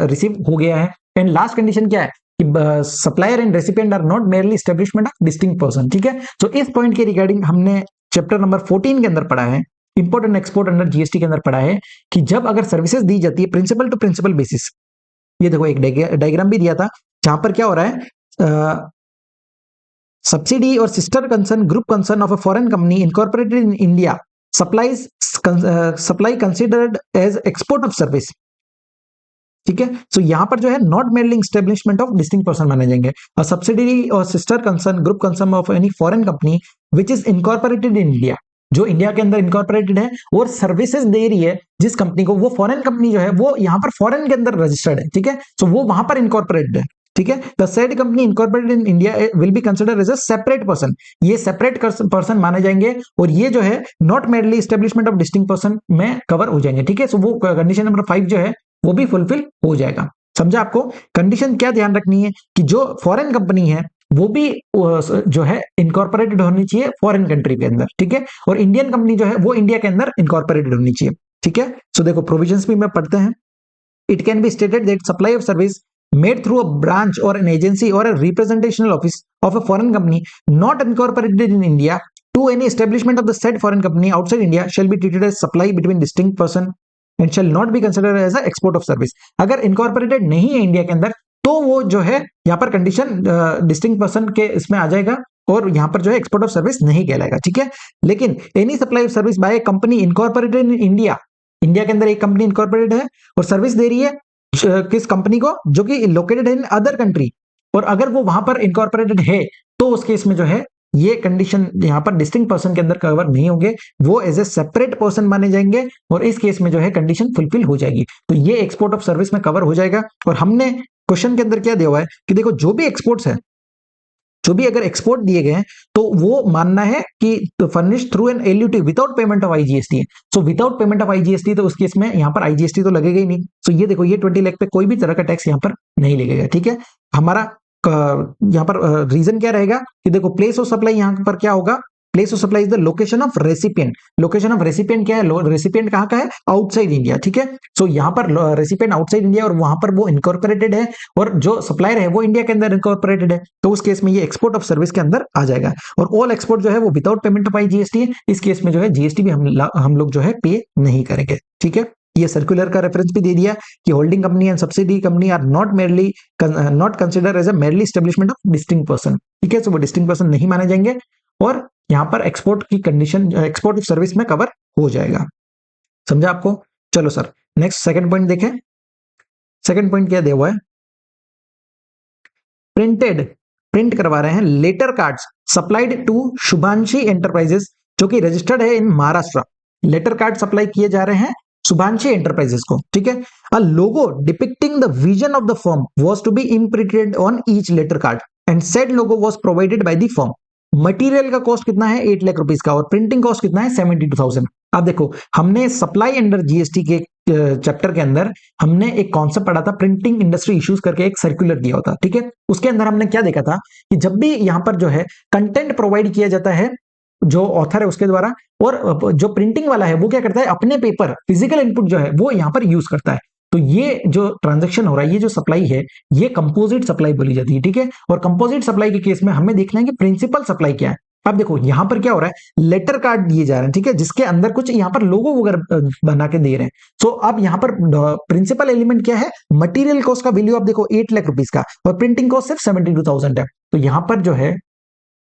रिसीव हो गया है। एंड लास्ट कंडीशन क्या है कि supplier and recipient are not merely establishment of distinct person, ठीक है। तो इस पॉइंट के रिगार्डिंग हमने चैप्टर नंबर 14 के अंदर पढ़ा है, import and export under GST के अंदर पढ़ा है कि जब अगर सर्विसेज दी जाती है प्रिंसिपल टू प्रिंसिपल बेसिस, ये देखो एक डायग्राम भी दिया था जहां पर क्या हो रहा है, सब्सिडी और sister concern group concern of a foreign company incorporated in India supply considered as export of service, ठीक है। सो यहां पर जो है not merely establishment of distinct person माने जाएंगे। और सब्सिडी और sister concern group concern of any foreign company which is incorporated in India, जो इंडिया के अंदर इनकॉर्पोरेटेड है और सर्विसेज दे रही है जिस कंपनी को, वो फॉरेन कंपनी जो है वो यहाँ पर फॉरेन के अंदर रजिस्टर्ड है, ठीक है। सो वो वहां पर इनकॉर्पोरेटेड है, ठीक है। The said company incorporated in India will be considered as a separate person, ये सेपरेट पर्सन माने जाएंगे और ये जो है not merely establishment of distinct person में कवर हो जाएंगे, ठीक है। सो वो कंडीशन नंबर 5 जो है वो भी फुलफिल हो जाएगा। समझा आपको। कंडीशन क्या ध्यान रखनी है कि जो फॉरेन कंपनी है वो भी जो है इनकॉर्पोरेटेड होनी चाहिए फॉरेन कंट्री के अंदर, ठीक है। और इंडियन कंपनी जो है वो इंडिया के अंदर इनकॉर्पोरेटेड होनी चाहिए, ठीक है। सो देखो प्रोविजंस भी मैं पढ़ते हैं। It can be stated that supply of service made through a branch or an agency or a representational office of a foreign company not incorporated in India to any establishment of the said foreign company outside India shall be treated as supply between distinct person and shall not be considered as a export of service। अगर incorporated नहीं है India के अंदर तो वो जो है यहाँ पर कंडीशन डिस्टिंक्ट पर्सन के इसमें आ जाएगा और यहाँ पर जो है एक्सपोर्ट ऑफ सर्विस नहीं कहलाएगा, ठीक है। लेकिन any supply of service by company incorporated in India, India के अंदर एक कंपनी इनकॉर्पोरेटेड है और सर्विस दे रही है किस कंपनी को, जो कि लोकेटेड है इन अदर कंट्री, और अगर वो वहां पर इनकॉर्पोरेटेड है तो उस केस में जो है ये कंडीशन यहाँ पर डिस्टिंक्ट पर्सन के अंदर कवर नहीं होंगे, वो एज ए सेपरेट पर्सन माने जाएंगे और इस केस में जो है कंडीशन फुलफिल हो जाएगी। तो ये एक्सपोर्ट ऑफ सर्विस में कवर हो जाएगा। और हमने क्वेश्चन के अंदर क्या दिया हुआ है कि देखो जो भी एक्सपोर्ट्स है, जो भी अगर एक्सपोर्ट दिए गए हैं तो वो मानना है कि furnish through an LUT without payment of IGST है। So without payment of IGST तो उस केस में यहाँ पर आईजीएसटी तो लगेगा ही नहीं। सो ये देखो ये 20 लाख पे कोई भी तरह का टैक्स यहाँ पर नहीं लगेगा, ठीक है। हमारा यहाँ पर रीजन क्या रहेगा कि देखो प्लेस ऑफ सप्लाई यहाँ पर क्या होगा, place of supply is the location of recipient. Location of recipient क्या है, रेसिपिएंट कहाँ का है, आउटसाइड इंडिया, ठीक है। सो यहाँ पर रेसिपिएंट आउटसाइड इंडिया और वहां पर वो इनकॉर्पोरेटेड है और जो सप्लायर है वो इंडिया के अंदर इनकॉर्पोरेटेड है, तो उस केस में ये एक्सपोर्ट ऑफ सर्विस के अंदर आ जाएगा। और ऑल एक्सपोर्ट जो है वो विदाउट पेमेंट ऑफ जीएसटी है, इस केस में जो है जीएसटी भी हम लोग जो है पे नहीं करेंगे, ठीक है। ये सर्कुलर का रेफरेंस भी दे दिया कि holding company and subsidiary company are not consider as a merely establishment of distinct person, ठीक है। सो वो डिस्टिंक्ट पर्सन नहीं माने जाएंगे और यहाँ पर एक्सपोर्ट की कंडीशन एक्सपोर्ट ऑफ सर्विस में कवर हो जाएगा। समझा आपको। चलो सर नेक्स्ट सेकंड पॉइंट देखें। सेकंड पॉइंट क्या दिया हुआ है, प्रिंट करवा रहे हैं letter cards supplied to Shubhanshi enterprises जो कि रजिस्टर्ड है in Maharashtra. Letter card supply किए जा रहे हैं शुभांशी एंटरप्राइजेस को, ठीक है। A logo depicting the vision of the firm was to be imprinted on each letter card and said logo was provided by the firm. Material का cost कितना है 8 लाख रुपीस का और प्रिंटिंग कॉस्ट कितना है 72,000। अब देखो हमने सप्लाई अंडर जीएसटी के चैप्टर के अंदर हमने एक कॉन्सेप्ट पढ़ा था, प्रिंटिंग इंडस्ट्री इश्यूज करके एक सर्कुलर दिया होता, ठीक है। उसके अंदर हमने क्या देखा था कि जब भी यहाँ पर जो है कंटेंट प्रोवाइड किया जाता है जो ऑथर है उसके द्वारा, और जो प्रिंटिंग वाला है वो क्या करता है, अपने पेपर फिजिकल इनपुट जो है वो यहाँ पर यूज करता है। तो ये जो ट्रांजेक्शन हो रहा है, ये जो सप्लाई है, ये कंपोजिट सप्लाई बोली जाती है, ठीक है। और कंपोजिट सप्लाई के केस में हमें देखना है कि प्रिंसिपल सप्लाई क्या है। अब देखो यहां पर क्या हो रहा है, लेटर कार्ड दिए जा रहे हैं, ठीक है, जिसके अंदर कुछ यहाँ पर लोगो वगैरह बना के दे रहे हैं। सो अब यहाँ पर प्रिंसिपल एलिमेंट क्या है, मटेरियल कॉस्ट का वैल्यू आप देखो 8 लाख रुपीस का, और प्रिंटिंग कॉस्ट सिर्फ 72,000 है। तो यहाँ पर जो है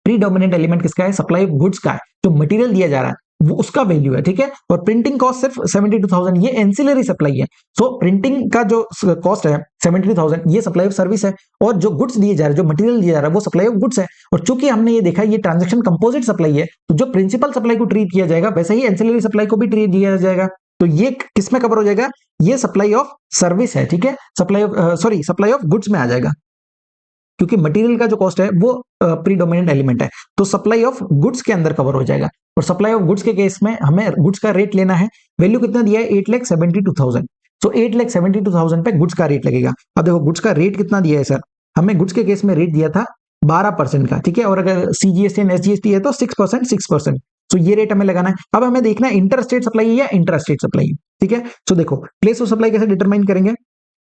प्रीडोमिनेंट एलिमेंट किसका है, सप्लाई ऑफ गुड्स का है, जो मटेरियल दिया जा रहा है वो उसका वैल्यू है, ठीक है। और प्रिंटिंग कॉस्ट सिर्फ 72,000, ये एंसिलरी सप्लाई है। सो प्रिंटिंग का जो कॉस्ट है 72,000, ये सप्लाई ऑफ सर्विस है, और जो गुड्स दिए जा रहे हैं, जो मटेरियल दिया जा रहा है, वो सप्लाई ऑफ गुड्स है। और चूंकि हमने ये देखा ये ट्रांजेक्शन कंपोजिट सप्लाई है, तो जो प्रिंसिपल सप्लाई को ट्रीट किया जाएगा वैसे ही एंसिलरी सप्लाई को भी ट्रीट किया जाएगा। तो ये किसमें कवर हो जाएगा, ये सप्लाई ऑफ सर्विस है, ठीक है, supply of supply of goods में आ जाएगा, क्योंकि मटेरियल का जो कॉस्ट है वो प्रीडोमिनेंट एलिमेंट है, तो सप्लाई ऑफ गुड्स के अंदर कवर हो जाएगा। और सप्लाई ऑफ गुड्स के केस में हमें गुड्स का रेट लेना है, वैल्यू कितना दिया है 8,72,000। तो 8,72,000 पे गुड्स का रेट लगेगा। अब देखो गुड्स का रेट कितना दिया है सर, हमें गुड्स के केस में रेट दिया था 12% का, ठीक है, और अगर सीजीएसटी एंड एसजीएसटी है तो 6%। तो ये रेट हमें लगाना है। अब हमें देखना है इंटर स्टेट सप्लाई है या इंटर स्टेट सप्लाई है, ठीक है। तो देखो प्लेस ऑफ सप्लाई कैसे डिटरमाइन करेंगे,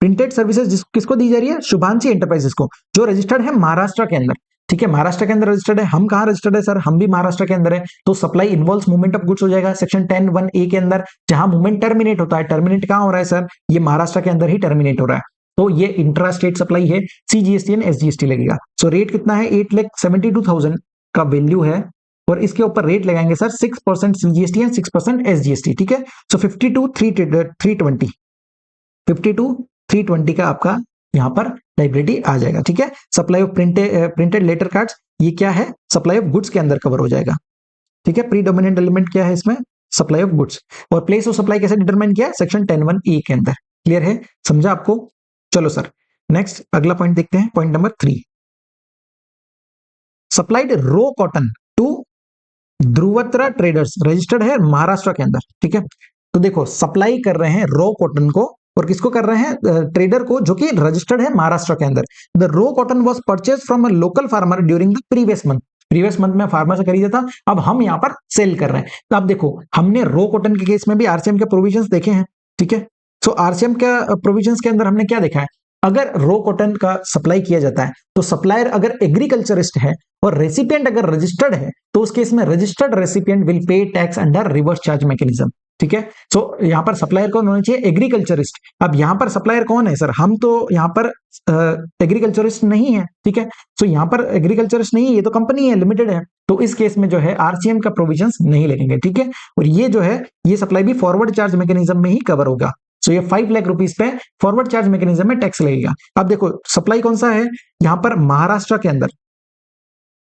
प्रिंटेड सर्विसेज किसको दी जा रही है, शुभांशी एंटरप्राइजेस को, जो रजिस्टर्ड है महाराष्ट्र के अंदर, ठीक है, महाराष्ट्र के अंदर रजिस्टर्ड है। हम कहां रजिस्टर्ड है सर, हम भी महाराष्ट्र के अंदर है, तो supply involves movement of goods हो जाएगा सेक्शन 10(1)(a) के अंदर, जहां मूवमेंट टर्मिनेट होता है। टर्मिनेट कहां हो रहा है सर, ये महाराष्ट्र के अंदर ही टर्मिनेट हो रहा है, तो ये इंट्रा स्टेट सप्लाई है, सीजीएसटी एंड एसजीएसटी लगेगा। सो रेट कितना है, 8,72,000 का वैल्यू है, और इसके ऊपर रेट लगाएंगे सर 6% सीजीएसटी एंड 6% एसजीएसटी, ठीक है। सो 52,320 का आपका यहाँ पर लाइबिलिटी आ जाएगा, ठीक है। Supply of printed letter cards, ये क्या है, सप्लाई ऑफ गुड्स के अंदर कवर हो जाएगा, ठीक है। प्रीडोमिनेंट एलिमेंट क्या है इसमें, सप्लाई ऑफ गुड्स। और प्लेस ऑफ सप्लाई कैसे डिटरमाइन किया, सेक्शन 10(1)(a) के अंदर। क्लियर है, समझा आपको। चलो सर नेक्स्ट अगला पॉइंट देखते हैं, point number 3। Supplied raw cotton to Dhruvatra traders, registered है महाराष्ट्र के अंदर, ठीक है। तो देखो सप्लाई कर रहे हैं रो कॉटन को, और किसको कर रहे हैं, ट्रेडर को, जो कि रजिस्टर्ड है महाराष्ट्र के अंदर। The raw cotton was purchase from a local farmer during the previous month में फार्मर से खरीदा था, अब हम यहाँ पर सेल कर रहे हैं। तो अब देखो हमने रो कॉटन के केस में भी आरसीएम के प्रोविजंस देखे हैं, ठीक है। सो आरसीएम के प्रोविजंस के अंदर हमने क्या देखा है, अगर रो कॉटन का सप्लाई किया जाता है तो सप्लायर अगर एग्रीकल्चरिस्ट है और रेसिपिएंट अगर रजिस्टर्ड है, तो उस केस में registered recipient will pay tax under reverse charge mechanism, ठीक है। सो यहाँ पर सप्लायर कौन होना चाहिए, एग्रीकल्चरिस्ट। अब यहाँ पर सप्लायर कौन है सर, हम तो यहाँ पर एग्रीकल्चरिस्ट नहीं है, ठीक है। सो यहाँ पर एग्रीकल्चरिस्ट नहीं है, ये तो कंपनी है, लिमिटेड है, तो इस केस में जो है आरसीएम का प्रोविजंस नहीं लगेंगे, ठीक है। और ये जो है ये सप्लाई भी फॉरवर्ड चार्ज मैकेनिज्म में ही कवर होगा। सो ये 5 लाख रुपीस पे फॉरवर्ड चार्ज मैकेनिज्म में टैक्स लगेगा। अब देखो सप्लाई कौन सा है, यहाँ पर महाराष्ट्र के अंदर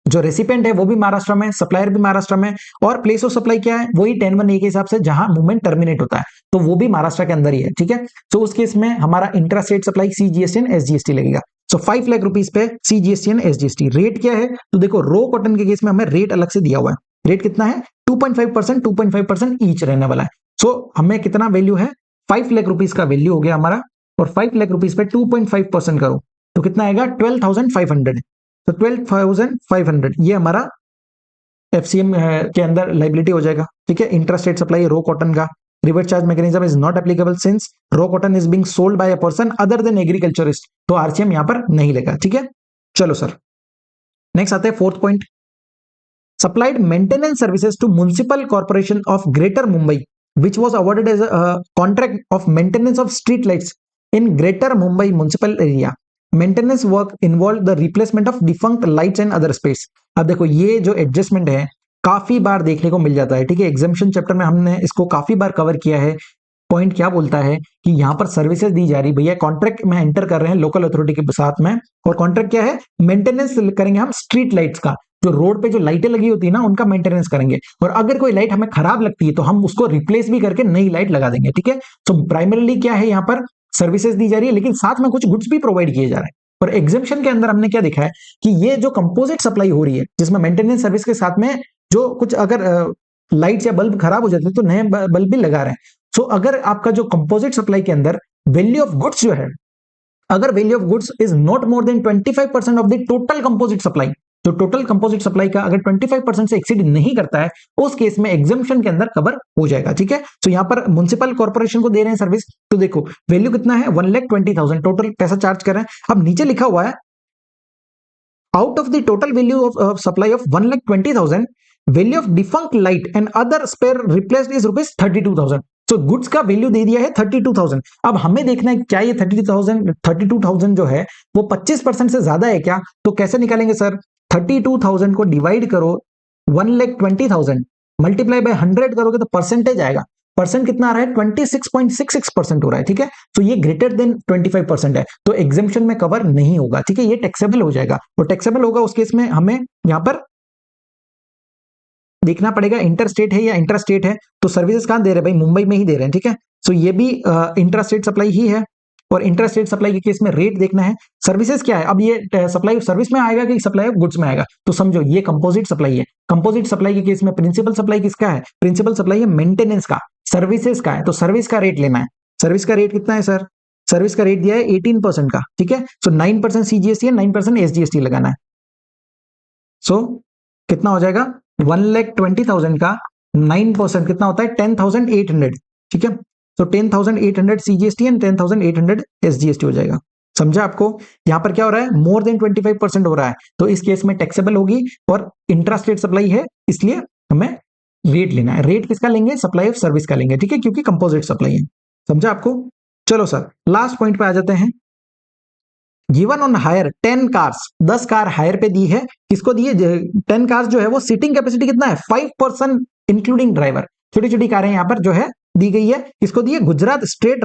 जो रेसिपेंट है वो भी महाराष्ट्र में, सप्लायर भी महाराष्ट्र में, और प्लेस ऑफ सप्लाई क्या है, वही 10(1)(a) के हिसाब से जहां मूवमेंट टर्मिनेट होता है, तो वो भी महाराष्ट्र के अंदर ही है, ठीक है। तो उस केस में हमारा intra state supply CGST and SGST लगेगा। सो 5 लाख रुपीस पे सीजीएसटी एंड एसजीएसटी। रेट क्या है, तो देखो रो कॉटन के केस में हमें रेट अलग से दिया हुआ है, रेट कितना है 2.5% ईच रहने वाला है। सो हमें कितना वैल्यू है, 5 लाख रुपीस का वैल्यू हो गया हमारा, और 5 लाख रुपीस पे 2.5% करो तो कितना आएगा 12,500। तो 12,500 ये हमारा एफसीएम के अंदर लाइबिलिटी हो जाएगा, ठीक है। इंट्रास्टेट सप्लाई रो कॉटन का reverse charge mechanism is not applicable since raw cotton is being sold by a person other than agriculturist, तो आरसीएम यहां पर नहीं लगा, ठीक है। चलो सर नेक्स्ट आते हैं 4th point. Supplied maintenance services to municipal corporation of greater Mumbai which was awarded as a contract of maintenance of street lights in Greater Mumbai municipal area. Maintenance work involved the replacement of defunct lights and other space. अब देखो ये जो adjustment है काफी बार देखने को मिल जाता है, ठीक है। एग्जामिनेशन चैप्टर में हमने इसको काफी बार कवर किया है। पॉइंट क्या बोलता है कि यहाँ पर सर्विसेज दी जा रही, भैया कॉन्ट्रैक्ट में एंटर कर रहे हैं लोकल अथॉरिटी के साथ में, और कॉन्ट्रैक्ट क्या है, मेंटेनेंस करेंगे हम स्ट्रीट लाइट्स का, जो रोड पे जो लाइटें लगी होती है ना उनका मेंटेनेंस करेंगे, और अगर कोई लाइट हमें खराब लगती है तो हम उसको रिप्लेस भी करके नई लाइट लगा देंगे, ठीक है। तो प्राइमरीली क्या है, यहाँ पर सर्विसेज दी जा रही है, लेकिन साथ में कुछ गुड्स भी प्रोवाइड किए जा रहे हैं। और एग्जामिनेशन के अंदर हमने क्या देखा है कि ये जो कंपोजिट सप्लाई हो रही है जिसमें मेंटेनेंस सर्विस के साथ में जो कुछ अगर लाइट्स या बल्ब खराब हो जाते हैं तो नए बल्ब भी लगा रहे हैं। सो अगर आपका जो कंपोजिट सप्लाई के अंदर वैल्यू ऑफ गुड्स जो है, अगर value of goods is not more than 25% of the total composite supply, तो टोटल कंपोजिट सप्लाई का अगर 25% से एक्सीड नहीं करता है उस केस में एग्जम्पशन के अंदर कवर हो जाएगा, ठीक है। तो यहाँ पर म्युनिसिपल कॉर्पोरेशन को दे रहे हैं सर्विस, तो देखो वैल्यू कितना है 1,20,000 टोटल पैसा चार्ज कर रहे हैं। अब नीचे लिखा हुआ है out of the total value of supply of 1,20,000, value of defunct light and other spare replaced is rupees 32,000। तो गुड्स का वैल्यू दे दिया है 32,000। अब हमें देखना है क्या ये 32,000 जो है वो 25% से ज्यादा है क्या, तो कैसे निकालेंगे सर, 32,000 को डिवाइड करो 1,20,000 मल्टीप्लाई बाय 100 करोगे तो परसेंटेज आएगा, परसेंट कितना आ रहा है 26.66% हो रहा है, ठीक है। तो ये ग्रेटर देन 25% है, तो एग्जेम्पशन में कवर नहीं होगा, ठीक है, ये टैक्सेबल हो जाएगा। तो टैक्सेबल होगा उस केस में हमें यहां पर देखना पड़ेगा इंटर स्टेट है या इंट्रा स्टेट है। तो सर्विसेज कहां दे रहे हैं भाई, मुंबई में ही दे रहे हैं, ठीक है। सो ये भी इंट्रा स्टेट सप्लाई ही है, और इंट्रा स्टेट सप्लाई के केस में रेट देखना है। सर्विसेज क्या है, अब ये सप्लाई सर्विस में आएगा कि सप्लाई ऑफ गुड्स में आएगा, तो समझो ये कंपोजिट सप्लाई है। कंपोजिट सप्लाई के केस में प्रिंसिपल सप्लाई किसका है, प्रिंसिपल सप्लाई है मेंटेनेंस का, सर्विसेज का है, तो सर्विस का रेट लेना है। सर्विस का रेट कितना है सर, सर्विस का रेट दिया है 18% का, ठीक है। सो 9% सीजीएसटी है, 9% एसजीएसटी लगाना है। सो कितना हो जाएगा 1,20,000 का 9% कितना होता है 10,800, ठीक है। तो 10,800 सीजीएसटी एंड 10,800 एसजीएसटी हो जाएगा। समझा आपको, यहां पर क्या हो रहा है मोर देन 25% हो रहा है, तो इस केस में टैक्सेबल होगी, और इंट्रा स्टेट सप्लाई है इसलिए हमें रेट लेना है। रेट किसका लेंगे, सप्लाई ऑफ सर्विस का लेंगे, ठीक है, क्योंकि कंपोजिट सप्लाई है। समझा आपको। चलो सर लास्ट पॉइंट पे आ जाते हैं। Given on hire 10 cars, 10 car hire पे दी है, किसको दी है 10 कार्स जो है वो सीटिंग कैपेसिटी कितना है 5% इंक्लूडिंग ड्राइवर, छोटी छोटी कारें यहां पर जो है दी गई है, किसको दी है Gujarat state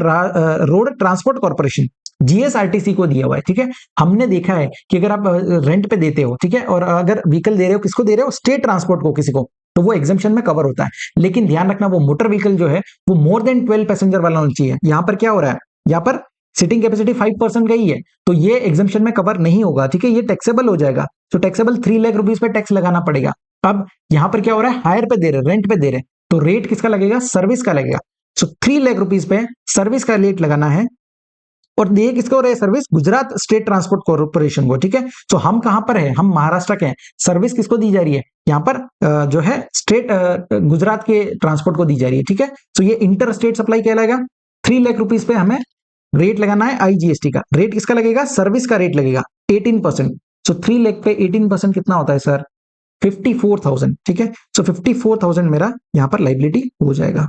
road transport corporation, GSRTC को दिया हुआ है, ठीक है। हमने देखा है कि अगर आप रेंट पे देते हो, ठीक है, और अगर व्हीकल दे रहे हो, किसको दे रहे हो स्टेट ट्रांसपोर्ट को किसी को, तो वो एग्जाम्पशन में कवर होता है। लेकिन ध्यान रखना वो मोटर व्हीकल जो है वो मोर देन 12 पैसेंजर वाला होना चाहिए। यहां पर क्या हो रहा है, यहाँ पर सिटिंग कैपेसिटी 5% का ही है, तो ये एग्जाम्पशन में कवर नहीं होगा, ठीक है, ये टैक्सेबल हो जाएगा। तो टैक्सेबल 3 लाख रुपीज पे टैक्स लगाना पड़ेगा। अब यहां पर क्या हो रहा है हायर पे दे रहे, रेंट पे दे रहे, तो रेट किसका लगेगा, सर्विस का लगेगा। सो 3 लाख रुपीज पे सर्विस का रेट लगाना है, और ये किसको हो रहा है service, Gujarat state transport corporation को, ठीक है। तो हम कहां पर है, हम महाराष्ट्र के हैं, सर्विस किसको दी जा रही है, यहाँ पर जो है स्टेट गुजरात के ट्रांसपोर्ट को दी जा रही है, ठीक है। तो ये इंटर स्टेट सप्लाई कहलाएगा। 3 लाख रुपीज पे हमें रेट लगाना है आईजीएसटी का, रेट किसका लगेगा, सर्विस का रेट लगेगा 18%। सो 3 लाख पे 18% कितना होता है सर 54,000, ठीक है। सो 54,000 मेरा यहां पर लाइबिलिटी हो जाएगा,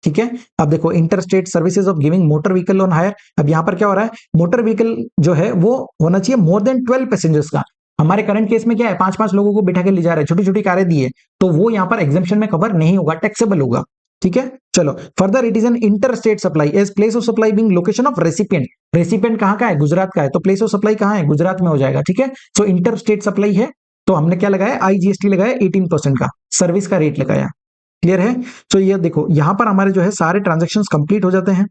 ठीक है। अब देखो inter state services of giving motor vehicle on hire, अब यहां पर क्या हो रहा है मोटर व्हीकल जो है वो होना चाहिए मोर देन 12 पैसेंजर्स का। हमारे करंट केस में क्या है 5-5 लोगों को बिठा के ले जा रहे हैं, छोटी छोटी कारें दी है, तो वो यहाँ पर एग्जाम्पशन में कवर नहीं होगा, टैक्सेबल होगा, ठीक है। चलो further it is an inter state supply as place of supply being location of recipient, recipient कहां का है गुजरात का है, तो प्लेस ऑफ सप्लाई कहां है गुजरात में हो जाएगा, ठीक है। सो इंटर स्टेट सप्लाई है, तो हमने क्या लगाया आईजीएसटी लगाया 18% का, सर्विस का रेट लगाया, क्लियर है। तो ये देखो यहां पर हमारे जो है सारे ट्रांजेक्शंस कंप्लीट हो जाते हैं।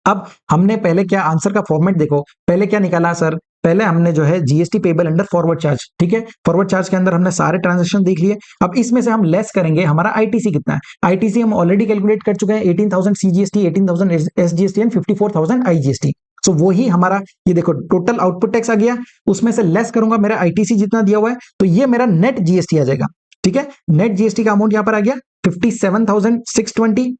अब हमने पहले क्या आंसर का फॉर्मेट देखो, पहले क्या निकाला सर, पहले हमने जो है GST payable under forward charge, ठीक है, फॉरवर्ड चार्ज के अंदर हमने सारे ट्रांजेक्शन देख लिए। अब इसमें से हम लेस करेंगे हमारा आईटीसी कितना है, आईटीसी हम ऑलरेडी कैलकुलेट कर चुके हैं 18,000 सीजीएसटी, 18,000 एसजीएसटी एंड 54,000 आईजीएसटी। सो वही हमारा ये देखो टोटल आउटपुट टैक्स आ गया, उसमें से लेस करूंगा मेरा आईटीसी जितना दिया हुआ है, तो ये मेरा नेट जीएसटी आ जाएगा, ठीक है। नेट जीएसटी का अमाउंट यहां पर आ गया 57,620।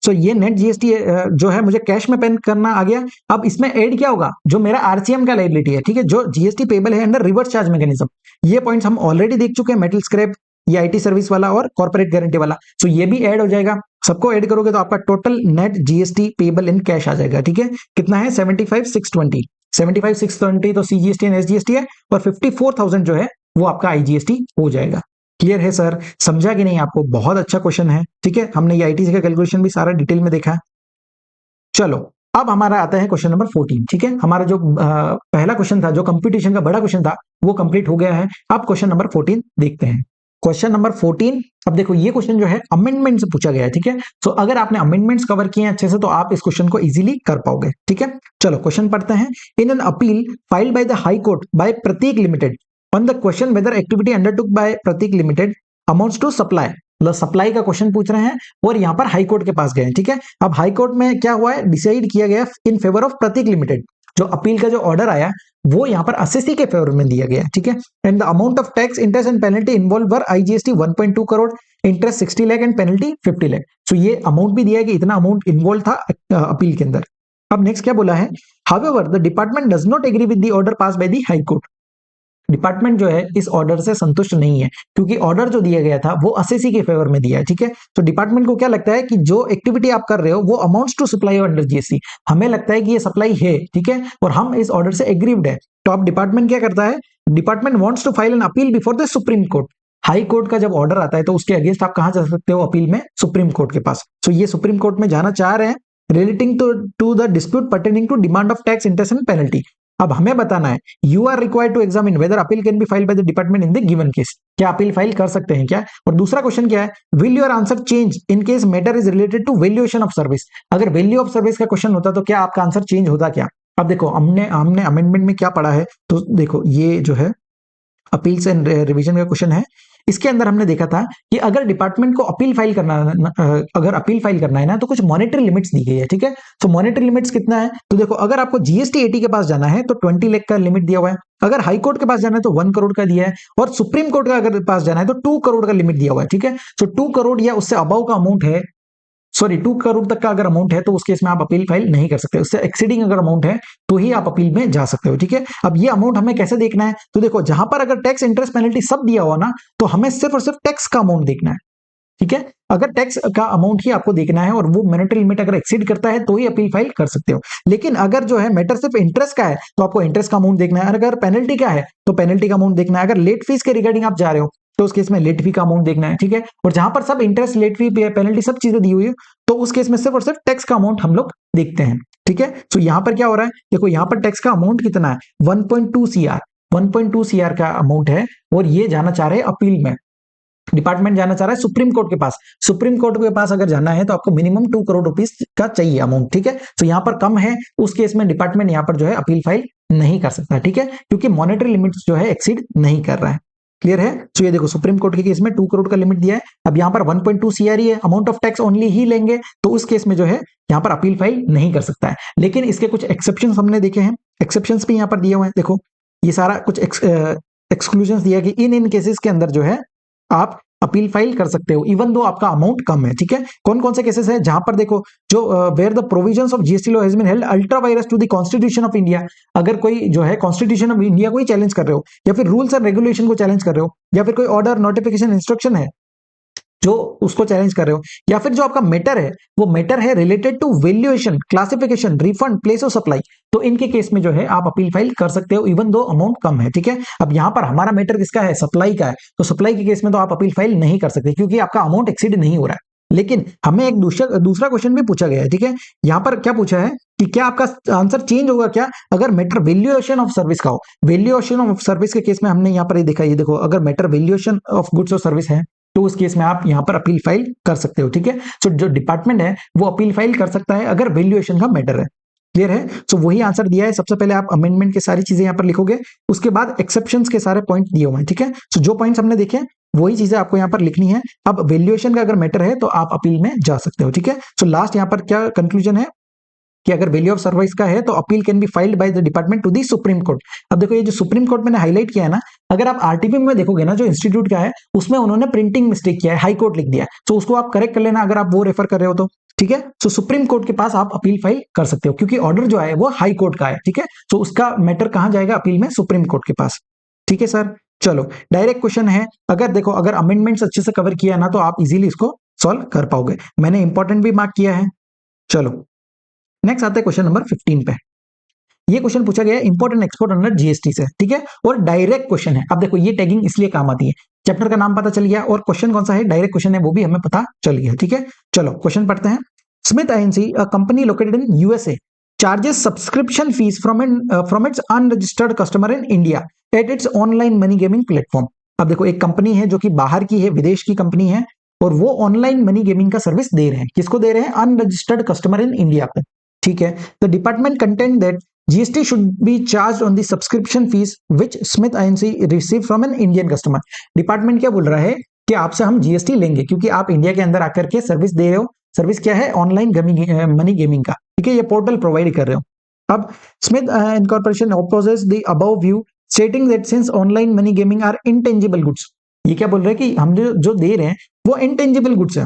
सो ये नेट जीएसटी जो है मुझे कैश में पे करना आ गया। अब इसमें ऐड क्या होगा, जो मेरा आरसीएम का लायबिलिटी है, ठीक है, जो जीएसटी पेबल है अंडर रिवर्स चार्ज मैकेनिज्म, ये पॉइंट्स हम ऑलरेडी देख चुके हैं, मेटल स्क्रैप, ये आईटी सर्विस वाला और कॉर्पोरेट गारंटी वाला। सो ये भी ऐड हो जाएगा, सबको ऐड करोगे तो आपका total net GST payable in cash आ जाएगा, ठीक है। कितना है 75,620, 75,620 तो सीजीएसटी एंड एसजीएसटी है, और 54,000 जो है वो आपका आईजीएसटी हो जाएगा। क्लियर है सर, समझा कि नहीं आपको, बहुत अच्छा क्वेश्चन है, ठीक है। हमने ये आईटीसी का कैलकुलेशन भी सारा डिटेल में देखा है। चलो अब हमारा आता है क्वेश्चन नंबर 14, ठीक है। हमारा जो पहला क्वेश्चन था, जो कंपटीशन का बड़ा क्वेश्चन था, वो कंप्लीट हो गया है। अब क्वेश्चन नंबर 14 देखते हैं। क्वेश्चन नंबर 14, अब देखो ये क्वेश्चन जो है अमेंडमेंट से पूछा गया है, ठीक है। तो अगर आपने अमेंडमेंट्स कवर किए हैं अच्छे से तो आप इस क्वेश्चन को इजीली कर पाओगे, ठीक है। चलो क्वेश्चन पढ़ते हैं। In an appeal filed by the high court by Prateek limited on the question whether activity undertook by Pratik Limited amounts to supply, मतलब सप्लाई का क्वेश्चन पूछ रहे हैं और यहाँ पर हाई कोर्ट के पास गए, ठीक है। अब हाई कोर्ट में क्या हुआ है, डिसाइड किया गया in favour of Prateek limited. जो अपील का जो ऑर्डर आया वो यहाँ पर असेसी के फेवर में दिया गया है, ठीक है। And the amount of tax interest and penalty involve were IGST 1.2 crore, interest 60 lakh and penalty 50 lakh. So ये अमाउंट भी दिया है कि इतना अमाउंट इन्वॉल्व था अपील के अंदर। अब नेक्स्ट क्या बोला है, however the department does not agree with the order pass by the high court. Department जो है इस ऑर्डर से संतुष्ट नहीं है, क्योंकि ऑर्डर जो दिया गया था वो असेसी के फेवर में दिया है, ठीक है। तो डिपार्टमेंट को क्या लगता है कि जो एक्टिविटी आप कर रहे हो वो amounts to supply under GST, हमें लगता है कि ये सप्लाई है, ठीक है, और हम इस ऑर्डर से एग्रीव्ड है। तो अब डिपार्टमेंट क्या करता है, department wants to file an appeal before the supreme court. High court का जब ऑर्डर आता है तो उसके अगेंस्ट आप कहां जा सकते हो अपील में, सुप्रीम कोर्ट के पास। तो ये सुप्रीम कोर्ट में जाना चाह रहे हैं relating to the dispute pertaining to demand of tax interest and penalty. अब हमें बताना है, you are required to examine whether appeal can be filed by the department in the given case. क्या अपील फाइल कर सकते हैं क्या? और दूसरा क्वेश्चन क्या है, will your answer change in case matter is related to valuation of service. अगर वैल्यू ऑफ सर्विस का क्वेश्चन होता तो क्या आपका आंसर चेंज होता क्या? अब देखो हमने अमेंडमेंट में क्या पढ़ा है, तो देखो ये जो है अपील्स एंड रिवीजन का क्वेश्चन है। इसके अंदर हमने देखा था कि अगर डिपार्टमेंट को अपील फाइल करना है ना तो कुछ मॉनेटरी लिमिट्स दी गई है, ठीक है। तो मॉनेटरी लिमिट्स कितना है, तो देखो अगर आपको GST 80 के पास जाना है तो 20 लाख का लिमिट दिया हुआ है, अगर हाई कोर्ट के पास जाना है तो 1 करोड़ का दिया है, और सुप्रीम कोर्ट का अगर पास जाना है तो 2 करोड़ का लिमिट दिया हुआ है, ठीक है। तो 2 करोड़ या उससे अबाव का अमाउंट है, सॉरी 2 करोड़ तक का अगर अमाउंट है तो उस केस में आप अपील फाइल नहीं कर सकते, उससे एक्सीडिंग अगर अमाउंट है तो ही आप अपील में जा सकते हो, ठीक है। अब ये अमाउंट हमें कैसे देखना है, तो देखो जहां पर अगर टैक्स इंटरेस्ट पेनल्टी सब दिया हुआ ना तो हमें सिर्फ और सिर्फ टैक्स का अमाउंट देखना है, ठीक है। अगर टैक्स का अमाउंट ही आपको देखना है और वो मॉनेटरी लिमिट अगर एक्सीड करता है तो ही अपील फाइल कर सकते हो। लेकिन अगर जो है मैटर सिर्फ इंटरेस्ट का है तो आपको इंटरेस्ट का अमाउंट देखना है, अगर पेनल्टी का है तो पेनल्टी का अमाउंट देखना है, अगर लेट फीस के रिगार्डिंग आप जा रहे हो तो उस केस में लेट फी का अमाउंट देखना है, ठीक है। और जहां पर सब इंटरेस्ट, लेट फी, पेनल्टी सब चीजें दी हुई है तो उस केस में सिर्फ और सिर्फ टैक्स का अमाउंट हम लोग देखते हैं, ठीक है। तो यहां पर क्या हो रहा है, देखो यहां पर टैक्स का अमाउंट कितना है, 1.2 CR, 1.2 CR का अमाउंट है, और ये जाना चाह रहे हैं अपील में। डिपार्टमेंट जाना चाह रहा है सुप्रीम कोर्ट के पास। सुप्रीम कोर्ट के पास अगर जाना है तो आपको मिनिमम 2 करोड़ रुपीस का चाहिए अमाउंट, ठीक है। तो यहाँ पर कम है, उस केस में डिपार्टमेंट यहाँ पर जो है अपील फाइल नहीं कर सकता, ठीक है, क्योंकि मॉनेटरी लिमिट्स जो है एक्सीड नहीं कर रहा है। क्लियर है? तो ये देखो सुप्रीम कोर्ट के केस में 2 करोड़ का लिमिट दिया है, अब यहाँ पर 1.2 CR है, अमाउंट ऑफ टैक्स ओनली ही लेंगे, तो उस केस में जो है यहाँ पर अपील फाइल नहीं कर सकता है। लेकिन इसके कुछ एक्सेप्शन हमने देखे हैं, एक्सेप्शन भी यहाँ पर दिए हुए हैं। देखो ये सारा कुछ एक्सक्लूजन दिया कि इन केसेस के अंदर जो है आप अपील फाइल कर सकते हो इवन दो आपका अमाउंट कम है, ठीक है। कौन कौन से केसेस है, जहां पर देखो जो where the provisions of GST law has been held ultra vires to the constitution of India. अगर कोई जो है कॉन्स्टिट्यूशन ऑफ इंडिया को ही चैलेंज कर रहे हो, या फिर रूल्स एंड रेगुलेशन को चैलेंज कर रहे हो, या फिर कोई ऑर्डर, नोटिफिकेशन, इंस्ट्रक्शन है जो उसको चैलेंज कर रहे हो, या फिर जो आपका मैटर है वो मैटर है related to valuation, classification, refund, place of supply, तो इनके केस में जो है आप अपील फाइल कर सकते हो इवन दो अमाउंट कम है, ठीक है। अब यहाँ पर हमारा मैटर किसका है, सप्लाई का है, तो सप्लाई के केस में तो आप अपील फाइल नहीं कर सकते क्योंकि आपका अमाउंट एक्सीड नहीं हो रहा है। लेकिन हमें एक दूसरा क्वेश्चन भी पूछा गया है, ठीक है। यहाँ पर क्या पूछा है कि क्या आपका आंसर चेंज होगा क्या अगर मैटर वैल्यूएशन ऑफ सर्विस का हो। वैल्यूएशन ऑफ सर्विस के केस में हमने यहाँ पर ये देखा, ये देखो अगर मैटर वैल्यूएशन ऑफ गुड्स और सर्विस है तो उस केस में आप यहां पर अपील फाइल कर सकते हो, ठीक है। सो जो डिपार्टमेंट है वो अपील फाइल कर सकता है अगर वैल्यूएशन का मैटर है। क्लियर है? सो वही आंसर दिया है। सबसे पहले आप अमेंडमेंट की सारी चीजें यहां पर लिखोगे, उसके बाद एक्सेप्शंस के सारे पॉइंट दिए हुए हैं, ठीक है। सो जो पॉइंट्स हमने देखे वही चीजें आपको यहां पर लिखनी है। अब वैल्यूएशन का अगर मैटर है तो आप अपील में जा सकते हो, ठीक है। सो लास्ट यहां पर क्या कंक्लूजन है कि अगर वैल्यू ऑफ सर्विस का है तो appeal can be filed by the department to the supreme court. अब देखो ये जो सुप्रीम कोर्ट मैंने हाईलाइट किया है ना, अगर आप आरटीपी में देखोगे ना जो इंस्टीट्यूट का है उसमें उन्होंने प्रिंटिंग मिस्टेक किया है, हाई कोर्ट लिख दिया है, तो उसको आप करेक्ट कर लेना अगर आप वो रेफर कर रहे हो तो, ठीक है। सो सुप्रीम कोर्ट के पास आप अपील फाइल कर सकते हो क्योंकि ऑर्डर जो है वो हाई कोर्ट का है, ठीक है। तो उसका मैटर कहां जाएगा अपील में, सुप्रीम कोर्ट के पास, ठीक है सर। चलो डायरेक्ट क्वेश्चन है, अगर देखो अगर अमेंडमेंट्स अच्छे से कवर किया ना तो आप इजीली इसको सॉल्व कर पाओगे, मैंने इंपॉर्टेंट भी मार्क किया है। चलो नेक्स्ट आता है क्वेश्चन नंबर 15 पे। ये क्वेश्चन पूछा गया है import and export under GST से, ठीक है, और डायरेक्ट क्वेश्चन है। अब देखो ये टैगिंग इसलिए काम आती है, चैप्टर का नाम पता चल गया और क्वेश्चन कौन सा है, डायरेक्ट क्वेश्चन है, वो भी हमें पता चल गया, ठीक है। चलो क्वेश्चन पढ़ते हैं। Smith INC, a company located in USA, charges subscription fees from its unregistered customer in India at its online money gaming platform। अब देखो एक कंपनी है जो कि बाहर की है, विदेश की कंपनी है, और वो ऑनलाइन मनी गेमिंग का सर्विस दे रहे हैं, किसको दे रहे हैं, अनरजिस्टर्ड कस्टमर इन इंडिया पे, ठीक है। The department content that GST should be charged on the subscription fees which Smith INC received from an Indian customer। Department क्या बोल रहा है कि आपसे हम GST लेंगे क्योंकि आप इंडिया के अंदर आकर के सर्विस दे रहे हो। सर्विस क्या है, ऑनलाइन मनी गेमिंग का, ठीक है, ये पोर्टल प्रोवाइड कर रहे हो। अब Smith incorporation opposes the above view stating that since online money gaming are intangible goods, ये क्या बोल रहे हैं कि हम जो दे रहे हैं वो intangible goods है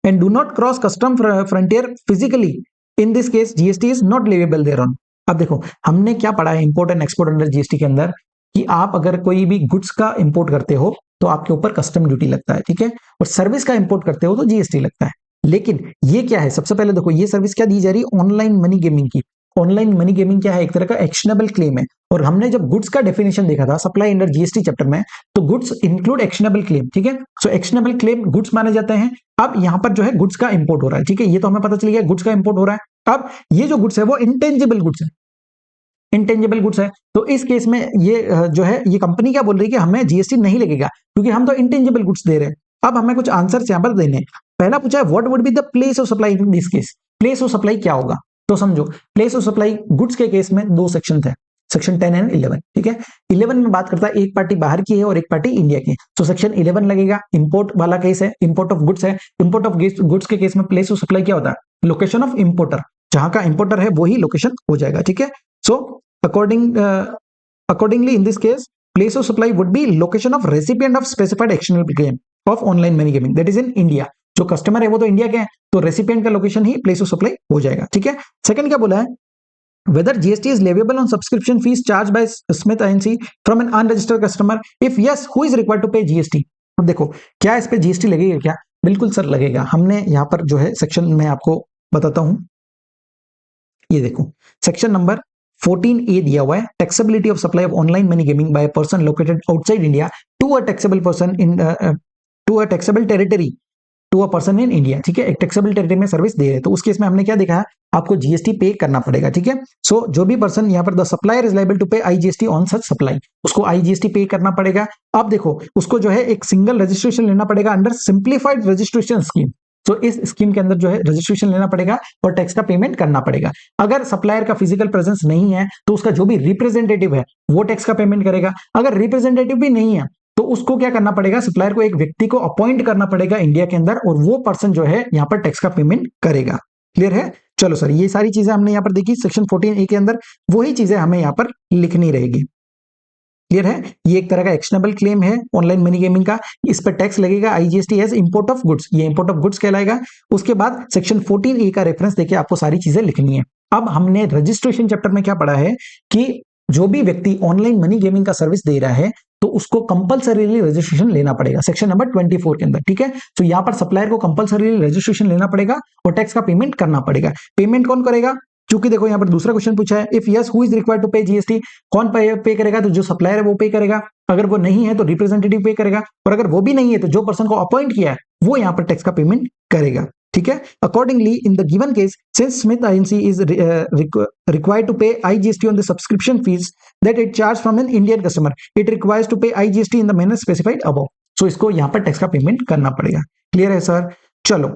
and do not cross custom frontier physically, in this case GST is not leviable thereon। अब देखो हमने क्या पढ़ा है import and export under GST के अंदर कि आप अगर कोई भी गुड्स का इंपोर्ट करते हो तो आपके ऊपर कस्टम ड्यूटी लगता है, ठीक है, और सर्विस का इंपोर्ट करते हो तो जीएसटी लगता है। लेकिन ये क्या है, सबसे पहले देखो ये सर्विस क्या दी जा रही है, ऑनलाइन मनी गेमिंग की। ऑनलाइन मनी गेमिंग क्या है, एक तरह का एक्शनेबल क्लेम है। और हमने जब गुड्स का डेफिनेशन देखा था सप्लाई अंडर जीएसटी चैप्टर में, तो गुड्स इंक्लूड एक्शनेबल क्लेम, ठीक है। सो एक्शनेबल क्लेम गुड्स माने जाते हैं। अब यहाँ पर जो है गुड्स का इंपोर्ट हो रहा है, ठीक है, ये तो हमें पता चल गया गुड्स का इंपोर्ट हो रहा है। अब ये जो गुड्स है वो इंटेंजिबल गुड्स है, इंटेंजिबल गुड्स है। तो इस केस में ये जो है ये कंपनी क्या बोल रही है कि हमें जीएसटी नहीं लगेगा क्योंकि हम तो इंटेंजिबल गुड्स दे रहे हैं। अब हमें कुछ आंसर्स यहाँ पर देने हैं। पहला पूछा है what would be the place of supply in this case. Place of supply क्या होगा, तो समझो प्लेस ऑफ सप्लाई गुड्स के केस में दो सेक्शन थे, सेक्शन 10 एंड 11, ठीक है। 11 में बात करता है एक पार्टी बाहर की है और एक पार्टी इंडिया की, तो सेक्शन 11 लगेगा। इंपोर्ट वाला केस है, इंपोर्ट ऑफ गुड्स है। इंपोर्ट ऑफ गुड्स के केस में प्लेस ऑफ सप्लाई क्या होता है, लोकेशन ऑफ इंपोर्टर, जहां का इंपोर्टर है वही लोकेशन हो जाएगा, ठीक है। सो accordingly in this case place of supply would be location of recipient of specified actionable claim of online money gaming, that is in India। जो कस्टमर है वो तो इंडिया के हैं, तो रेसिपिएंट का location he place of supply हो जाएगा, ठीक है। सेकंड क्या बोला है, whether GST is leviable on subscription fees charged by Smith INC from an unregistered customer, if yes who is required to pay GST। अब देखो क्या इस पे जीएसटी लगेगा क्या, बिल्कुल सर लगेगा। हमने यहाँ पर जो है सेक्शन में आपको बताता हूं, ये देखो सेक्शन नंबर 14A दिया हुआ है, taxability of supply of online money gaming by person located outside India to a taxable person in to a taxable territory to a person in India, ठीक है। एक टैक्सेबल टेरिटरी में service दे रहे हैं, तो उस केस में हमने क्या देखा है, आपको जीएसटी पे करना पड़ेगा, ठीक है। सो जो भी पर्सन यहाँ पर the supplier is liable to pay IGST on such supply, उसको आईजीएसटी पे करना पड़ेगा। अब देखो उसको जो है एक सिंगल रजिस्ट्रेशन लेना पड़ेगा अंडर सिंप्लीफाइड रजिस्ट्रेशन स्कीम। तो इस स्कीम के अंदर जो है रजिस्ट्रेशन लेना पड़ेगा और टैक्स का पेमेंट करना पड़ेगा। अगर सप्लायर का फिजिकल प्रेजेंस नहीं है तो उसका जो भी रिप्रेजेंटेटिव है वो टैक्स का पेमेंट करेगा। अगर रिप्रेजेंटेटिव भी नहीं है तो उसको क्या करना पड़ेगा, सप्लायर को एक व्यक्ति को अपॉइंट करना पड़ेगा इंडिया के अंदर और वो पर्सन जो है यहाँ पर टैक्स का पेमेंट करेगा। क्लियर है, चलो सर ये सारी चीजें हमने यहाँ पर देखी सेक्शन 14A के अंदर, वही चीजें हमें यहाँ पर लिखनी रहेगी। क्लियर है, ये एक तरह का एक्शनेबल क्लेम है ऑनलाइन मनी गेमिंग का, इस पर टैक्स लगेगा IGST as import of goods, ये इंपोर्ट ऑफ गुड्स कहलाएगा। उसके बाद सेक्शन 14A का रेफरेंस देके आपको सारी चीजें लिखनी है। अब हमने रजिस्ट्रेशन चैप्टर में क्या पढ़ा है कि जो भी व्यक्ति ऑनलाइन मनी गेमिंग का सर्विस दे रहा है तो उसको कंपलसरीली रजिस्ट्रेशन लेना पड़ेगा, सेक्शन नंबर 24 के अंदर, ठीक है। तो यहाँ पर सप्लायर को कंपलसरीली रजिस्ट्रेशन लेना पड़ेगा और टैक्स का पेमेंट करना पड़ेगा। पेमेंट कौन करेगा, क्योंकि देखो यहाँ पर दूसरा क्वेश्चन पूछा है if yes who is required to pay GST, कौन पे करेगा, तो जो सप्लायर है वो पे करेगा। अगर वो नहीं है तो रिप्रेजेंटेटिव पे करेगा, और अगर वो भी नहीं है तो जो पर्सन को अपॉइंट किया है वो यहाँ पर टैक्स का पेमेंट करेगा, ठीक है। Accordingly in the given case since Smith INC is required to pay IGST on the subscription fees that it charged from an Indian customer, it requires to pay IGST in the manner specified above। so इसको यहाँ पर tax का payment करना पड़ेगा। Clear है sir, चलो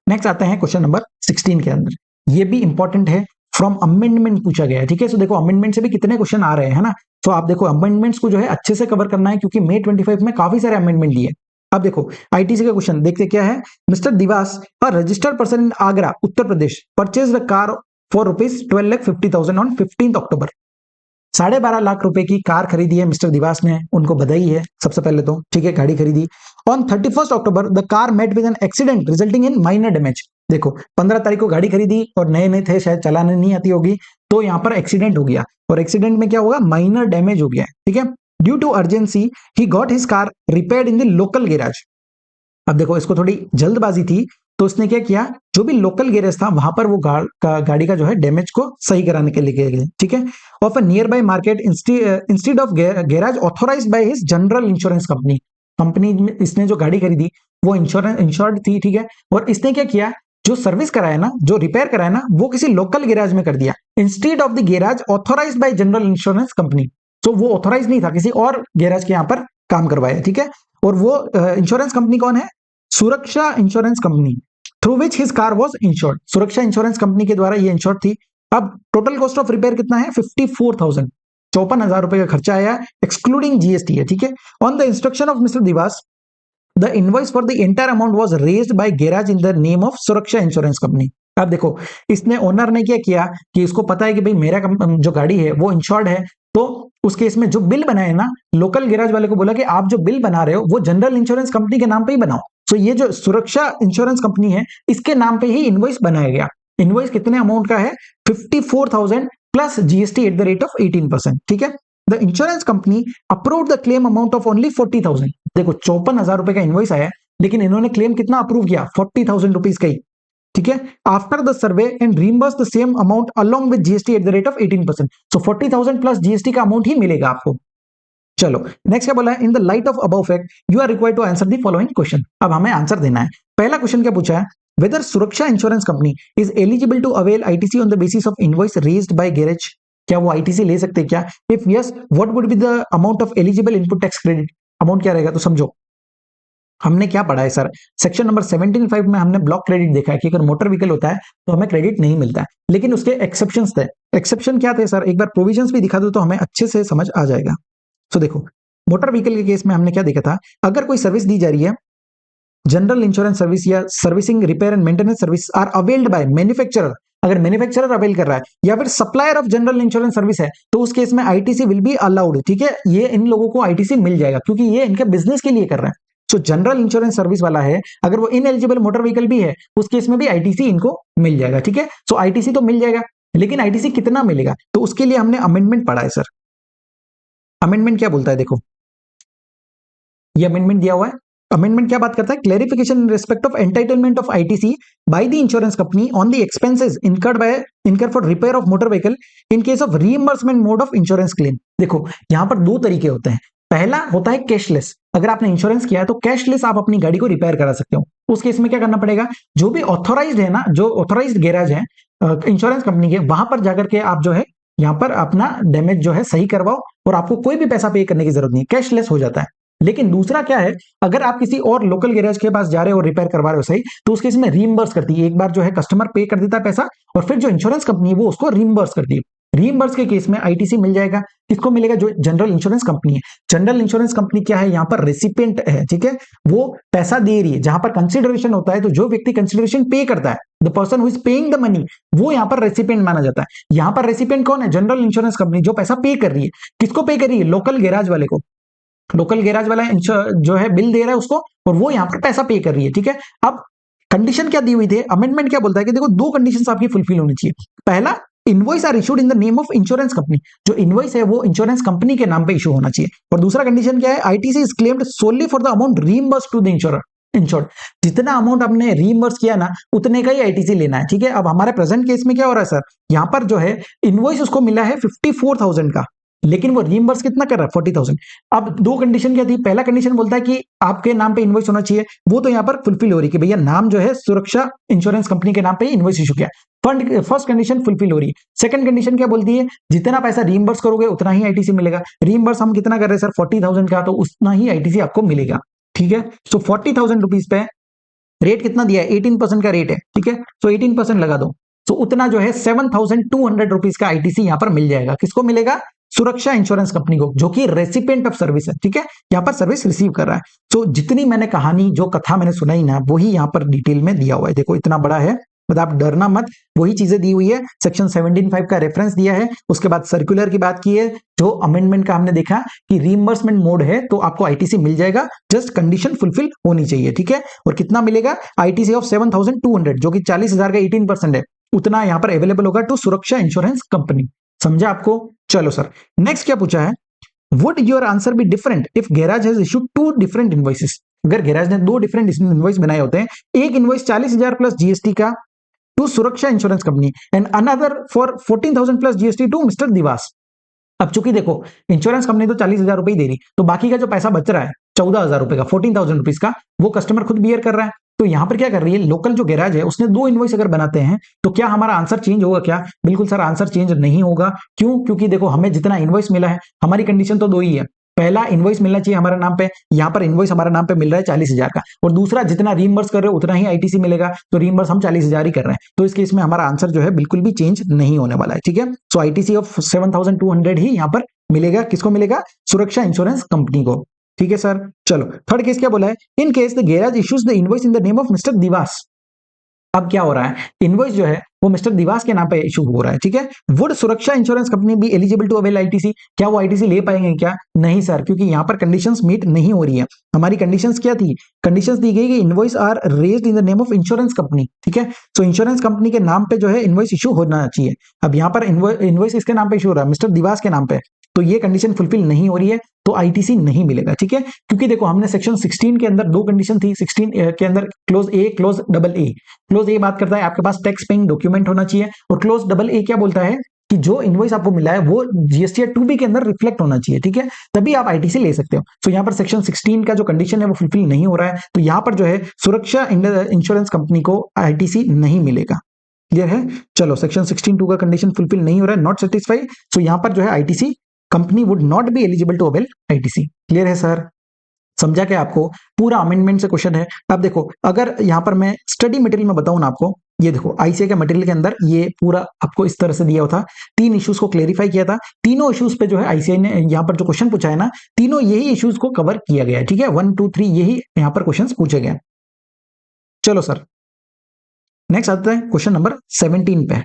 next आते हैं क्वेश्चन नंबर 16 के अंदर, ये भी इंपॉर्टेंट है, फ्रॉम अमेंडमेंट पूछा गया है, ठीक है। सो देखो अमेंडमेंट से भी कितने क्वेश्चन आ रहे हैं ना, तो आप देखो अमेंडमेंट्स को जो है अच्छे से कवर करना है क्योंकि May 25 में काफी सारे अमेंडमेंट लिए। अब देखो आईटीसी का क्वेश्चन देखते क्या है, mister Dewas a registered person in Agra Uttar Pradesh purchase the car for ₹12,50,000 on 15 अक्टूबर। 12.5 लाख रुपए की कार खरीदी है मिस्टर दिवास ने, उनको बधाई है सबसे पहले तो, ठीक है, गाड़ी खरीदी। On 31 October the car met with an accident resulting in minor damage. देखो 15 तारीख को गाड़ी खरीदी और नए नए थे, शायद चलाने नहीं आती होगी, तो यहाँ पर एक्सीडेंट हो गया और एक्सीडेंट में क्या होगा, माइनर डैमेज हो गया, ठीक है। Due to urgency he got his car repaired in the local garage. अब देखो इसको थोड़ी जल्दबाजी थी तो उसने क्या किया, जो भी लोकल गैरेज था वहां पर वो गाड़ी का जो है डैमेज को सही कराने के लिए गए, ठीक है। Of a nearby market instead of garage authorised by his general insurance company में इसने जो गाड़ी खरीदी वो इंश्योर्ड थी, ठीक है। और इसने क्या किया, जो सर्विस कराया ना, जो रिपेयर कराया ना, वो किसी लोकल गैराज में कर दिया instead of the garage authorised by general insurance company. तो वो ऑथोराइज नहीं था, किसी और गैराज के यहाँ पर काम करवाया, ठीक है। और वो इंश्योरेंस कंपनी कौन है, सुरक्षा insurance company, through which his car was insured. सुरक्षा इंश्योरेंस कंपनी के द्वारा ये इंश्योर्ड थी। अब टोटल कॉस्ट ऑफ रिपेयर कितना है, 54,000, 54,000 रुपए का खर्चा आया, एक्सक्लूडिंग जीएसटी है, ठीक है। On the instruction of mister Dewas the invoice for the entire amount was raised bye garage in the name of सुरक्षा इंश्योरेंस कंपनी। अब देखो, इसने ओनर ने क्या किया कि इसको पता है कि भाई मेरा जो गाड़ी है वो इंश्योर्ड है, तो उस केस में जो बिल बनाए ना, लोकल गैराज वाले को बोला कि आप जो बिल बना रहे हो वो जनरल इंश्योरेंस कंपनी के नाम पे ही बनाओ। तो ये जो सुरक्षा इंश्योरेंस कंपनी है इसके नाम पे ही इनवॉइस बनाया गया। इनवॉइस कितने अमाउंट का है? 54,000 plus GST at the rate of 18%। ठीक है। The insurance company approve the claim amount of only 40,000। देखो 54,000 रुपए का इनवॉइस आया, लेकिन इन्होंने क्लेम कितना अप्रूव किया? 40,000 रुपीज का ही। ठीक है। After the survey and reimburse the same amount along with GST at the rate of 18%। So 40,000 plus GST का अमाउंट ही मिलेगा आपको। चलो नेक्स्ट क्या बोला है? In the light of above fact you are required to answer the following question. अब हमें आंसर देना है। पहला क्वेश्चन क्या पूछा है? Whether Suraksha insurance company is eligible to avail ITC on the basis of invoice raised by garage. क्या वो आईटीसी ले सकते हैं क्या? If yes, what would be the amount of eligible input tax credit? Amount क्या रहेगा? तो समझो, हमने क्या पढ़ा है सर, सेक्शन नंबर 17(5) में हमने ब्लॉक क्रेडिट देखा है कि अगर मोटर व्हीकल होता है तो हमें क्रेडिट नहीं मिलता है, लेकिन उसके एक्सेप्शंस थे। एक्सेप्शन क्या थे सर? एक बार प्रोविजंस भी दिखा दो तो हमें अच्छे से समझ आ जाएगा। तो देखो, मोटर व्हीकल के केस में हमने क्या देखा था? अगर कोई सर्विस दी जा रही है, जनरल इंश्योरेंस सर्विस या servicing, repair and maintenance service are availed by manufacturer, अगर मैन्युफैक्चरर अवेल कर रहा है या फिर supplier of general insurance service है, तो उस केस में आईटीसी विल बी अलाउड। ठीक है, ये इन लोगों को आईटीसी मिल जाएगा क्योंकि ये इनके बिजनेस के लिए कर रहे हैं। सो जनरल इंश्योरेंस सर्विस वाला है, अगर वो इनएलिजिबल मोटर व्हीकल भी है, उस केस में भी आईटीसी इनको मिल जाएगा। ठीक है, सो आईटीसी तो मिल जाएगा, लेकिन आईटीसी कितना मिलेगा? तो उसके लिए हमने अमेंडमेंट पढ़ा है सर। अमेंडमेंट क्या बोलता है? देखो, ये अमेंडमेंट दिया हुआ है। अमेंडमेंट क्या बात करता है? Clarification in respect of entitlement of ITC by the insurance company on the expenses incurred for repair of motor vehicle in case of reimbursement mode of insurance claim. देखो, यहां पर दो तरीके होते हैं। पहला होता है कैशलेस। अगर आपने इंश्योरेंस किया है तो कैशलेस आप अपनी गाड़ी को रिपेयर करा सकते हो। उस केस में क्या करना पड़ेगा? जो भी ऑथोराइज्ड है ना, जो ऑथोराइज्ड गैराज है इंश्योरेंस कंपनी के, वहां पर जाकर के आप जो है यहाँ पर अपना डैमेज जो है सही करवाओ और आपको कोई भी पैसा पे करने की जरूरत नहीं, कैशलेस हो जाता है। लेकिन दूसरा क्या है? अगर आप किसी और लोकल गैरेज के पास जा रहे हो, रिपेयर करवा रहे हो सही, तो उस केस में रीइंबर्स करती है। एक बार जो है कस्टमर पे कर देता है पैसा और फिर जो इंश्योरेंस कंपनी है वो उसको रीइंबर्स करती है। रीइंबर्स के केस में आईटीसी मिल जाएगा। किसको मिलेगा? जो जनरल इंश्योरेंस कंपनी है। जनरल इंश्योरेंस कंपनी क्या है? यहाँ पर रेसिपिएंट है। ठीक है, वो पैसा दे रही है। जहां पर कंसिडरेशन होता है तो जो व्यक्ति कंसिडरेशन पे करता है, the person who is paying the money, वो यहाँ पर रेसिपिएंट माना जाता है। यहाँ पर रेसिपिएंट कौन है? जनरल इंश्योरेंस कंपनी, जो पैसा पे कर रही है। किसको पे कर रही है? लोकल गैराज वाले को। लोकल गैराज वाला जो है बिल दे रहा है उसको, और वो यहाँ पर पैसा पे कर रही है। ठीक है, अब कंडीशन क्या दी हुई थी? अमेंडमेंट क्या बोलता है कि देखो, दो कंडीशंस आपकी फुलफिल होनी चाहिए। पहला, invoice are issued in the name of insurance company. जो इनवॉइस है वो इंश्योरेंस कंपनी के नाम पे इशू होना चाहिए। और दूसरा कंडीशन क्या है? ITC is claimed solely for the amount reimburse to the insurer. Insured, जितना अमाउंट आपने रीइंबर्स किया ना, उतने का ही आईटीसी लेना है। ठीक है, अब हमारे प्रेजेंट केस में क्या हो रहा है सर? यहाँ पर जो है इनवॉइस उसको मिला है 54,000 का, लेकिन वो रीइंबर्स कितना कर रहा है? 40,000। अब दो कंडीशन क्या थी? पहला कंडीशन बोलता है कि आपके नाम पे इनवॉइस होना चाहिए, वो तो यहाँ पर फुलफिल हो रही है कि भैया नाम जो है सुरक्षा इंश्योरेंस कंपनी के नाम पे इनवॉइस इशू किया। फर्स्ट कंडीशन फुलफिल हो रही है। सेकंड कंडीशन क्या बोलती है? जितना पैसा रीइंबर्स करोगे उतना ही आईटीसी मिलेगा। रीइंबर्स हम कितना कर रहे हैं सर? 40,000 का, तो उतना ही आईटीसी आपको मिलेगा। ठीक है, सो 40,000 रुपीज पे रेट कितना दिया है? 18% का रेट है। ठीक है, तो 18% लगा दो, तो उतना जो है 7,200 रुपीज का आईटीसी यहाँ पर मिल जाएगा। किसको मिलेगा? सुरक्षा इंश्योरेंस कंपनी को, जो कि रेसिपिएंट ऑफ सर्विस है। ठीक है, यहाँ पर सर्विस रिसीव कर रहा है। तो जितनी मैंने कहानी, जो कथा मैंने सुनाई ना, वही यहाँ पर डिटेल में दिया हुआ है। देखो इतना बड़ा है, मतलब आप डरना मत, वही चीजें दी हुई है। सेक्शन 17(5) का रेफरेंस दिया है। उसके बाद सर्कुलर की बात की है, जो अमेंडमेंट का हमने देखा कि रीइंबर्समेंट मोड है तो आपको आईटीसी मिल जाएगा, जस्ट कंडीशन फुलफिल होनी चाहिए। ठीक है, और कितना मिलेगा? आईटीसी ऑफ 7,200, जो कि 40,000 का 18% है, उतना यहाँ पर अवेलेबल होगा टू सुरक्षा इंश्योरेंस कंपनी। समझा आपको? चलो सर, नेक्स्ट क्या पूछा है? Would your answer be different if garage has issued two different invoices? अगर गैराज ने दो डिफरेंट इनवॉइस बनाए होते हैं, एक इनवॉइस 40,000 प्लस जीएसटी का to Suraksha insurance company and another for 14,000 plus GST to mister Diwas. अब चूंकि देखो, इंश्योरेंस कंपनी तो 40,000 रुपए ही दे रही, तो बाकी का जो पैसा बच रहा है 14,000 रुपए का, 14,000 रुपीज का, वो कस्टमर खुद बियर कर रहा है। तो यहां पर क्या कर रही है? लोकल जो गैराज है उसने दो इनवॉइस अगर बनाते हैं तो क्या हमारा आंसर चेंज होगा क्या? बिल्कुल सर, आंसर चेंज नहीं होगा। क्यों? क्योंकि देखो, हमें जितना इनवॉइस मिला है, हमारी कंडीशन तो दो ही है। पहला, इनवॉइस मिलना चाहिए हमारे नाम पे, यहाँ पर इनवॉइस हमारे नाम पे मिल रहा है 40,000 का, और दूसरा, जितना रीइंबर्स कर रहे हो उतना ही आईटीसी मिलेगा, तो रीइंबर्स हम 40,000 ही कर रहे हैं। तो इस केस में हमारा आंसर जो है बिल्कुल भी चेंज नहीं होने वाला है। ठीक है, सो आईटीसी ऑफ 7,200 ही यहाँ पर मिलेगा। किसको मिलेगा? सुरक्षा इंश्योरेंस कंपनी को। ठीक है सर, चलो थर्ड केस क्या बोला है? In case the garage issues the invoice in the name of mister Diwas. अब क्या हो रहा है, इनवॉइस जो है वो मिस्टर दिवास के नाम पे इशू हो रहा है, ठीक है। वुड सुरक्षा इंश्योरेंस कंपनी भी एलिजिबल टू अवेल आईटीसी, क्या वो आईटीसी ले पाएंगे क्या? नहीं सर, क्योंकि यहाँ पर कंडीशंस मीट नहीं हो रही है। हमारी कंडीशंस क्या थी? कंडीशंस दी गई कि invoice are raised in the name of insurance company, ठीक है। तो इंश्योरेंस कंपनी के नाम पे जो है इनवॉइस इशू होना चाहिए। अब यहाँ पर इनवॉइस इसके नाम पे इशू हो रहा है, मिस्टर दिवास के नाम पे, तो ये कंडीशन फुलफिल नहीं हो रही है, तो आईटीसी नहीं मिलेगा, ठीक है। क्योंकि देखो हमने सेक्शन 16 के अंदर दो कंडीशन थी, 16 के अंदर close A, close double A. Close A बात करता है आपके पास टैक्स पेइंग डॉक्यूमेंट होना चाहिए, और क्लोज डबल ए क्या बोलता है कि जो इनवॉइस आपको मिला है वो जीएसटी 2बी के अंदर रिफ्लेक्ट होना चाहिए, ठीक है, तभी आप आईटीसी ले सकते हो। तो यहाँ पर सेक्शन 16 का जो कंडीशन है वो फुलफिल नहीं हो रहा है, तो यहाँ पर जो है सुरक्षा इंश्योरेंस कंपनी को आईटीसी नहीं मिलेगा। क्लियर है? चलो, सेक्शन 16(2) का कंडीशन फुलफिल नहीं हो रहा है, नॉट सेटिस्फाइड, सो यहाँ पर जो है ITC company would not be eligible to avail ITC. Clear है सर? समझा क्या आपको? पूरा अमेंडमेंट से क्वेश्चन है। अब देखो, अगर यहाँ पर मैं स्टडी मटेरियल में बताऊं ना आपको, ये देखो आईसीए के मटेरियल के अंदर ये पूरा आपको इस तरह से दिया हुआ था, 3 इश्यूज को क्लेरिफाई किया था, तीनों इश्यूज पे जो है आईसीए ने यहाँ पर जो क्वेश्चन पूछा है ना, तीनों यही इश्यूज को कवर किया गया है, ठीक है। 1, 2, 3 यही यहाँ पर क्वेश्चन पूछे गए। चलो सर, नेक्स्ट आता है क्वेश्चन नंबर 17 पे।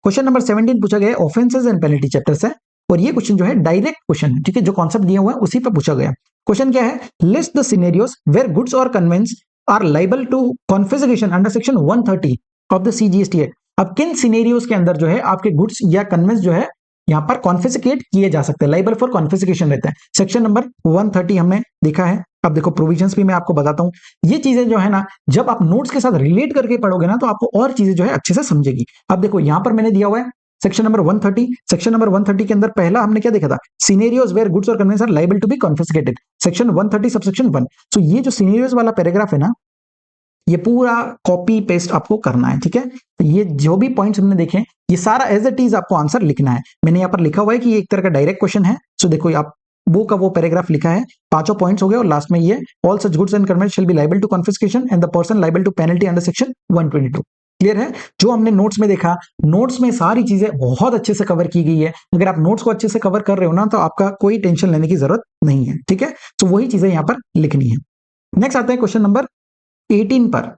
क्वेश्चन नंबर 17 पूछा गया ऑफेंसेस एंड पेनल्टी चैप्टर से, और ये क्वेश्चन जो है डायरेक्ट क्वेश्चन है, ठीक है, जो कॉन्सेप्ट दिया हुआ है उसी पे पूछा गया। क्वेश्चन क्या है? List the scenarios where goods और conveyance are liable to confiscation under section 130 of the CGST act. अब किन सिनेरियोस के अंदर जो है आपके गुड्स या कन्वेंस जो है यहाँ पर कॉन्फिस्केट किए जा सकते हैं, लाइबल फॉर कॉन्फिस्केशन रहता है। सेक्शन नंबर 130 हमने देखा है। अब देखो प्रोविजंस भी मैं आपको बताता हूँ। ये चीजें जो है ना, जब आप नोट्स के साथ रिलेट करके पढ़ोगे ना, तो आपको और चीजें जो है अच्छे से समझेगी। अब देखो यहाँ पर मैंने दिया हुआ है सेक्शन नंबर 130। सेक्शन नंबर 130 के अंदर पहला हमने क्या देखा था? सिनेरियोस वेयर गुड्स और conveyance are liable to be confiscated, section 130 subsection 1। So ये जो सिनेरियोस वाला पैराग्राफ है ना, ये पूरा कॉपी पेस्ट आपको करना है, ठीक है। तो ये जो भी पॉइंट्स हमने देखे, ये सारा एज इट इज आपको आंसर लिखना है। मैंने यहाँ पर लिखा हुआ है कि ये एक तरह का डायरेक्ट क्वेश्चन है। सो देखो, आप वो का वो पैराग्राफ लिखा है, पांचों पॉइंट्स हो गए, और लास्ट में ये all such goods and conveyance shall be liable to confiscation and the person liable to penalty under section 122। Clear है? जो हमने नोट्स में देखा, नोट्स में सारी चीजें बहुत अच्छे से कवर की गई है। अगर आप नोट्स को अच्छे से कवर कर रहे हो ना, तो आपका कोई टेंशन लेने की जरूरत नहीं है, ठीक है। तो वही चीजें यहाँ पर लिखनी है। नेक्स्ट आता है क्वेश्चन नंबर 18 पर।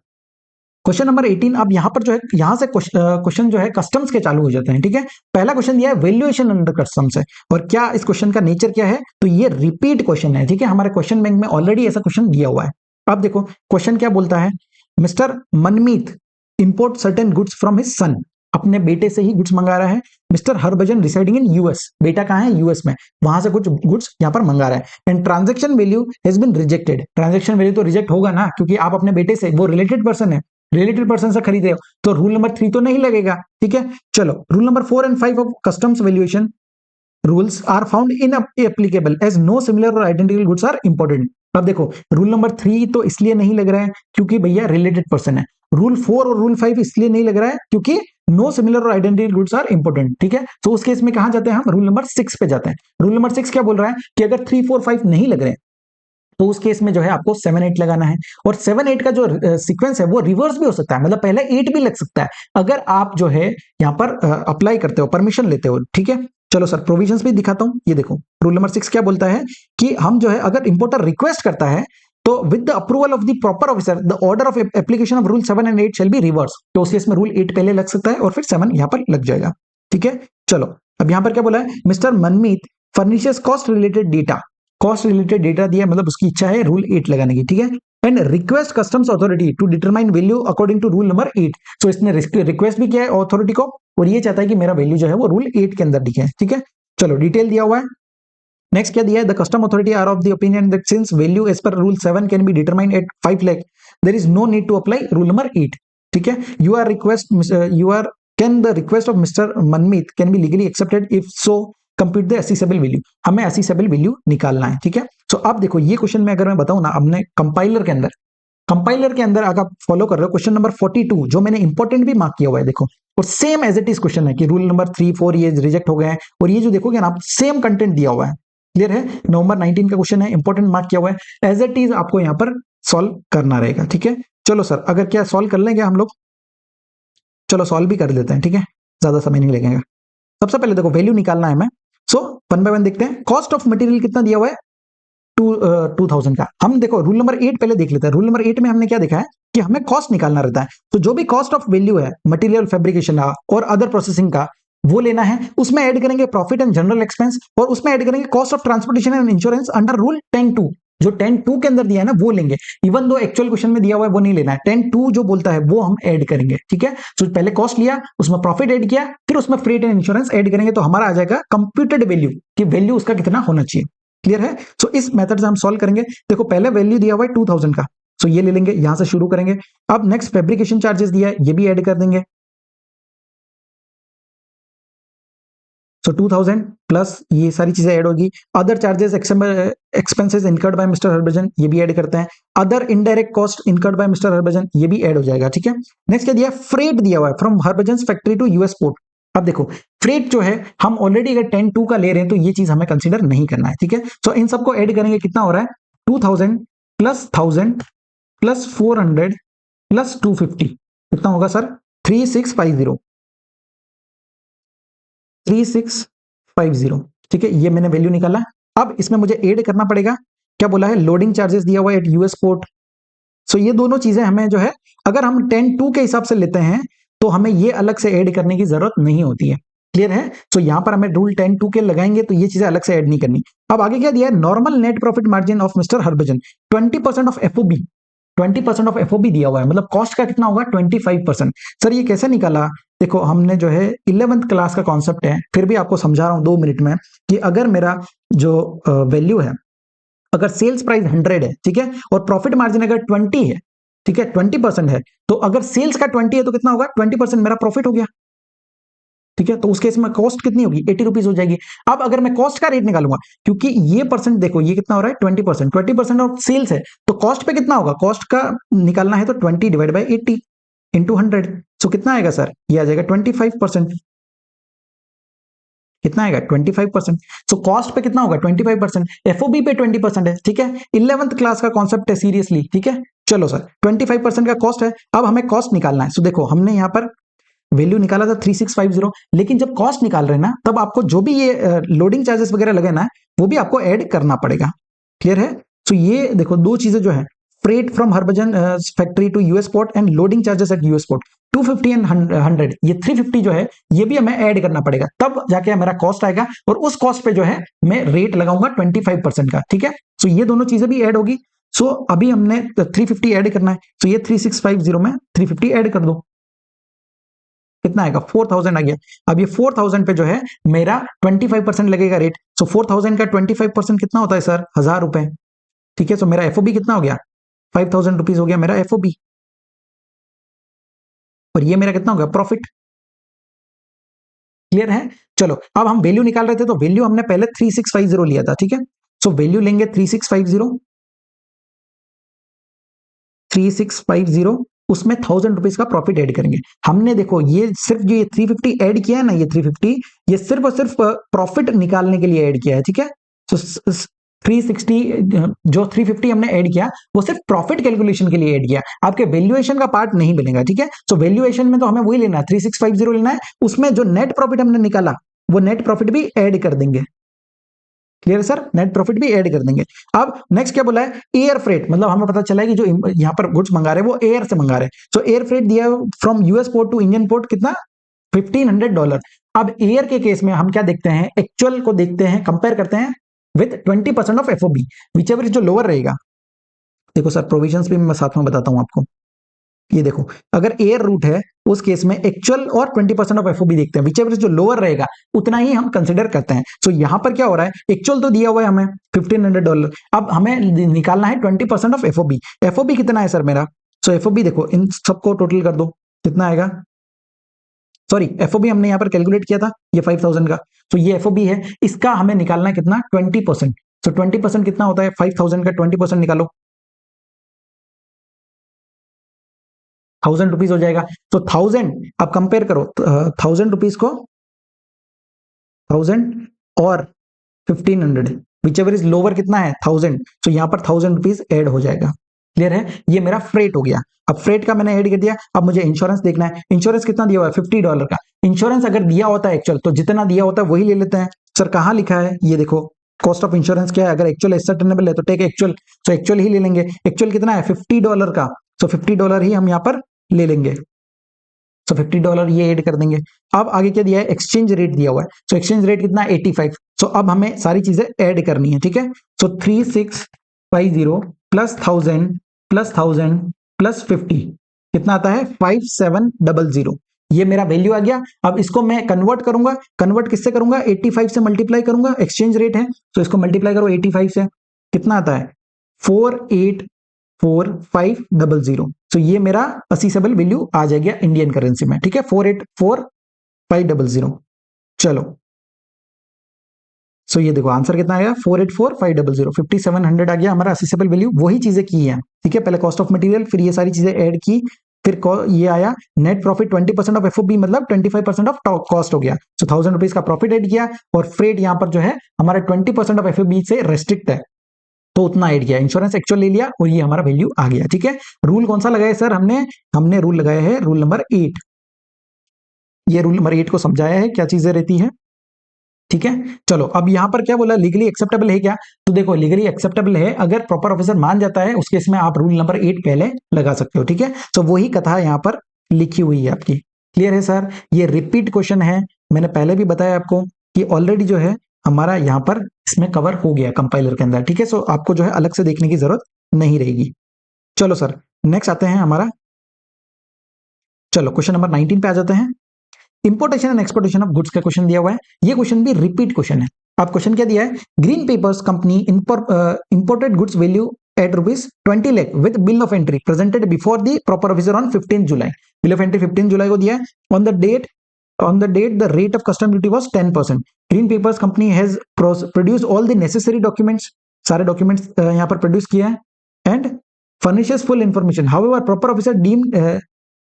क्वेश्चन नंबर 18, अब यहां पर जो है, यहां से क्वेश्चन जो है कस्टम्स के चालू हो जाते हैं, ठीक है। पहला क्वेश्चन दिया है वैल्यूएशन अंडर कस्टम्स है, और क्या इस क्वेश्चन का नेचर क्या है? तो ये रिपीट क्वेश्चन है, ठीक है। हमारे क्वेश्चन बैंक में ऑलरेडी ऐसा क्वेश्चन दिया हुआ है। अब देखो क्वेश्चन क्या बोलता है, mister Manmeet import certain goods from his son, अपने बेटे से ही गुड्स मंगा रहा है। Mister Harbhajan residing in US, बेटा कहां है? यूएस में, वहां से कुछ गुड्स यहां पर मंगा रहा है। And transaction value has been rejected, transaction value तो रिजेक्ट होगा ना, क्योंकि आप अपने बेटे से, वो रिलेटेड पर्सन है, रिलेटेड पर्सन से खरीद रहे हो, तो रूल नंबर 3 तो नहीं लगेगा, ठीक है। चलो, rule number 4 and 5 of customs valuation rules are found inapplicable as no similar or identical goods are imported। अब देखो, रूल नंबर 3 तो इसलिए नहीं लग रहा है क्योंकि भैया रिलेटेड पर्सन है। रूल 4 और रूल 5 इसलिए नहीं लग रहा है क्योंकि नो सिमिलर और आइडेंटिकल गुड्स आर इंपोर्टेंट, ठीक है। तो उस केस में कहां जाते हैं हम? रूल नंबर 6 पे जाते हैं। रूल नंबर 6 क्या बोल रहा है कि अगर 3, 4, 5 नहीं लग रहे हैं, तो उस केस में जो है आपको 7, 8 लगाना है। और 7, 8 का जो सीक्वेंस है वो रिवर्स भी हो सकता है, मतलब पहले 8 भी लग सकता है, अगर आप जो है यहाँ पर अप्लाई करते हो, परमिशन लेते हो, ठीक है। चलो सर, प्रोविजंस भी दिखाता हूं। ये देखो, रूल नंबर 6 क्या बोलता है कि हम जो है, अगर इंपोर्टर रिक्वेस्ट करता है, तो with the approval of the proper officer the order of application of rule 7 and 8 shall be reverse. तो उस केस में रूल 8 पहले लग सकता है और फिर 7 यहां पर लग जाएगा, ठीक है। चलो, अब यहां पर क्या बोला है, mister Manmeet furnishes cost related data, cost related data दिया, मतलब उसकी इच्छा है रूल 8 लगाने की, ठीक है। And request customs authority to determine value according to rule number 8। So इसने रिक्वेस्ट भी किया है अथॉरिटी को, और ये चाहता है कि मेरा वैल्यू जो है वो रूल 8 के अंदर दिखे, ठीक है। चलो, डिटेल दिया हुआ है। नेक्स्ट क्या दिया है, the custom authority are of the opinion that since value as per rule 7 can be determined at 5 lakh, there is no need to apply rule number 8, ठीक है। Can the request of mister Manmeet can be legally accepted, if so compute the assessable value, हमें assessable value निकालना है, ठीक है। सो अब देखो, ये क्वेश्चन में अगर मैं बताऊं ना, हमने कंपाइलर के अंदर अगर आप फॉलो कर रहे हो, क्वेश्चन नंबर 42 जो मैंने इंपॉर्टेंट भी मार्क किया हुआ है, देखो, और same as it is question है कि रूल नंबर 3, 4 ये रिजेक्ट हो गए हैं, और ये जो देखोगे ना आप, सेम कंटेंट दिया हुआ है। क्लियर है? नवंबर 19 का क्वेश्चन है, इंपॉर्टेंट मार्क किया हुआ है, एज इट इज आपको यहाँ पर सॉल्व करना रहेगा, ठीक है। चलो सर, अगर क्या सॉल्व कर लेंगे हम लोग, चलो सॉल्व भी कर लेते हैं, ठीक है, ज्यादा समय नहीं लगेगा। सबसे पहले देखो, वैल्यू निकालना है हमें। सो 1 बाय 1 देखते हैं। कॉस्ट ऑफ मटेरियल कितना दिया हुआ है? 2000 का। हम देखो रूल नंबर 8 पहले देख लेते हैं। रूल नंबर 8 में हमने क्या देखा है कि हमें कॉस्ट निकालना रहता है। तो जो भी कॉस्ट ऑफ वैल्यू है मटेरियल फैब्रिकेशन का और अदर प्रोसेसिंग का, वो लेना है। उसमें ऐड करेंगे प्रॉफिट एंड जनरल एक्सपेंस, और उसमें ऐड करेंगे cost of transportation and insurance under rule 10(2). जो 10(2) के अंदर दिया है ना, वो लेंगे। इवन दो एक्चुअल क्वेश्चन में दिया हुआ है वो नहीं लेना है, 10(2) जो बोलता है वो हम ऐड करेंगे। ठीक है, तो पहले कॉस्ट लिया, उसमें प्रॉफिट ऐड किया, फिर उसमें फ्रेट एंड इंश्योरेंस ऐड करेंगे, तो हमारा आ जाएगा कंप्यूटेड वैल्यू, कि वैल्यू उसका कितना होना चाहिए। क्लियर है? सो इस मेथड से हम सॉल्व करेंगे। देखो पहले वैल्यू दिया हुआ है 2000 का, सो ये ले लेंगे, यहां से शुरू करेंगे। अब नेक्स्ट फैब्रिकेशन चार्जेस दिया है, ये भी ऐड कर देंगे। सो 2000 प्लस ये सारी चीजें ऐड होगी। Other charges expenses incurred by mister Harbhajan, ये भी ऐड करते हैं। Other indirect cost incurred by mister Harbhajan, ये भी ऐड हो जाएगा। ठीक है, नेक्स्ट क्या दिया है, फ्रेट दिया हुआ है from Harbhajan factory to US port. अब देखो फ्रेट जो है हम ऑलरेडी अगर 10(2) का ले रहे हैं तो ये चीज हमें कंसीडर नहीं करना है। ठीक है, सो इन सबको ऐड करेंगे, कितना हो रहा है 2000 प्लस 1000 प्लस 400 प्लस 250, कितना होगा सर 3650। 3650। ठीक है, ये मैंने वैल्यू निकाला। अब इसमें मुझे ऐड करना पड़ेगा, क्या बोला है, लोडिंग चार्जेस दिया हुआ है एट यूएस पोर्ट। सो ये दोनों चीजें हमें जो है, अगर हम 10(2) के हिसाब से लेते हैं तो हमें ये अलग से ऐड करने की जरूरत नहीं होती है। क्लियर है? सो यहां पर हमें रूल 10(2) के लगाएंगे तो ये चीजें अलग से ऐड नहीं करनी। अब आगे क्या दिया है, normal net profit margin of mister Harbhajan 20% of FOB. 20% of FOB दिया हुआ है, मतलब कॉस्ट का कितना होगा 25%। सर ये कैसे निकाला? देखो हमने जो है 11th क्लास का कॉन्सेप्ट है, फिर भी आपको समझा रहा हूं 2 मिनट में, कि अगर मेरा जो वैल्यू है, अगर सेल्स प्राइस 100 है, ठीक है, और प्रॉफिट मार्जिन अगर 20 है, ठीक है 20% है, तो अगर सेल्स का 20 है तो कितना होगा 20% मेरा प्रॉफिट हो गया। ठीक है, तो उस केस में कॉस्ट कितनी होगी 80 रुपीज हो जाएगी। अब अगर मैं कॉस्ट का रेट निकालूंगा, क्योंकि ये परसेंट देखो ये कितना हो रहा है 20%, 20% ऑफ सेल्स है, तो कॉस्ट पे कितना होगा, कॉस्ट का निकालना है तो 20 डिवाइड बाई 80 इंटू 100। सो कितना आएगा सर, ये आ जाएगा 25%। कितना आएगा 25%। सो कॉस्ट पे कितना होगा 25%, एफओबी पे 20% है। ठीक है, 11th क्लास का कॉन्सेप्ट है सीरियसली। ठीक है, चलो सर 25% का कॉस्ट है, अब हमें कॉस्ट निकालना है। सो देखो हमने यहाँ पर वैल्यू निकाला था 3650, लेकिन जब कॉस्ट निकाल रहे हैं ना, तब आपको जो भी ये लोडिंग चार्जेस वगैरह लगे ना, वो भी आपको ऐड करना पड़ेगा। क्लियर है? तो ये देखो दो चीजें जो है, freight from Harbhajan factory to US port and loading charges at US port 250 and 100, ये 350 जो है ये भी हमें ऐड करना पड़ेगा, तब जाके हमारा कॉस्ट आएगा, और उस कॉस्ट पे जो है मैं रेट लगाऊंगा 25% का। ठीक है, सो ये दोनों चीजें भी ऐड होगी। सो अभी हमने 350 ऐड करना है, तो ये 3650 में 350 ऐड कर दो, कितना आएगा 4000 आ गया। अब ये 4000 पे जो है मेरा 25% लगेगा रेट। सो 4000 का 25% कितना होता है सर, 1000 रुपए। ठीक है, सो मेरा एफओबी कितना हो गया 5000 रुपीज हो गया मेरा एफओबी, और ये मेरा कितना हो गया प्रॉफिट। क्लियर है? चलो अब हम वैल्यू निकाल रहे थे, तो वैल्यू हमने पहले 3650 लिया था। ठीक है, सो वैल्यू लेंगे 3650, उसमें 1000 रुपीज का प्रॉफिट ऐड करेंगे। हमने देखो ये सिर्फ जो ये 350 ऐड किया है ना, ये 350 ये सिर्फ और सिर्फ प्रॉफिट निकालने के लिए ऐड किया है। ठीक है, तो 360 जो 350 हमने ऐड किया वो सिर्फ प्रॉफिट कैलकुलेशन के लिए ऐड किया, आपके वैल्यूएशन का पार्ट नहीं बनेगा। ठीक है, सो वैल्यूएशन में तो हमें वही लेना है 3650 लेना है, उसमें जो नेट प्रॉफिट हमने निकाला वो नेट प्रॉफिट भी ऐड कर देंगे। क्लियर सर, नेट प्रॉफिट भी ऐड कर देंगे। अब नेक्स्ट क्या बोला है, एयर फ्रेट, मतलब हमें पता चला है कि जो यहां पर गुड्स मंगा रहे हैं वो एयर से मंगा रहे हैं। सो एयर फ्रेट दिया from US port to Indian port, कितना $1500। अब एयर के केस में हम क्या देखते हैं, एक्चुअल को देखते हैं, कंपेयर करते हैं with 20% of FOB, which ever जो लोअर रहेगा। देखो सर प्रोविजंस भी मैं साथ में बताता हूं आपको। ये देखो अगर एयर रूट है उस केस में एक्चुअल और 20% ऑफ एफओबी देखते हैं, विचएवर जो लोअर रहेगा उतना ही हम कंसिडर करते हैं। सो यहां पर क्या हो रहा है, एक्चुअल तो दिया हुआ है हमें $1500, अब हमें निकालना है 20% ऑफ एफओबी। एफओबी कितना है सर मेरा, सो एफओबी देखो इन सबको टोटल कर दो, कितना आएगा, सॉरी एफओबी हमने यहां पर कैलकुलेट किया था ये 5000 का, तो ये एफओबी है, इसका हमें निकालना है कितना 20%। सो 20% कितना होता है 5000 का 20% निकालो, 1000 रुपीज हो जाएगा। तो 1000 अब कंपेयर करो 1000 रुपीज को 1000 और 1500, विच एवर इज लोअर कितना है 1000, तो यहां पर 1000 रुपीज ऐड हो जाएगा। क्लियर है? ये मेरा फ्रेट हो गया। अब फ्रेट का मैंने ऐड कर दिया, अब मुझे इंश्योरेंस देखना है। इंश्योरेंस कितना दिया हुआ है $50 का। इंश्योरेंस अगर दिया होता है एक्चुअल, तो जितना दिया होता है वही ले लेते हैं। सर कहां लिखा है, ये देखो कॉस्ट ऑफ इंश्योरेंस क्या है, अगर एक्चुअल एसेट है तो टेक एक्चुअल, तो एक्चुअल ही ले लेंगे। एक्चुअल कितना है $50 का, सो $50 ही हम यहाँ पर ले लेंगे। सो $50 ये ऐड कर देंगे। अब आगे क्या दिया है, एक्सचेंज रेट दिया हुआ है। सो एक्सचेंज रेट कितना, 85। सो अब हमें सारी चीजें ऐड करनी है, ठीक है। सो 3650 प्लस 1000 प्लस 50 कितना आता है, 5700। ये मेरा वैल्यू आ गया। अब इसको मैं कन्वर्ट करूंगा, कन्वर्ट किससे करूंगा, 85 से मल्टीप्लाई करूंगा, एक्सचेंज रेट है तो इसको मल्टीप्लाई करो 85 से, कितना आता है 484500। तो ये मेरा असीसेबल वैल्यू आ जाएगा इंडियन करेंसी में, ठीक है, 484500। चलो सो ये देखो आंसर कितना आया, 484500, 5700 आ गया हमारा असीसेबल वैल्यू। वही चीजें की है, ठीक है, पहले कॉस्ट ऑफ मटेरियल, फिर ये सारी चीजें ऐड की, फिर ये आया नेट प्रॉफिट 20% ऑफ एफओबी, मतलब 25% ऑफ कॉस्ट हो गया। सो ₹1000 का प्रॉफिट ऐड किया, और फ्रेट यहाँ पर जो है हमारा 20% ऑफ एफओबी से रेस्ट्रिक्ट है तो उतना ऐड किया, इंश्योरेंस एक्चुअल ले लिया, और ये हमारा वैल्यू आ गया, ठीक है। रूल कौन सा लगाया सर, हमने रूल लगाया है रूल नंबर 8। ये रूल नंबर 8 को समझाया है क्या चीजें रहती है, ठीक है। चलो अब यहां पर क्या बोला, लीगली एक्सेप्टेबल है क्या, तो देखो लीगली एक्सेप्टेबल है अगर प्रॉपर ऑफिसर मान जाता है, उस केस में आप रूल नंबर 8 पहले लगा सकते हो, ठीक है। तो वही कथा यहां पर लिखी हुई है आपकी। क्लियर है सर, ये रिपीट क्वेश्चन है, मैंने पहले भी बताया आपको कि ऑलरेडी जो है हमारा यहाँ पर इसमें कवर हो गया कंपाइलर के अंदर, ठीक है। सो आपको जो है अलग से देखने की जरूरत नहीं रहेगी। चलो सर नेक्स्ट आते हैं हमारा, चलो क्वेश्चन नंबर 19 पे आ जाते हैं। Importation and exportation of goods का क्वेश्चन दिया हुआ है, ये क्वेश्चन भी रिपीट क्वेश्चन है। आप क्वेश्चन क्या दिया है, green papers company imported goods value at ₹20 lakh with bill of entry presented before the proper officer on 15 July. Bill of entry 15 जुलाई को दिया है। On the date the rate of custom duty was 10%। Green papers company has produce all the necessary documents, सारे documents यहाँ पर produce किया है, and furnishes full information. However, proper officer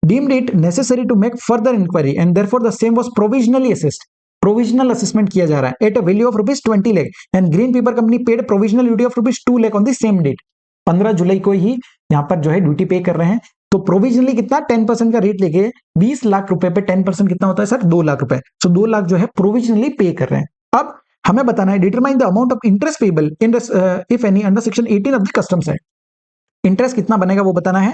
deemed it necessary to make further inquiry and therefore the same was provisionally assessed. Provisional assessment किया जा रहा है at a value of ₹20 lakh, and green paper company paid provisional duty of ₹2 lakh on the same date. 15 जुलाई को ही यहाँ पर जो है ड्यूटी पे कर रहे हैं। तो प्रोविजनली कितना, 10% का रेट लेके 20 लाख रुपए पे 10% कितना होता है सर, 2 लाख रुपए। सो 2 लाख जो है प्रोविजनली पे कर रहे हैं। अब हमें बताना है determine the amount of interest payable in if any under section 18 of the customs act. Interest कितना बनेगा वो बताना है।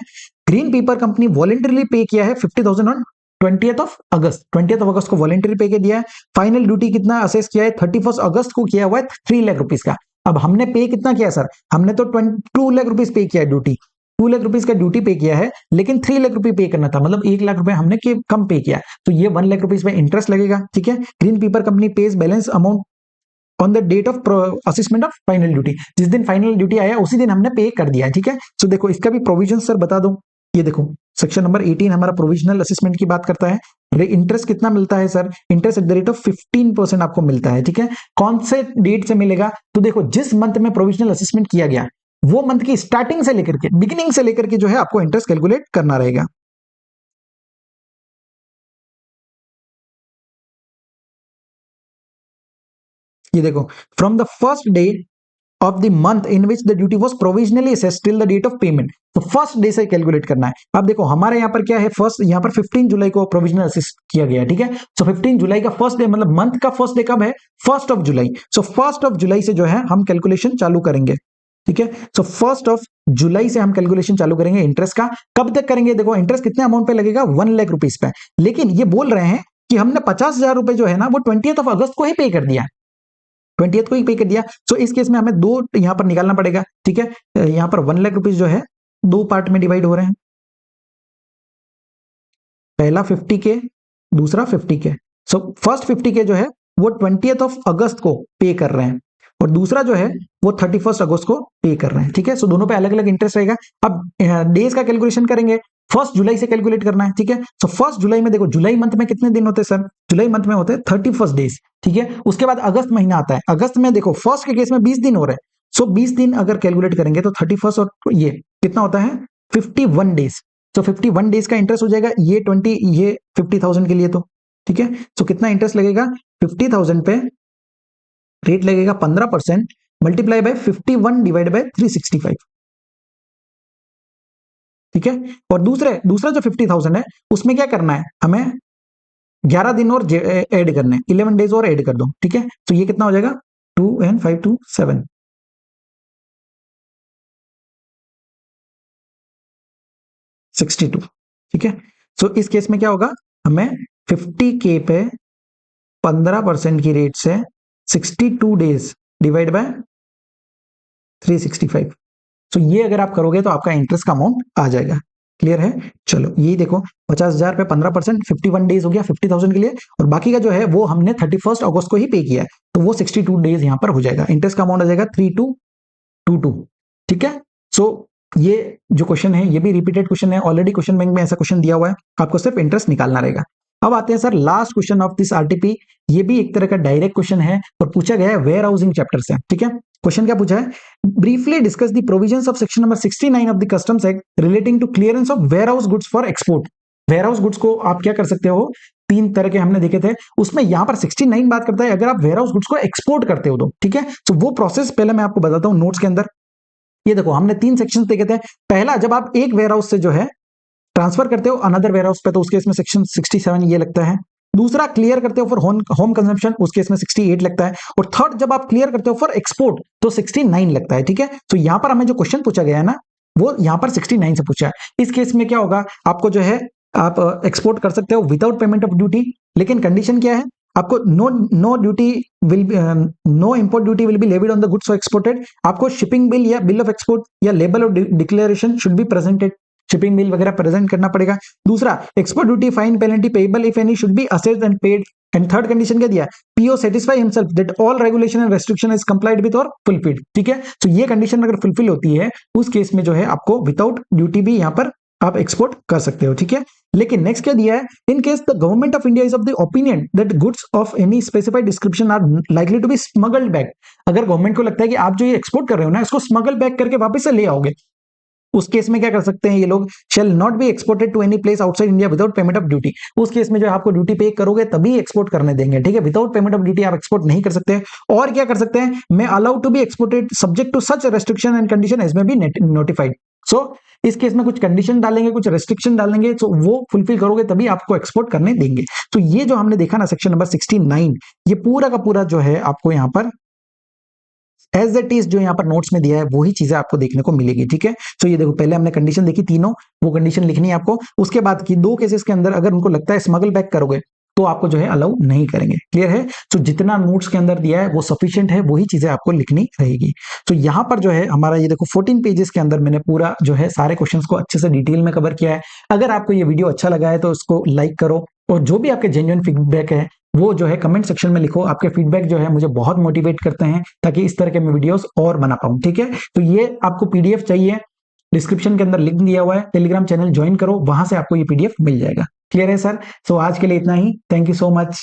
ग्रीन पेपर कंपनी वॉलेंटरली पे किया है 50,000 ऑन 20th ऑफ अगस्त को वॉलेंटरी पे के दिया है। फाइनल ड्यूटी कितना असेस किया है, 31 अगस्त को किया हुआ है 3 लाख रुपीस का। अब हमने पे कितना किया सर, हमने तो 2 लाख रुपीस पे किया है ड्यूटी, 2 लाख रुपीस का ड्यूटी पे किया है, लेकिन 3 लाख रुपए पे करना था, मतलब 1 लाख रुपए हमने कम पे किया, तो ये 1 लाख रुपीस में इंटरेस्ट लगेगा, ठीक है। Green paper company pays balance amount on the date of assessment of final duty, जिस दिन फाइनल ड्यूटी आया उसी दिन हमने पे कर दिया है, ठीक है। सो देखो इसका भी प्रोविजन सर बता दो। ये देखो सेक्शन नंबर 18 हमारा प्रोविजनल असेसमेंट की बात करता है। इंटरेस्ट कितना मिलता है sir, interest eight the rate of 15% आपको मिलता है, ठीक है। कौन से डेट से मिलेगा, तो देखो जिस मंथ में प्रोविजनल असेसमेंट किया गया वो मंथ की स्टार्टिंग से लेकर के, बिगिनिंग से लेकर के जो है आपको इंटरेस्ट कैलकुलेट करना रहेगा। ये देखो from the first day of the month in which the duty was provisionally assessed till the date of payment, तो फर्स्ट डे से कैलकुलेट करना है। अब देखो हमारे यहाँ पर क्या है, फर्स्ट यहाँ पर 15 जुलाई को प्रोविजनल असेस्ट किया गया, ठीक है। सो 15 जुलाई का फर्स्ट डे, मतलब मंथ का फर्स्ट डे कब है, 1 जुलाई। सो 1 जुलाई से जो है हम कैलकुलेशन चालू करेंगे, ठीक है। सो 1 जुलाई से हम कैलकुलेशन चालू करेंगे इंटरेस्ट का। कब तक करेंगे, देखो इंटरेस्ट कितने अमाउंट पे लगेगा, 1 लाख रुपीज पे, लेकिन ये बोल रहे हैं कि हमने 50,000 रुपए जो है ना वो 20th ऑफ अगस्त को ही पे कर दिया, 20th को ही पे कर दिया। सो इस केस में हमें दो यहां पर निकालना पड़ेगा, ठीक है। यहां पर 1 लाख रुपीज जो है दो पार्ट में डिवाइड हो रहे हैं, पहला 50 के, दूसरा 50 के। सो फर्स्ट 50 के जो है वो 20th ऑफ अगस्त को पे कर रहे हैं, और दूसरा जो है वो 31 अगस्त को पे कर रहे हैं, ठीक है। सो दोनों पे अलग अलग इंटरेस्ट रहेगा। अब डेज का कैलकुलेशन करेंगे, 1 जुलाई से कैलकुलेट करना है, ठीक है। सो 1 जुलाई में देखो जुलाई मंथ में कितने दिन होते हैं सर, जुलाई मंथ में होते हैं 31 डेज, ठीक है। उसके बाद अगस्त महीना आता है, अगस्त में देखो फर्स्ट के केस में 20 दिन हो रहे हैं। सो 20 दिन अगर कैलकुलेट करेंगे तो 31 और ये कितना होता है 51 डेज। सो 51 डेज का इंटरेस्ट हो जाएगा, ये 50,000 के लिए, तो ठीक है। सो कितना इंटरेस्ट लगेगा, 50,000 पे रेट लगेगा 15%, मल्टीप्लाई बाय 51 डिवाइड बाय 365, ठीक है। और दूसरा जो 50,000 है उसमें क्या करना है, हमें 11 दिन और ऐड करने हैं, 11 डेज और ऐड कर दो, ठीक है। तो ये कितना हो जाएगा 2 and 5 to 7, 62, ठीक है। सो इस केस में क्या होगा, हमें 50K पे 15% की रेट से 62 डेज डिवाइड बाय 365। तो ये अगर आप करोगे तो आपका इंटरेस्ट का अमाउंट आ जाएगा। क्लियर है? चलो ये देखो 50,000 पे 15%, 51 डेज हो गया 50,000 के लिए, और बाकी का जो है वो हमने 31 अगस्त को ही पे किया है, तो वो 62 डेज यहाँ पर हो जाएगा। इंटरेस्ट का अमाउंट आ जाएगा 3222, ठीक है। सो ये जो क्वेश्चन है ये भी रिपीटेड क्वेश्चन है, ऑलरेडी क्वेश्चन बैंक में ऐसा क्वेश्चन दिया हुआ है, आपको सिर्फ इंटरेस्ट निकालना रहेगा। अब आते हैं sir last question of this RTP. ये भी एक तरह का डायरेक्ट क्वेश्चन है और पूछा गया है वेयर हाउसिंग चैप्टर से, ठीक है। क्वेश्चन क्या पूछा है, briefly discuss the provisions of section number 69 of the customs act relating to clearance of warehouse goods for export. Warehouse goods को आप क्या कर सकते हो, तीन तरह के हमने देखे थे, उसमें यहां पर 69 बात करता है अगर आप वेयर हाउस गुड्स को एक्सपोर्ट करते हो तो, ठीक है। तो वो प्रोसेस पहले मैं आपको बताता हूं नोट्स के अंदर। ये देखो हमने तीन सेक्शन देखे थे। पहला, जब आप एक वेयर हाउस से जो है ट्रांसफर करते हो अनदर वेयर हाउस पे, तो उसके इसमें सेक्शन 67 ये लगता है। दूसरा, क्लियर करते हो फॉर होम कंजम्पशन, उसके इसमें 68 लगता है। और थर्ड, जब आप क्लियर करते हो फॉर एक्सपोर्ट तो 69 लगता है, ठीक है। तो यहां पर हमें जो क्वेश्चन पूछा गया है ना, वो यहां पर 69 से पूछा है। इस केस में क्या होगा, आपको जो है आप एक्सपोर्ट कर सकते हो विदाउट पेमेंट ऑफ ड्यूटी, लेकिन कंडीशन क्या है, आपको no duty will no import duty will be levied on the goods exported. आपको शिपिंग बिल या बिल ऑफ एक्सपोर्ट या लेबल और declaration should be presented, shipping bill वगैरह प्रेजेंट करना पड़ेगा। दूसरा, export duty fine penalty payable if any should be assessed and paid. And third condition क्या दिया, PO satisfy himself that all regulation and restriction is complied with और fulfilled, ठीक है। तो ये कंडीशन अगर फुलफिल होती है उस केस में जो है आपको विदाउट ड्यूटी भी यहां पर आप एक्सपोर्ट कर सकते हो, ठीक है। लेकिन नेक्स्ट क्या दिया है, in case the government of India is of the opinion that goods of any specified description are likely to be smuggled back. अगर गवर्नमेंट को लगता है कि आप जो ये एक्सपोर्ट कर रहे हो ना इसको स्मगल बैक करके वापस से ले आओगे, उस केस में क्या कर सकते हैं ये लोग, shall not be exported to any place outside India without payment of duty. उस केस में जो आपको ड्यूटी पे करोगे तभी एक्सपोर्ट करने देंगे, ठीक है। विदाउट पेमेंट ऑफ ड्यूटी आप एक्सपोर्ट नहीं कर सकते। और क्या कर सकते हैं, मैं allowed to be exported subject to such restriction and condition as may be notified. So इस केस में कुछ कंडीशन डालेंगे, कुछ रेस्ट्रिक्शन डालेंगे, तो वो फुलफिल करोगे तभी आपको एक्सपोर्ट करने देंगे। तो ये जो हमने देखा ना सेक्शन नंबर 69, ये पूरा का पूरा जो है आपको यहाँ पर एज इट इज जो यहाँ पर नोट्स में दिया है वही चीजें आपको देखने को मिलेगी, ठीक है। तो ये देखो पहले हमने कंडीशन देखी तीनों, वो कंडीशन लिखनी है आपको। उसके बाद की दो केसेस के अंदर अगर उनको लगता है स्मगल बैक करोगे तो आपको जो है अलाउ नहीं करेंगे। क्लियर है? तो जितना नोट्स के अंदर दिया है वो सफिशिएंट है, वही चीजें आपको लिखनी रहेगी। तो यहाँ पर जो है हमारा ये देखो 14 पेजेस के अंदर मैंने पूरा जो है सारे क्वेश्चंस को अच्छे से डिटेल में कवर किया है। अगर आपको ये वीडियो अच्छा लगा है तो इसको लाइक करो, और जो भी आपके जेन्युइन फीडबैक है वो जो है कमेंट सेक्शन में लिखो। आपके फीडबैक जो है मुझे बहुत मोटिवेट करते हैं ताकि इस तरह के मैं वीडियोस और बना पाऊं, ठीक है। तो ये आपको पीडीएफ चाहिए, डिस्क्रिप्शन के अंदर लिंक दिया हुआ है, टेलीग्राम चैनल ज्वाइन करो, वहां से आपको ये पीडीएफ मिल जाएगा। क्लियर है सर? सो आज के लिए इतना ही, थैंक यू सो मच।